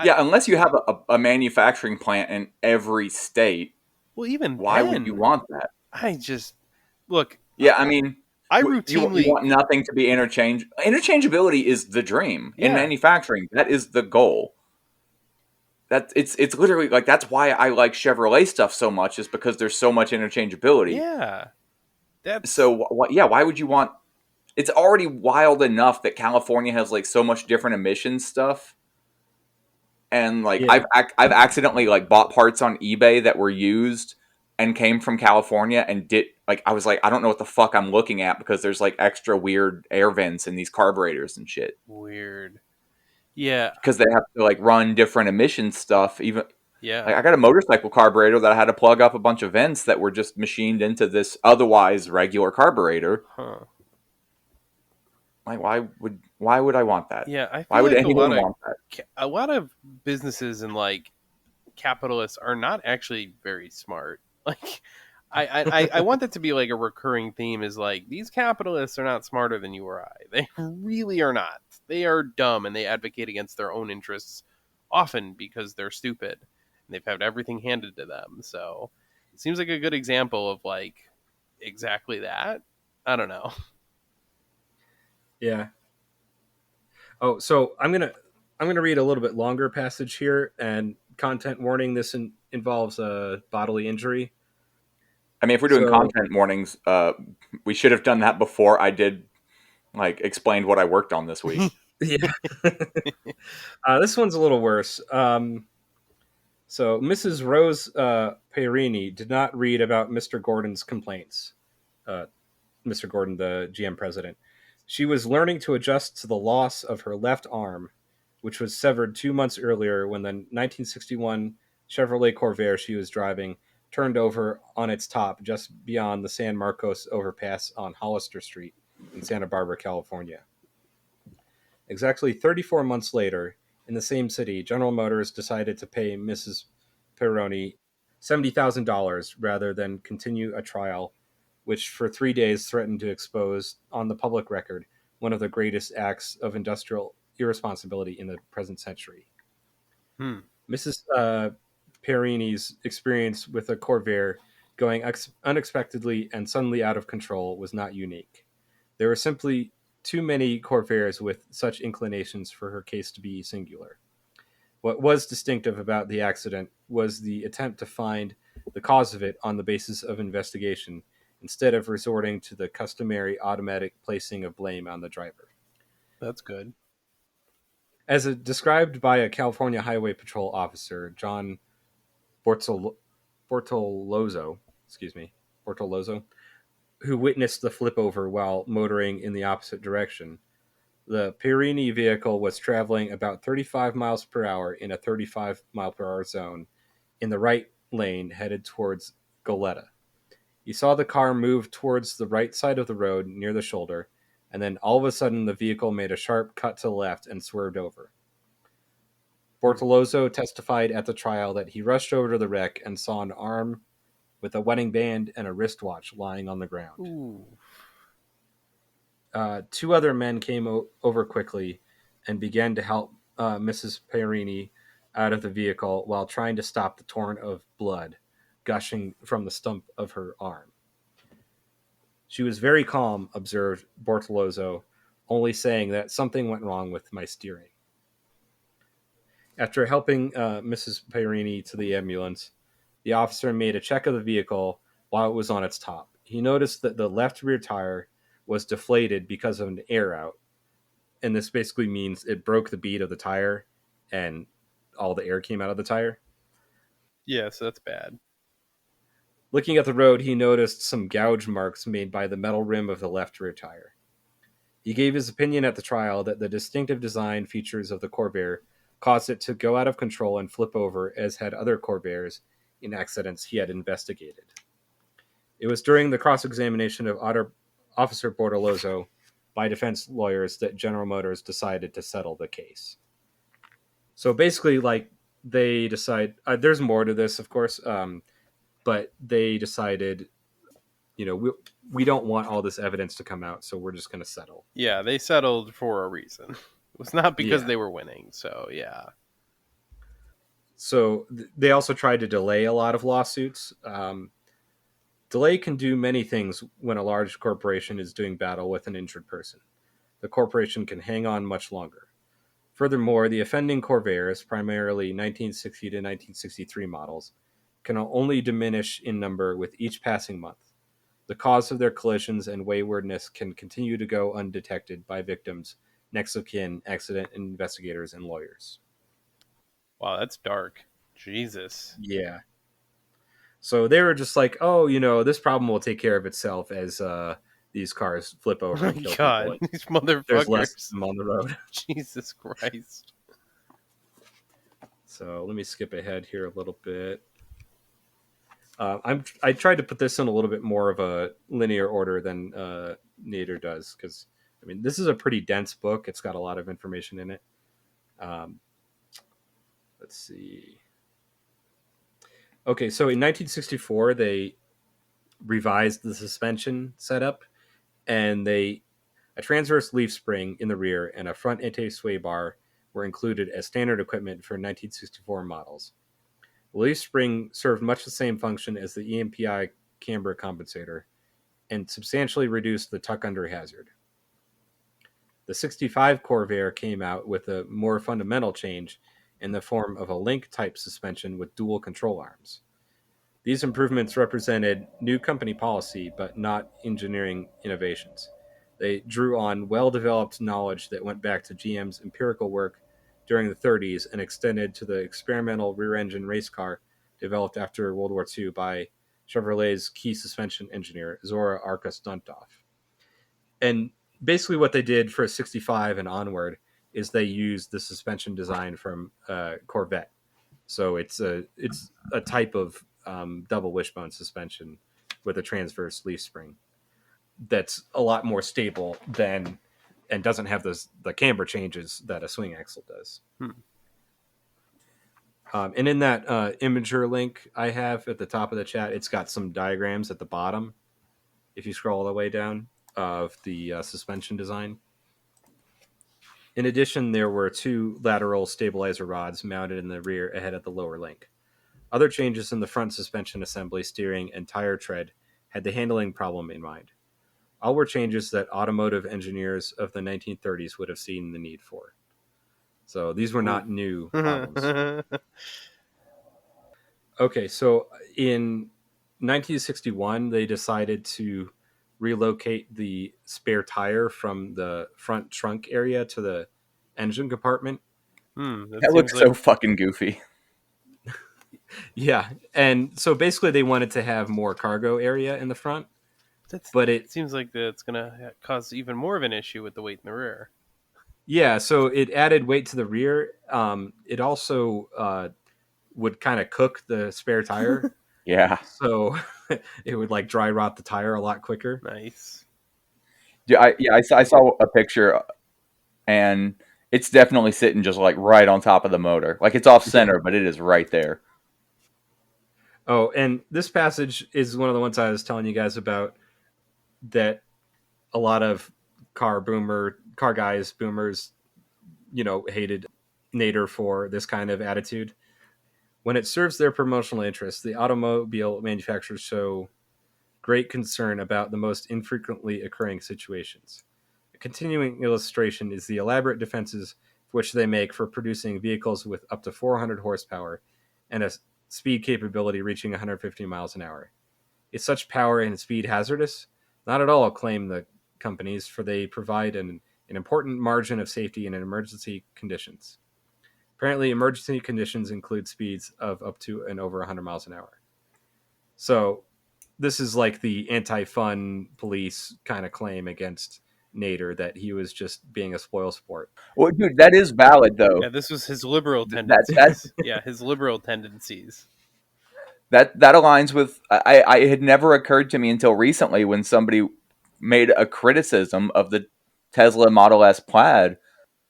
Yeah, unless you have a manufacturing plant in every state. Well, even why then, would you want that? I just look. Yeah, I mean, I you routinely want nothing to be interchangeable. Interchangeability is the dream in Yeah. manufacturing. That is the goal. It's literally like that's why I like Chevrolet stuff so much is because there's so much interchangeability. Yeah, that's So why would you want? It's already wild enough that California has like so much different emissions stuff. And like Yeah. I've accidentally like bought parts on eBay that were used and came from California and did like I was like I don't know what the fuck I'm looking at because there's like extra weird air vents in these carburetors and shit weird. Yeah, because they have to like run different emission stuff even Yeah. Like, I got a motorcycle carburetor that I had to plug up a bunch of vents that were just machined into this otherwise regular carburetor. Huh. Like, why would I want that? Yeah, I Why feel would like anyone want that? a lot of businesses and like capitalists are not actually very smart. Like, I want that to be like a recurring theme. Is like these capitalists are not smarter than you or I. They really are not. They are dumb and they advocate against their own interests often because they're stupid and they've had everything handed to them. So it seems like a good example of like exactly that. I don't know. Yeah. Oh, so I'm gonna read a little bit longer passage here, and content warning. This involves a bodily injury. I mean, if we're doing So content warnings, we should have done that before I did, like, explained what I worked on this week. yeah, this one's a little worse. So Mrs. Rose Pierini did not read about Mr. Gordon's complaints. Mr. Gordon, the GM president. She was learning to adjust to the loss of her left arm, which was severed 2 months earlier when the 1961 Chevrolet Corvair she was driving turned over on its top just beyond the San Marcos overpass on Hollister Street in Santa Barbara, California. Exactly 34 months later, in the same city, General Motors decided to pay Mrs. Peroni $70,000 rather than continue a trial which for 3 days threatened to expose on the public record one of the greatest acts of industrial irresponsibility in the present century. Mrs. Perini's experience with a Corvair going unexpectedly and suddenly out of control was not unique. There were simply too many Corvairs with such inclinations for her case to be singular. What was distinctive about the accident was the attempt to find the cause of it on the basis of investigation, instead of resorting to the customary automatic placing of blame on the driver. That's good. As described by a California Highway Patrol officer, John Bortolozzo, Bortolozzo, who witnessed the flip over while motoring in the opposite direction, the Pierini vehicle was traveling about 35 miles per hour in a 35 mile per hour zone in the right lane headed towards Goleta. He saw the car move towards the right side of the road near the shoulder, and then all of a sudden the vehicle made a sharp cut to the left and swerved over. Bortolozzo testified at the trial that he rushed over to the wreck and saw an arm with a wedding band and a wristwatch lying on the ground. Ooh. Two other men came over quickly and began to help Mrs. Pierini out of the vehicle while trying to stop the torrent of blood gushing from the stump of her arm. She was very calm, observed Bortolozzo, only saying that something went wrong with my steering. After helping Mrs. Pierini to the ambulance, the officer made a check of the vehicle while it was on its top. He noticed that the left rear tire was deflated because of an air out, and this basically means it broke the bead of the tire and all the air came out of the tire. Yes, that's bad. Looking at the road, he noticed some gouge marks made by the metal rim of the left rear tire. He gave his opinion at the trial that the distinctive design features of the Corvair caused it to go out of control and flip over, as had other Corvairs in accidents he had investigated. It was during the cross-examination of Officer Bortolozzo by defense lawyers that General Motors decided to settle the case. So basically, like, they decide, there's more to this, of course, but they decided, we don't want all this evidence to come out, so we're just going to settle. Yeah, they settled for a reason. It was not because they were winning, so yeah. So they also tried to delay a lot of lawsuits. Delay can do many things when a large corporation is doing battle with an injured person. The corporation can hang on much longer. Furthermore, the offending Corvairs, primarily 1960 to 1963 models, can only diminish in number with each passing month. The cause of their collisions and waywardness can continue to go undetected by victims, next of kin, accident investigators, and lawyers. Wow, that's dark. Jesus. Yeah. So they were just like, this problem will take care of itself as these cars flip over. Oh and my kill God, people. these motherfuckers. There's less of them on the road. Jesus Christ. So let me skip ahead here a little bit. I tried to put this in a little bit more of a linear order than Nader does, because I mean this is a pretty dense book. It's got a lot of information in it. Um, let's see. Okay, so in 1964 they revised the suspension setup, and a transverse leaf spring in the rear and a front anti-sway bar were included as standard equipment for 1964 models. The leaf spring served much the same function as the EMPI camber compensator and substantially reduced the tuck under hazard. The 65 Corvair came out with a more fundamental change in the form of a link type suspension with dual control arms. These improvements represented new company policy, but not engineering innovations. They drew on well-developed knowledge that went back to GM's empirical work during the 30s and extended to the experimental rear-engine race car developed after World War II by Chevrolet's key suspension engineer, Zora Arkus-Duntoff. And basically what they did for a 65 and onward is they used the suspension design from Corvette. So it's a type of double wishbone suspension with a transverse leaf spring that's a lot more stable than and doesn't have the camber changes that a swing axle does. And in that Imager link I have at the top of the chat, it's got some diagrams at the bottom, if you scroll all the way down, of the suspension design. In addition, there were 2 lateral stabilizer rods mounted in the rear ahead of the lower link. Other changes in the front suspension assembly, steering, and tire tread had the handling problem in mind. All were changes that automotive engineers of the 1930s would have seen the need for. So these were not new problems. Okay, so in 1961, they decided to relocate the spare tire from the front trunk area to the engine compartment. That looks so fucking goofy. Yeah, and so basically they wanted to have more cargo area in the front, but it seems like that's going to cause even more of an issue with the weight in the rear. Yeah, so it added weight to the rear. It also would kind of cook the spare tire. Yeah. So it would like dry rot the tire a lot quicker. Nice. Yeah, I saw a picture, and it's definitely sitting just like right on top of the motor. Like it's off center, but it is right there. Oh, and this passage is one of the ones I was telling you guys about that a lot of car guys, boomers, hated Nader for this kind of attitude. When it serves their promotional interests, the automobile manufacturers show great concern about the most infrequently occurring situations. A continuing illustration is the elaborate defenses which they make for producing vehicles with up to 400 horsepower and a speed capability reaching 150 miles an hour. Is such power and speed hazardous? Not at all, claim the companies, for they provide an important margin of safety in emergency conditions. Apparently, emergency conditions include speeds of up to and over 100 miles an hour. So this is like the anti-fun police kind of claim against Nader, that he was just being a spoilsport. Well, dude, that is valid, though. Yeah, this was his liberal tendencies. His liberal tendencies. That aligns with... I had never occurred to me until recently when somebody made a criticism of the Tesla Model S Plaid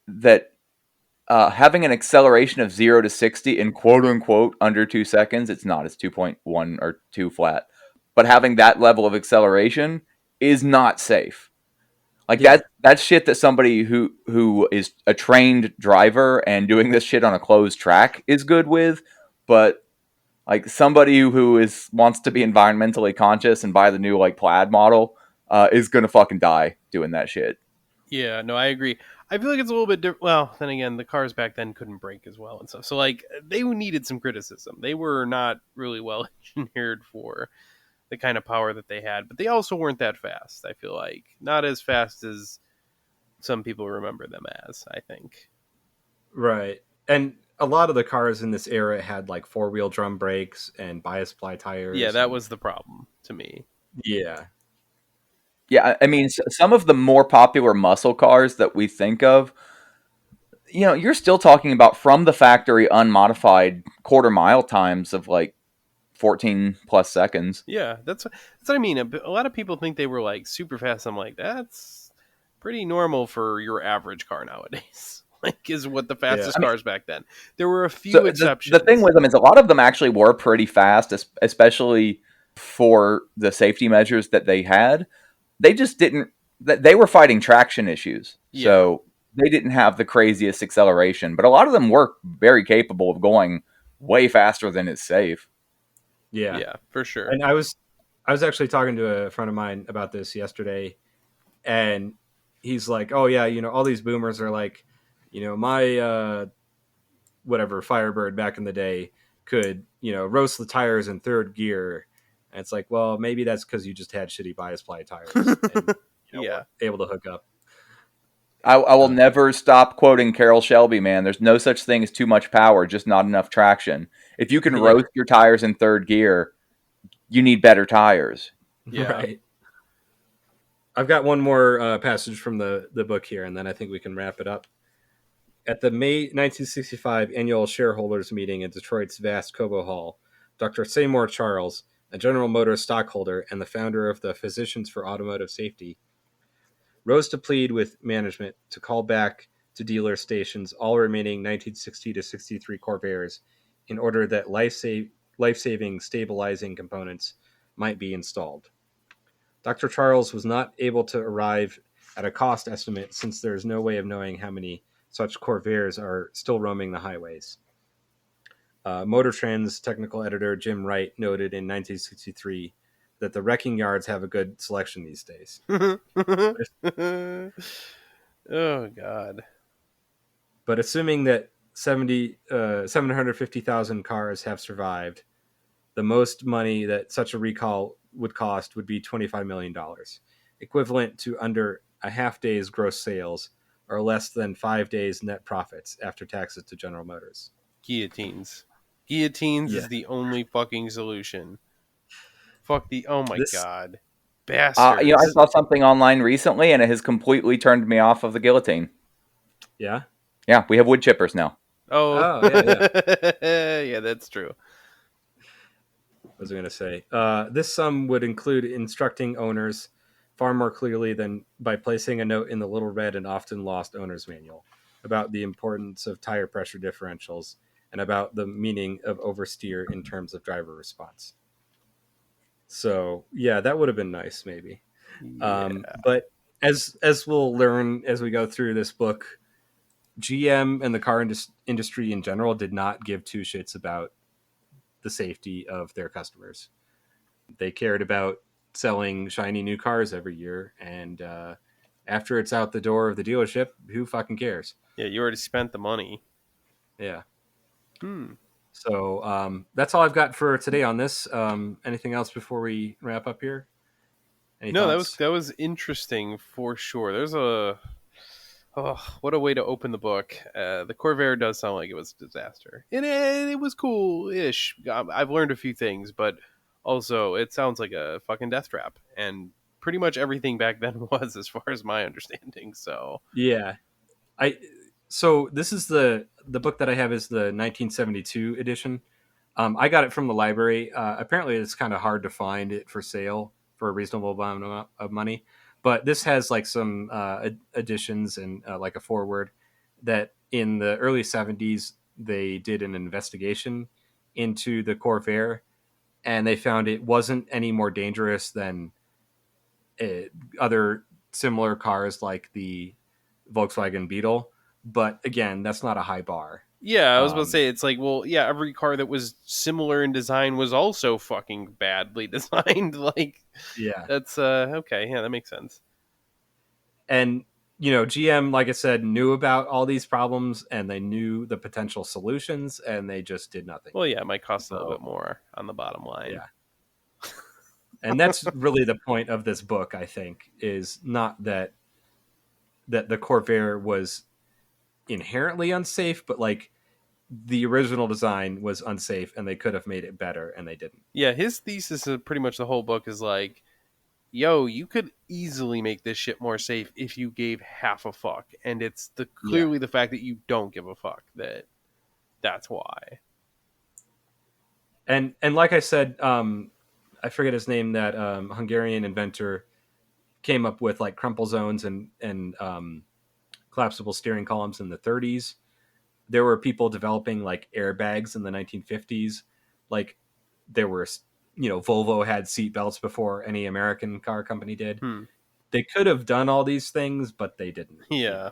that having an acceleration of 0 to 60 in quote-unquote under 2 seconds, it's not, it's 2.1 or 2 flat, but having that level of acceleration is not safe. Like that's shit that somebody who is a trained driver and doing this shit on a closed track is good with, but like somebody who wants to be environmentally conscious and buy the new like Plaid model is gonna fucking die doing that shit. Yeah, no, I agree. I feel like it's a little bit different. Well, then again, the cars back then couldn't brake as well and stuff. So like they needed some criticism. They were not really well engineered for the kind of power that they had, but they also weren't that fast. I feel like not as fast as some people remember them as, I think. Right. And a lot of the cars in this era had like 4-wheel drum brakes and bias ply tires. Yeah, that was the problem to me. Yeah. Yeah, I mean, some of the more popular muscle cars that we think of, you're still talking about from the factory unmodified quarter mile times of like 14 plus seconds. Yeah, that's what I mean. A lot of people think they were like super fast. I'm like, that's pretty normal for your average car nowadays. Like, is what the fastest Yeah. cars back then. There were a So few exceptions. the thing with them is a lot of them actually were pretty fast, especially for the safety measures that they had. They just didn't. They were fighting traction issues, so they didn't have the craziest acceleration. But a lot of them were very capable of going way faster than is safe. Yeah, for sure. And I was actually talking to a friend of mine about this yesterday, and he's like, "Oh yeah, all these boomers are like, my whatever Firebird back in the day could roast the tires in third gear." And it's like, well, maybe that's because you just had shitty bias ply tires and weren't able to hook up. I will never stop quoting Carroll Shelby, man. There's no such thing as too much power, just not enough traction. If you can roast your tires in third gear, you need better tires. Yeah. Right. I've got one more passage from the book here, and then I think we can wrap it up. At the May 1965 annual shareholders meeting in Detroit's vast Cobo Hall, Dr. Seymour Charles, a General Motors stockholder and the founder of the Physicians for Automotive Safety, rose to plead with management to call back to dealer stations all remaining 1960 to 63 Corvairs in order that life-saving stabilizing components might be installed. Dr. Charles was not able to arrive at a cost estimate since there is no way of knowing how many such Corvairs are still roaming the highways. Motor Trend's technical editor Jim Wright noted in 1963 that the wrecking yards have a good selection these days. Oh, God. But assuming that 750,000 cars have survived, the most money that such a recall would cost would be $25 million, equivalent to under a half day's gross sales or less than 5 days net profits after taxes to General Motors. Guillotines is the only fucking solution. Oh my God. Bastards. I saw something online recently, and it has completely turned me off of the guillotine. Yeah? Yeah, we have wood chippers now. Oh yeah. Yeah, that's true. What was I going to say? This sum would include instructing owners far more clearly than by placing a note in the little red and often lost owner's manual about the importance of tire pressure differentials and about the meaning of oversteer in terms of driver response. So, yeah, that would have been nice, maybe. Yeah. But as we'll learn as we go through this book, GM and the car industry in general did not give two shits about the safety of their customers. They cared about selling shiny new cars every year, and after it's out the door of the dealership, who fucking cares? Yeah, you already spent the money. Yeah. So that's all I've got for today on this. Anything else before we wrap up here? Any thoughts? that was interesting for sure. There's what a way to open the book. The Corvair does sound like it was a disaster. And it was cool-ish. I've learned a few things, but also it sounds like a fucking death trap. And pretty much everything back then was, as far as my understanding. So yeah. So this is the book that I have is the 1972 edition. I got it from the library. Apparently it's kind of hard to find it for sale for a reasonable amount of money. But this has like some additions and like a foreword that in the early 70s, they did an investigation into the Corvair, and they found it wasn't any more dangerous than other similar cars like the Volkswagen Beetle. But again, that's not a high bar. yeah, I was about to say, it's like, well, yeah, every car that was similar in design was also fucking badly designed. Like, Yeah. that's okay. Yeah, that makes sense. And GM, like I said, knew about all these problems and they knew the potential solutions, and they just did nothing. Well, yeah, it might cost a little bit more on the bottom line. Yeah. And that's really the point of this book, I think, is not that the Corvair was inherently unsafe, but like the original design was unsafe and they could have made it better and they didn't. Yeah, his thesis of pretty much the whole book is like, yo, you could easily make this shit more safe if you gave half a fuck. And it's clearly the fact that you don't give a fuck that's why. And like I said, I forget his name, that Hungarian inventor came up with like crumple zones and collapsible steering columns in the 30s. There were people developing like airbags in the 1950s. Like there were, Volvo had seat belts before any American car company did. They could have done all these things, but they didn't. Yeah.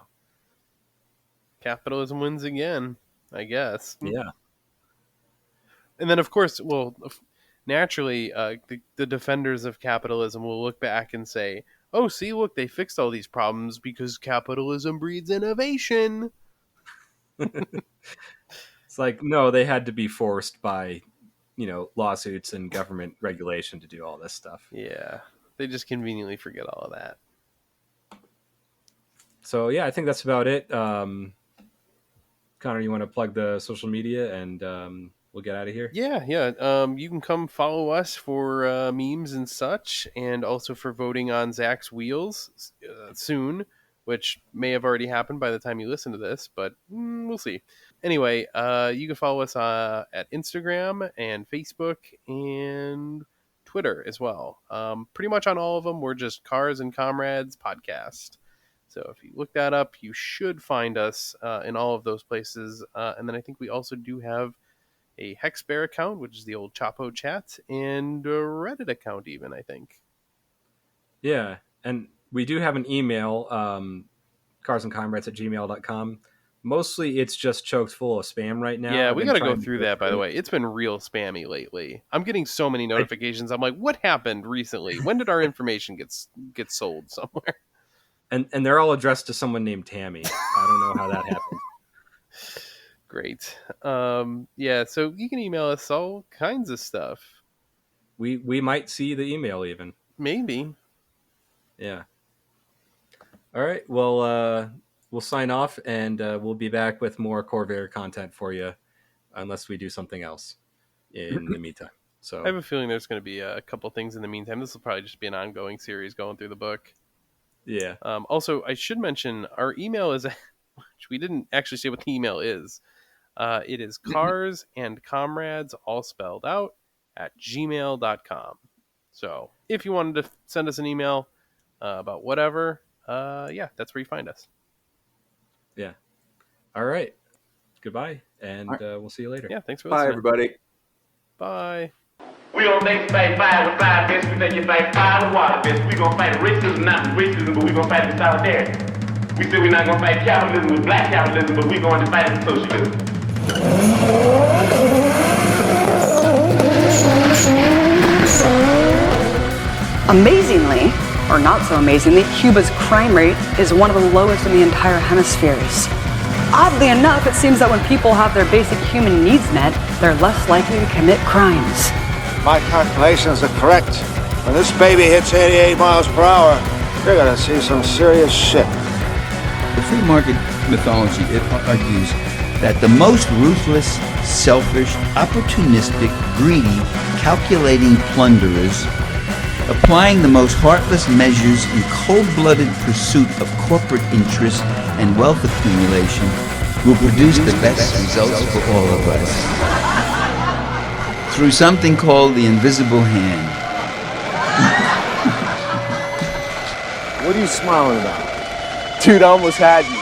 Capitalism wins again, I guess. Yeah. And then, of course, naturally, the defenders of capitalism will look back and say, oh, see, look, they fixed all these problems because capitalism breeds innovation. It's like, no, they had to be forced by, lawsuits and government regulation to do all this stuff. Yeah. They just conveniently forget all of that. So, yeah, I think that's about it. Connor, you want to plug the social media and we'll get out of here? Yeah. You can come follow us for memes and such, and also for voting on Zach's Wheels soon, which may have already happened by the time you listen to this, but we'll see. Anyway, you can follow us at Instagram and Facebook and Twitter as well. Pretty much on all of them, we're just Cars and Comrades Podcast. So if you look that up, you should find us in all of those places. And then I think we also do have a Hexbear account, which is the old Chapo chat, and a Reddit account even, I think. Yeah, and we do have an email, carsandcomrades@gmail.com. Mostly it's just choked full of spam right now. Yeah, we got to go through that, by the way. It's been real spammy lately. I'm getting so many notifications. I'm like, what happened recently? When did our information get sold somewhere? And they're all addressed to someone named Tammy. I don't know how that happened. Great. Yeah, so you can email us all kinds of stuff. We might see the email even. Maybe. Yeah. All right. Well, we'll sign off, and we'll be back with more Corvair content for you, unless we do something else in the meantime. So I have a feeling there's going to be a couple things in the meantime. This will probably just be an ongoing series going through the book. Yeah. Also, I should mention our email is, which we didn't actually say what the email is. It is cars and comrades, all spelled out, @gmail.com. So if you wanted to send us an email about whatever, that's where you find us. Yeah. All right. Goodbye, and we'll see you later. Yeah, thanks for Bye, listening. everybody. Bye. We don't think fight fire with fire fists, we think you fight fire with water fists. We gonna fight racism, not with racism, but we gonna fight with solidarity. We said we're not gonna fight capitalism with black capitalism, but we going to fight it with socialism. Amazingly, or not so amazingly, Cuba's crime rate is one of the lowest in the entire hemispheres. Oddly enough, it seems that when people have their basic human needs met, they're less likely to commit crimes. My calculations are correct. When this baby hits 88 miles per hour, you're gonna see some serious shit. The free market mythology, it argues that the most ruthless, selfish, opportunistic, greedy, calculating plunderers, applying the most heartless measures in cold-blooded pursuit of corporate interest and wealth accumulation, will produce the best results for all of us. Through something called the invisible hand. What are you smiling about? Dude, I almost had you.